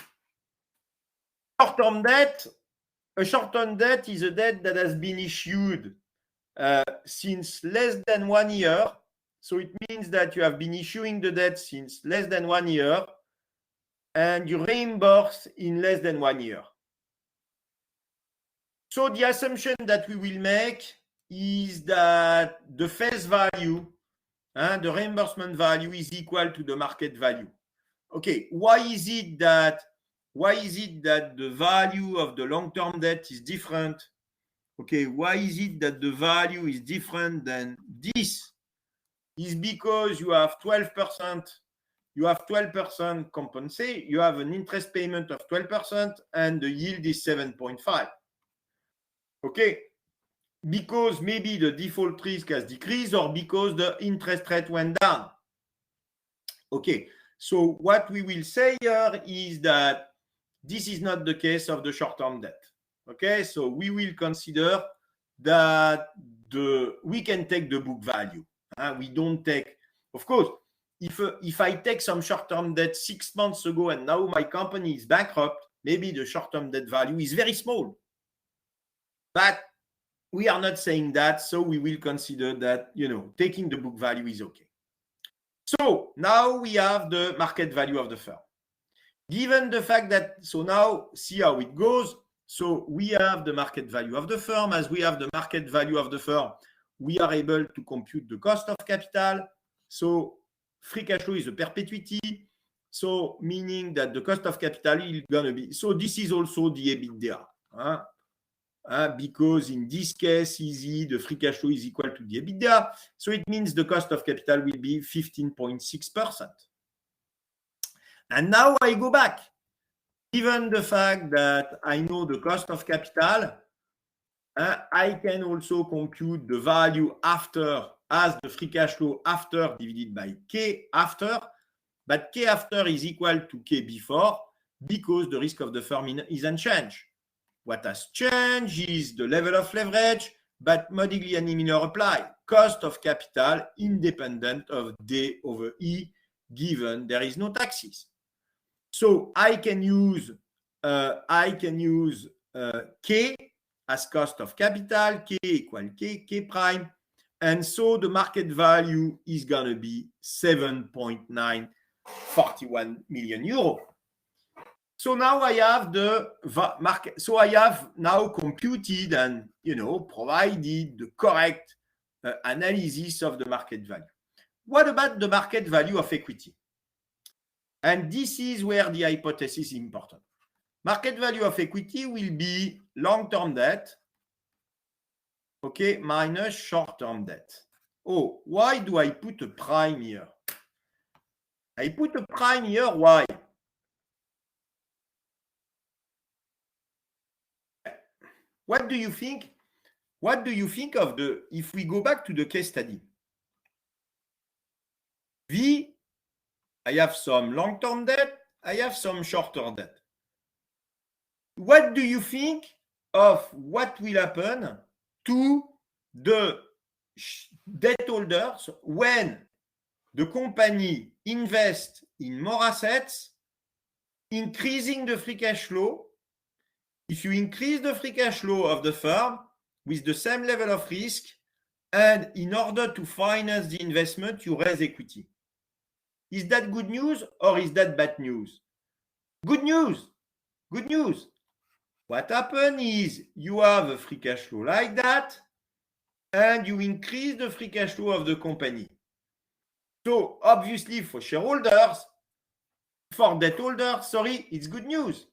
Short-term debt. A short-term debt is a debt that has been issued since less than 1 year. So it means that you have been issuing the debt since less than 1 year, and you reimburse in less than 1 year. So the assumption that we will make is that the face value, the reimbursement value is equal to the market value. Okay, why is it that the value of the long-term debt is different? Okay, why is it that the value is different than this? Is because you have 12%, compensate, you have an interest payment of 12%, and the yield is 7.5. Okay, because maybe the default risk has decreased, or because the interest rate went down. Okay, so what we will say here is that this is not the case of the short-term debt. Okay, so we will consider that we can take the book value. We don't take, of course, if I take some short-term debt 6 months ago and now my company is bankrupt, maybe the short-term debt value is very small. But we are not saying that, so we will consider that, taking the book value is okay. So now we have the market value of the firm. Given the fact that, so now see how it goes. So we have the market value of the firm. As we have the market value of the firm, we are able to compute the cost of capital. So free cash flow is a perpetuity. So meaning that the cost of capital is going to be, so this is also the EBITDA. Because in this case, the free cash flow is equal to the EBITDA. So it means the cost of capital will be 15.6%. And now I go back. Given the fact that I know the cost of capital, I can also compute the value after as the free cash flow after divided by K after. But K after is equal to K before because the risk of the firm is unchanged. What has changed is the level of leverage, but Modigliani Miller apply. Cost of capital independent of D over E, given there is no taxes. So I can use K as cost of capital, K equal K prime. And so the market value is going to be 7.941 million euro. So now I have the market. So I have now computed and, provided the correct analysis of the market value. What about the market value of equity? And this is where the hypothesis is important. Market value of equity will be long-term debt, okay, minus short-term debt. Oh, why do I put a prime here? I put a prime here, why? What do you think? What do you think of if we go back to the case study? I have some long-term debt, I have some short-term debt. What do you think of what will happen to the debt holders when the company invests in more assets, increasing the free cash flow? If you increase the free cash flow of the firm, with the same level of risk, and in order to finance the investment, you raise equity. Is that good news or is that bad news? Good news. Good news. What happens is you have a free cash flow like that, and you increase the free cash flow of the company. So obviously for shareholders, for debt holders, sorry, it's good news.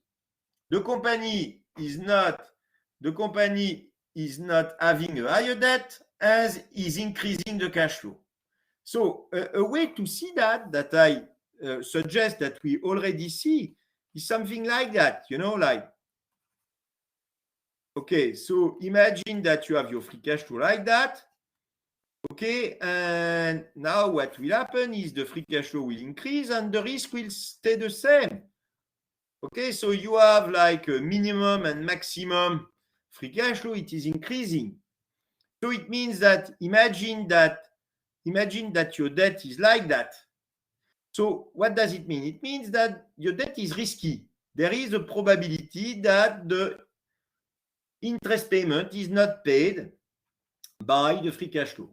The company is not having a higher debt as is increasing the cash flow. So a way to see that I suggest that we already see is something like that, like, okay, so imagine that you have your free cash flow like that. Okay, and now what will happen is the free cash flow will increase and the risk will stay the same. Okay, so you have like a minimum and maximum free cash flow, it is increasing. So it means that imagine that your debt is like that. So what does it mean? It means that your debt is risky. There is a probability that the interest payment is not paid by the free cash flow.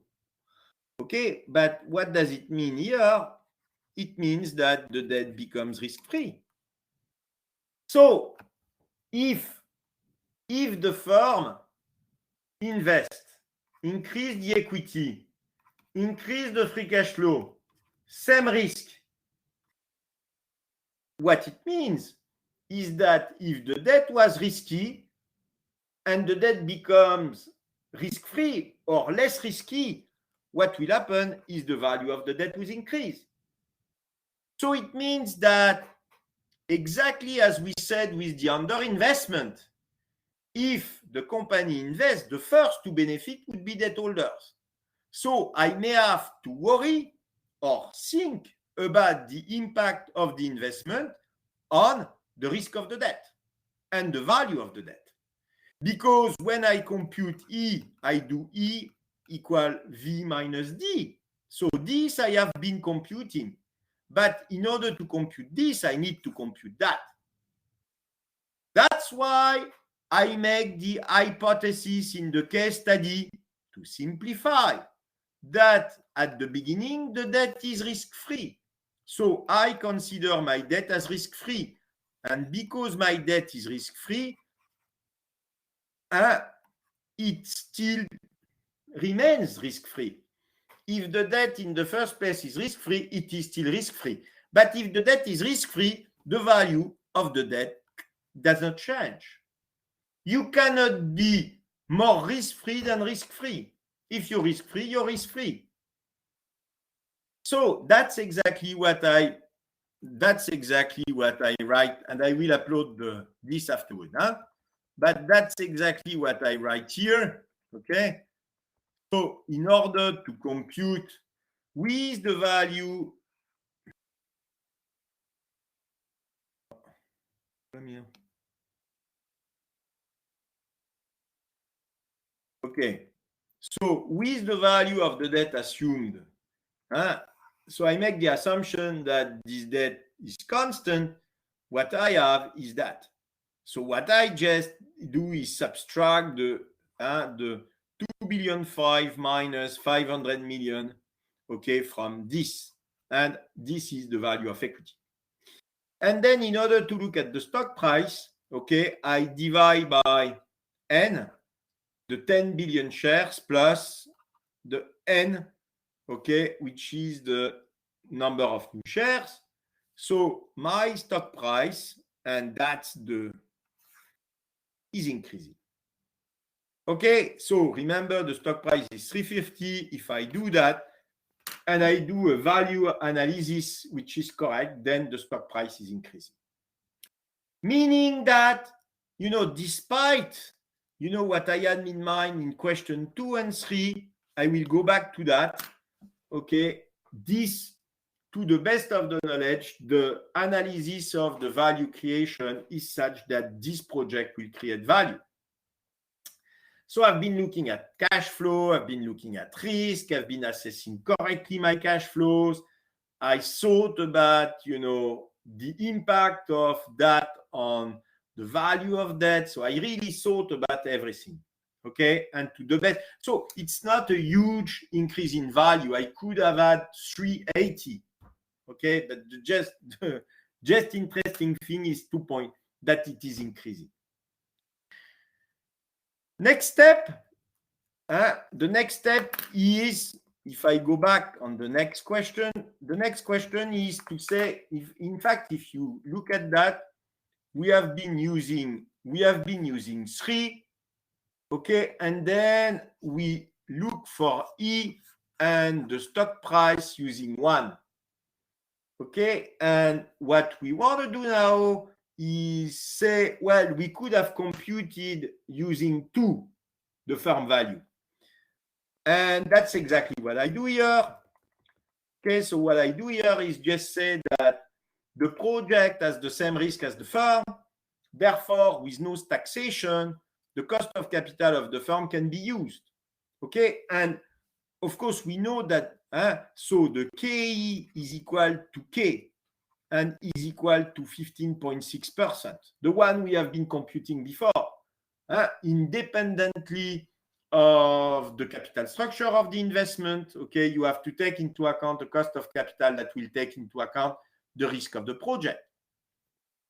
Okay, but what does it mean here? It means that the debt becomes risk-free. So if the firm invests, increase the equity, increase the free cash flow, same risk, what it means is that if the debt was risky and the debt becomes risk-free or less risky, what will happen is the value of the debt will increase. So it means that exactly as we said with the underinvestment, if the company invests, the first to benefit would be debt holders. So I may have to worry or think about the impact of the investment on the risk of the debt and the value of the debt. Because when I compute E, I do E equal V minus D. So this I have been computing. But in order to compute this, I need to compute that. That's why I make the hypothesis in the case study to simplify that at the beginning, the debt is risk-free. So I consider my debt as risk-free. And because my debt is risk-free, it still remains risk-free. If the debt in the first place is risk-free, it is still risk-free. But if the debt is risk-free, the value of the debt does not change. You cannot be more risk-free than risk-free. If you're risk-free, you're risk-free. So that's exactly what I write, and I will upload this afterward. But that's exactly what I write here. Okay. So in order to compute with the value, okay. So with the value of the debt assumed, so I make the assumption that this debt is constant. What I have is that. So what I just do is subtract the 2 billion 5 minus 500 million, okay, from this. And this is the value of equity. And then in order to look at the stock price, okay, I divide by N, the 10 billion shares plus the N, okay, which is the number of new shares. So my stock price, and that's is increasing. Okay, so remember the stock price is 350. If I do that and I do a value analysis which is correct, then the stock price is increasing. Meaning that, despite, what I had in mind in question 2 and 3, I will go back to that. Okay, this, to the best of the knowledge, the analysis of the value creation is such that this project will create value. So I've been looking at cash flow, I've been looking at risk, I've been assessing correctly my cash flows. I thought about, the impact of that on the value of debt. So I really thought about everything. okay, and to the best. So it's not a huge increase in value. I could have had 380, okay, but the just interesting thing is 2 point that it is increasing. Next step, the next step is, if I go back on the next question is to say, if you look at that, we have been using 3, okay, and then we look for E and the stock price using 1, okay, and what we want to do now is say, well, we could have computed using 2 the firm value, and that's exactly what I do here. Okay, so what I do here is just say that the project has the same risk as the firm. Therefore, with no taxation, the cost of capital of the firm can be used. Okay, and of course, we know that, so the KE is equal to K and is equal to 15.6%, the one we have been computing before, independently of the capital structure of the investment. Okay, you have to take into account the cost of capital that will take into account the risk of the project.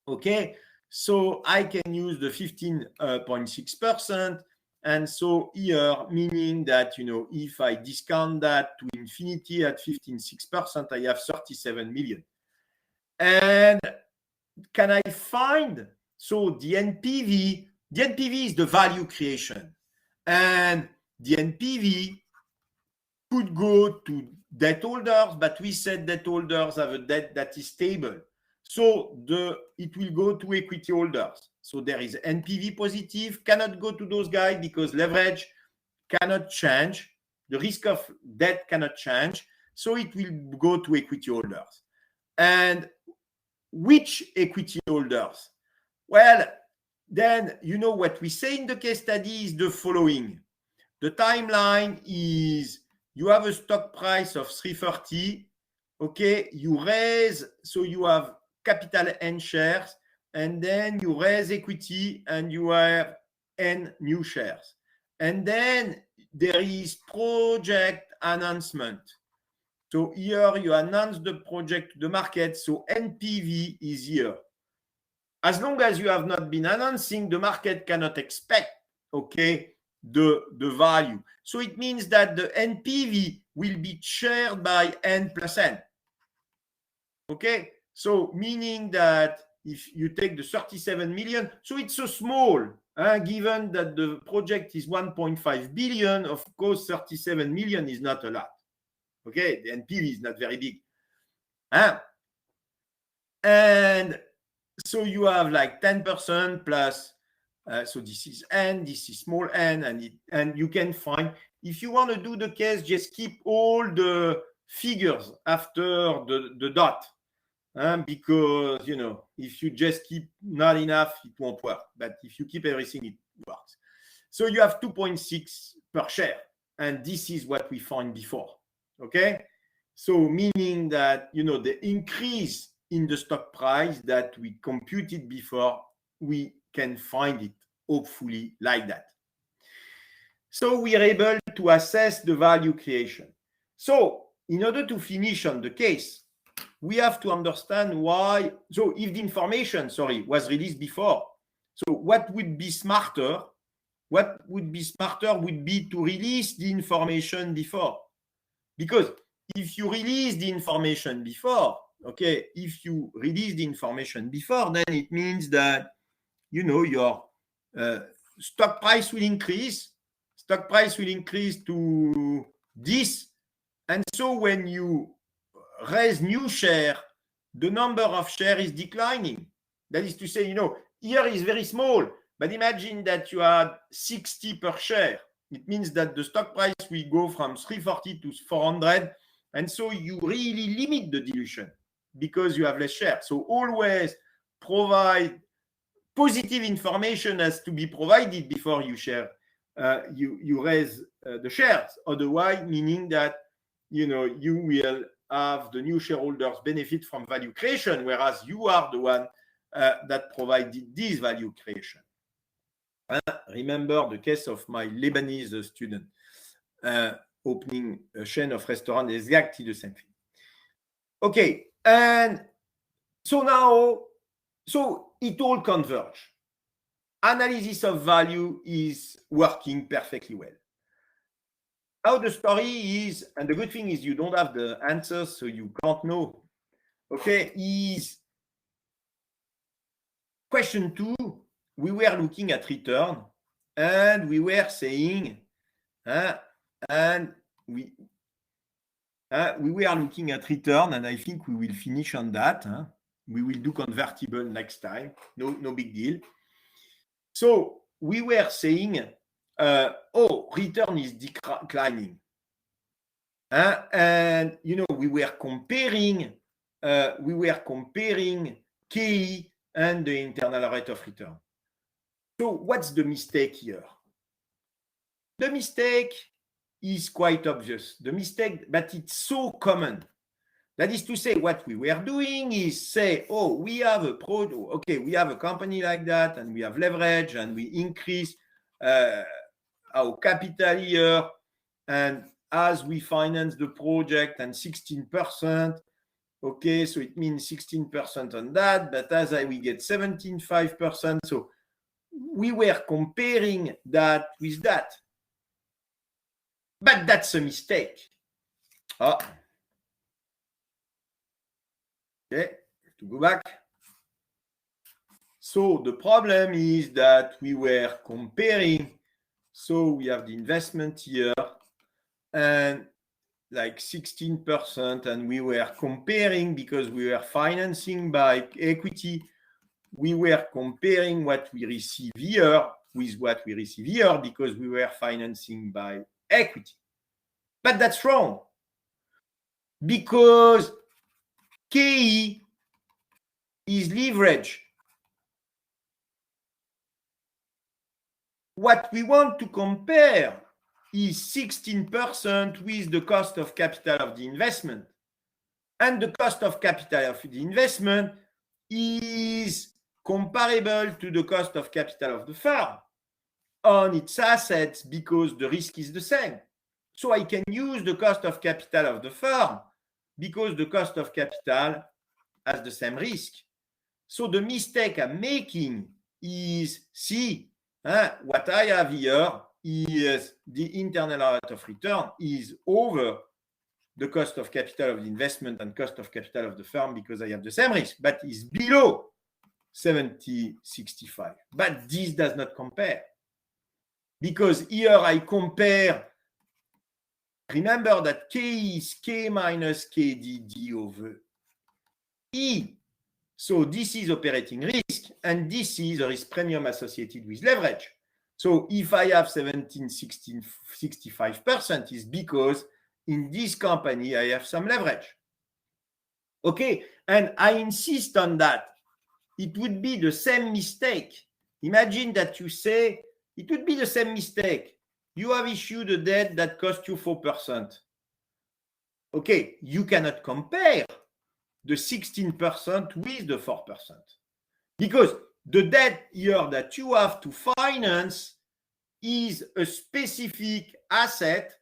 Okay, so I can use the 15.6%. And so here, meaning that, if I discount that to infinity at 15.6%, I have 37 million. And can I find, so the NPV is the value creation. And the NPV could go to debt holders, but we said debt holders have a debt that is stable. So it will go to equity holders. So there is NPV positive, cannot go to those guys because leverage cannot change. The risk of debt cannot change. So it will go to equity holders. And which equity holders? Well, then, what we say in the case study is the following. The timeline is, you have a stock price of 330. Okay, you raise, so you have capital N shares, and then you raise equity and you have N new shares. And then there is project announcement. So here you announce the project to the market, so NPV is here. As long as you have not been announcing, the market cannot expect, okay, the value. So it means that the NPV will be shared by N plus N. Okay, so meaning that if you take the 37 million, so it's so small, given that the project is 1.5 billion, of course, 37 million is not a lot. Okay, the NPV is not very big. And so you have like 10% plus, so this is N, this is small n, and you can find, if you want to do the case, just keep all the figures after the dot. Because, if you just keep not enough, it won't work. But if you keep everything, it works. So you have 2.6 per share. And this is what we found before. Okay? So meaning that, the increase in the stock price that we computed before, we can find it, hopefully, like that. So we are able to assess the value creation. So in order to finish on the case, we have to understand why. So if the information, was released before, so what would be smarter? What would be smarter would be to release the information before. Because if you release the information before, okay, then it means that, your stock price will increase. Stock price will increase to this. And so when you raise new share, the number of share is declining. That is to say, here is very small, but imagine that you had 60 per share. It means that the stock price will go from 340 to 400. And so you really limit the dilution because you have less shares. So always provide positive information has to be provided before you share. You raise the shares. Otherwise, meaning that, you will have the new shareholders benefit from value creation, whereas you are the one that provided this value creation. Remember the case of my Lebanese student opening a chain of restaurants, exactly the same thing. Okay, and so now, so it all converge. Analysis of value is working perfectly well. Now the story is, and the good thing is you don't have the answers, so you can't know. Okay, is question 2, we were looking at return and we were saying, and we were looking at return, and I think we will finish on that. We will do convertible next time. No big deal. So we were saying, return is declining. And we were comparing KE and the internal rate of return. So what's the mistake here? The mistake is quite obvious. The mistake, but it's so common. That is to say, what we were doing is say, we have a we have a company like that, and we have leverage, and we increase our capital here, and as we finance the project, and 16%, okay, so it means 16% on that, but as we get 17.5%, so we were comparing that with that. But that's a mistake. Okay, to go back. So the problem is that we were comparing. So we have the investment here and like 16%, and we were comparing because we were financing by equity. We were comparing what we receive here with what we receive here because we were financing by equity. But that's wrong because KE is leverage. What we want to compare is 16% with the cost of capital of the investment. And the cost of capital of the investment is comparable to the cost of capital of the firm on its assets because the risk is the same. So I can use the cost of capital of the firm because the cost of capital has the same risk. So the mistake I'm making is, what I have here is the internal rate of return is over the cost of capital of the investment and cost of capital of the firm because I have the same risk, but is below 70.65. But this does not compare because here I compare. Remember that K is K minus KDD over E. So this is operating risk, and this is a risk premium associated with leverage. So if I have 65%, is because in this company I have some leverage. Okay, and I insist on that. It would be the same mistake. Imagine that you say, it would be the same mistake. You have issued a debt that cost you 4%. Okay, you cannot compare the 16% with the 4%. Because the debt here that you have to finance is a specific asset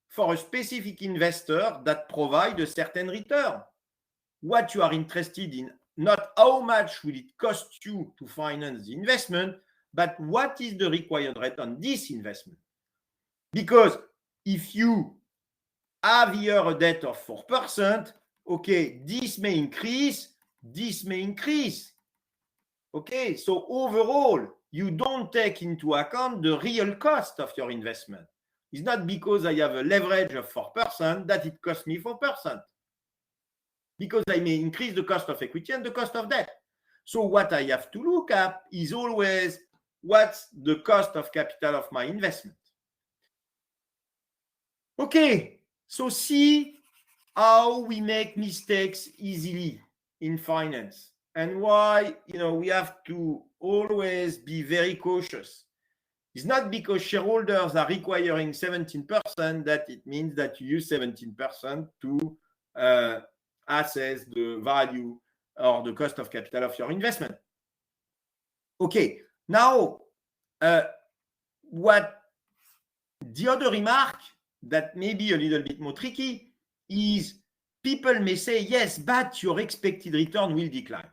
for a specific investor that provides a certain return. What you are interested in, not how much will it cost you to finance the investment, but what is the required rate on this investment. Because if you have here a debt of 4%, okay, this may increase. Okay, so overall, you don't take into account the real cost of your investment. It's not because I have a leverage of 4% that it costs me 4%. Because I may increase the cost of equity and the cost of debt. So what I have to look at is always what's the cost of capital of my investment. Okay, so see how we make mistakes easily in finance and why we have to always be very cautious. It's not because shareholders are requiring 17% that it means that you use 17% to assess the value or the cost of capital of your investment. Okay, now What the other remark that may be a little bit more tricky is people may say, yes, but your expected return will decline.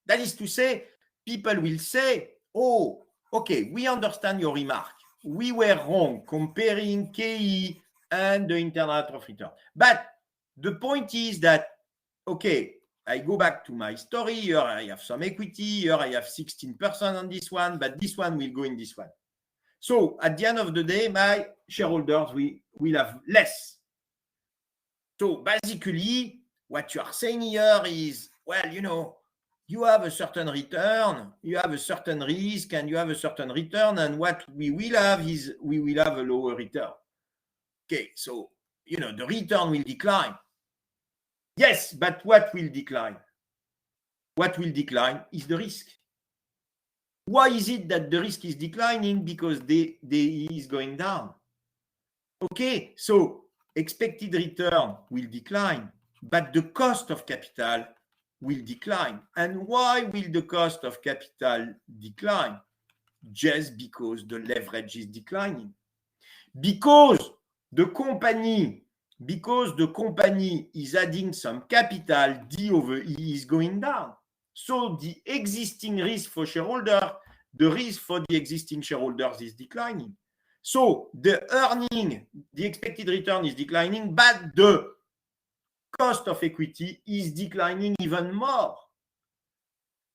That is to say, people will say, oh, okay, we understand your remark. We were wrong comparing KE and the internal rate of return. But the point is that, okay, I go back to my story. Here I have some equity. Here I have 16% on this one, but this one will go in this one. So at the end of the day, my shareholders will have less. So basically, what you are saying here is, well, you have a certain return, you have a certain risk, and you have a certain return. And what we will have is we will have a lower return. Okay, so, the return will decline. Yes, but what will decline? What will decline is the risk. Why is it that the risk is declining? Because the is going down. Okay, so expected return will decline, but the cost of capital will decline. And why will the cost of capital decline? Just because the leverage is declining. Because the company is adding some capital, D over E is going down. So the existing risk for shareholder, the risk for the existing shareholders is declining. So the expected return is declining, but the cost of equity is declining even more.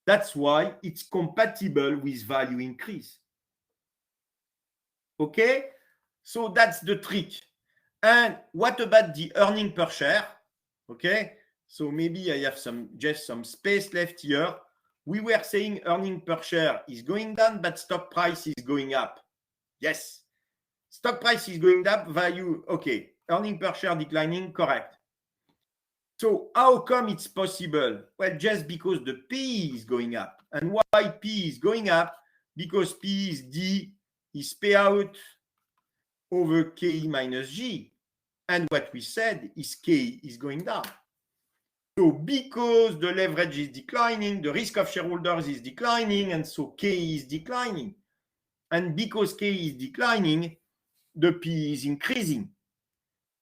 That's why it's compatible with value increase. Okay? So that's the trick. And what about the earning per share? Okay? So maybe I have just some space left here. We were saying earning per share is going down, but stock price is going up. Yes. Stock price is going up, value, okay. Earning per share declining, correct. So how come it's possible? Well, just because the P is going up. And why P is going up? Because P is D is payout over KE minus G. And what we said is K is going down. So because the leverage is declining, the risk of shareholders is declining, and so K is declining. And because K is declining, the P is increasing.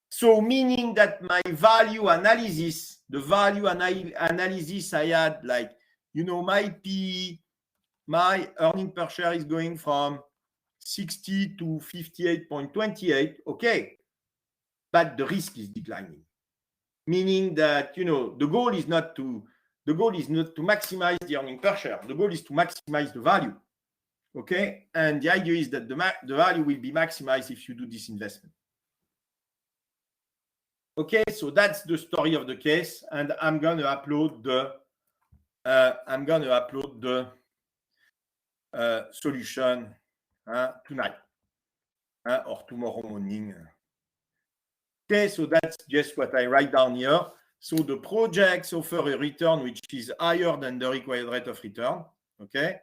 So meaning that my value analysis, the value analysis I had, like, my P, my earning per share is going from 60 to 58.28, okay. But the risk is declining. Meaning that, the goal is not to maximize the earning per share. The goal is to maximize the value. Okay. And the idea is that the value will be maximized if you do this investment. Okay. So that's the story of the case. And I'm going to upload the solution tonight or tomorrow morning. Okay, so that's just what I write down here. So the projects offer a return which is higher than the required rate of return. Okay,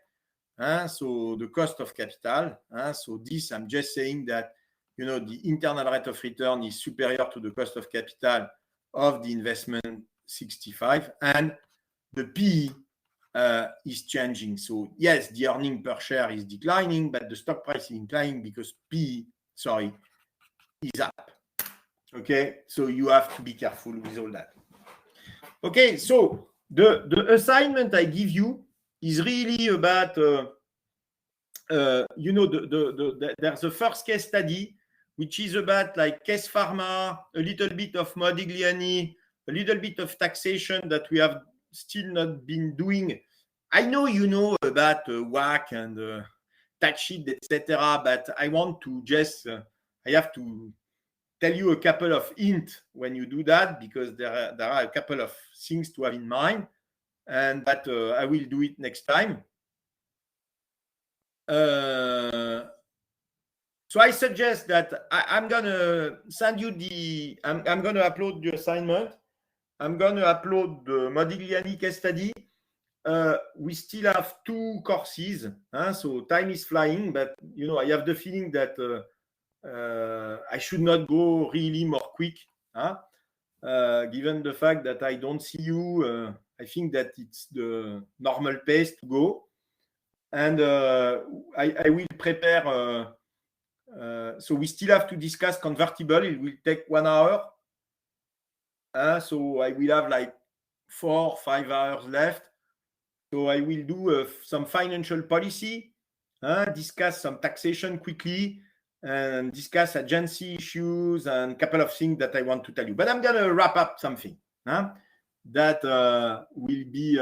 so the cost of capital. So this, I'm just saying that, the internal rate of return is superior to the cost of capital of the investment 65, and the P is changing. So yes, the earning per share is declining, but the stock price is declining because P, is up. Okay, so you have to be careful with all that. Okay, so the assignment I give you is really about, there's a first case study, which is about like Case Pharma, a little bit of Modigliani, a little bit of taxation that we have still not been doing. I know you know about WACC and tax sheet, etc., but I want to just, I have to tell you a couple of hints when you do that, because there are a couple of things to have in mind, and that I will do it next time. So I suggest that I'm going to send you I'm going to upload the assignment. I'm going to upload the Modigliani case study. We still have 2 courses, so time is flying, but I have the feeling that I should not go really more quick, given the fact that I don't see you. I think that it's the normal pace to go. And I will prepare. So we still have to discuss convertible. It will take 1 hour. So I will have like 4 or 5 hours left. So I will do some financial policy, discuss some taxation quickly, and discuss agency issues and a couple of things that I want to tell you. But I'm going to wrap up something that will be,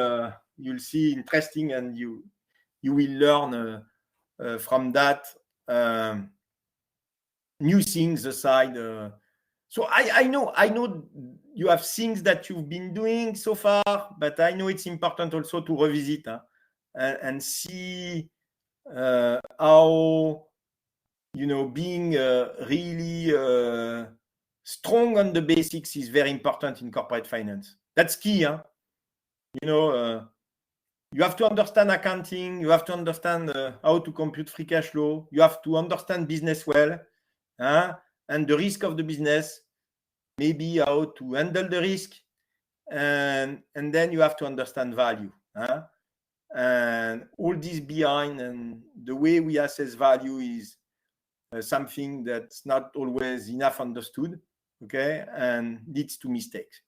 you'll see, interesting, and you will learn from that new things aside. So I know you have things that you've been doing so far, but I know it's important also to revisit and see how, being really strong on the basics is very important in corporate finance. That's key. You have to understand accounting. You have to understand how to compute free cash flow. You have to understand business well, and the risk of the business, maybe how to handle the risk, and then you have to understand value. And all this behind, and the way we assess value is something that's not always enough understood, okay, and leads to mistakes.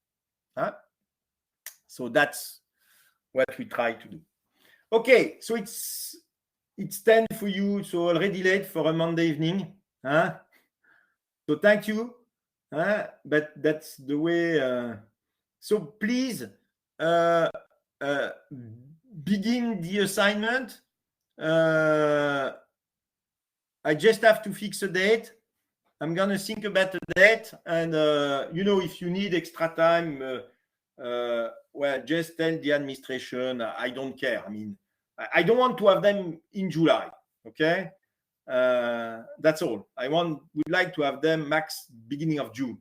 So that's what we try to do. Okay, so it's 10 for you, so already late for a Monday evening. So thank you. But that's the way. So please begin the assignment. I just have to fix a date. I'm going to think about a date. And, if you need extra time, well, just tell the administration. I don't care. I mean, I don't want to have them in July. Okay? That's all. Would like to have them max beginning of June.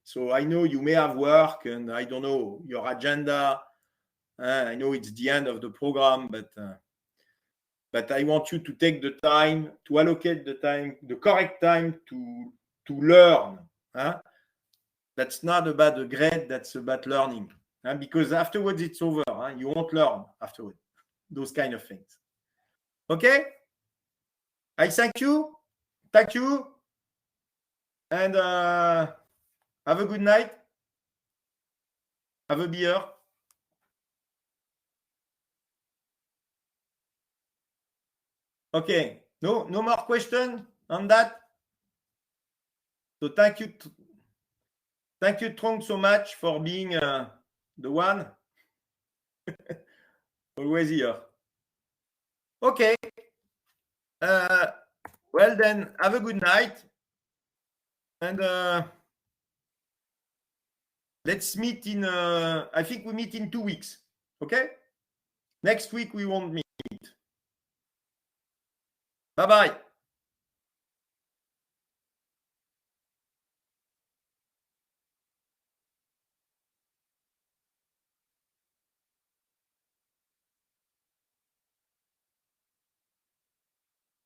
So I know you may have work, and I don't know your agenda. I know it's the end of the program, but I want you to take the time to allocate the correct time to learn. That's not about the grade, that's about learning. Because afterwards it's over. You won't learn afterwards. Those kind of things. Okay? I thank you. Thank you. And have a good night. Have a beer. Okay. No more question on that. So thank you. Thank you, Trong, so much for being the one. Always here. Okay. Well, then, have a good night. And let's meet I think we meet in 2 weeks. Okay? Next week, we won't meet. Bye-bye.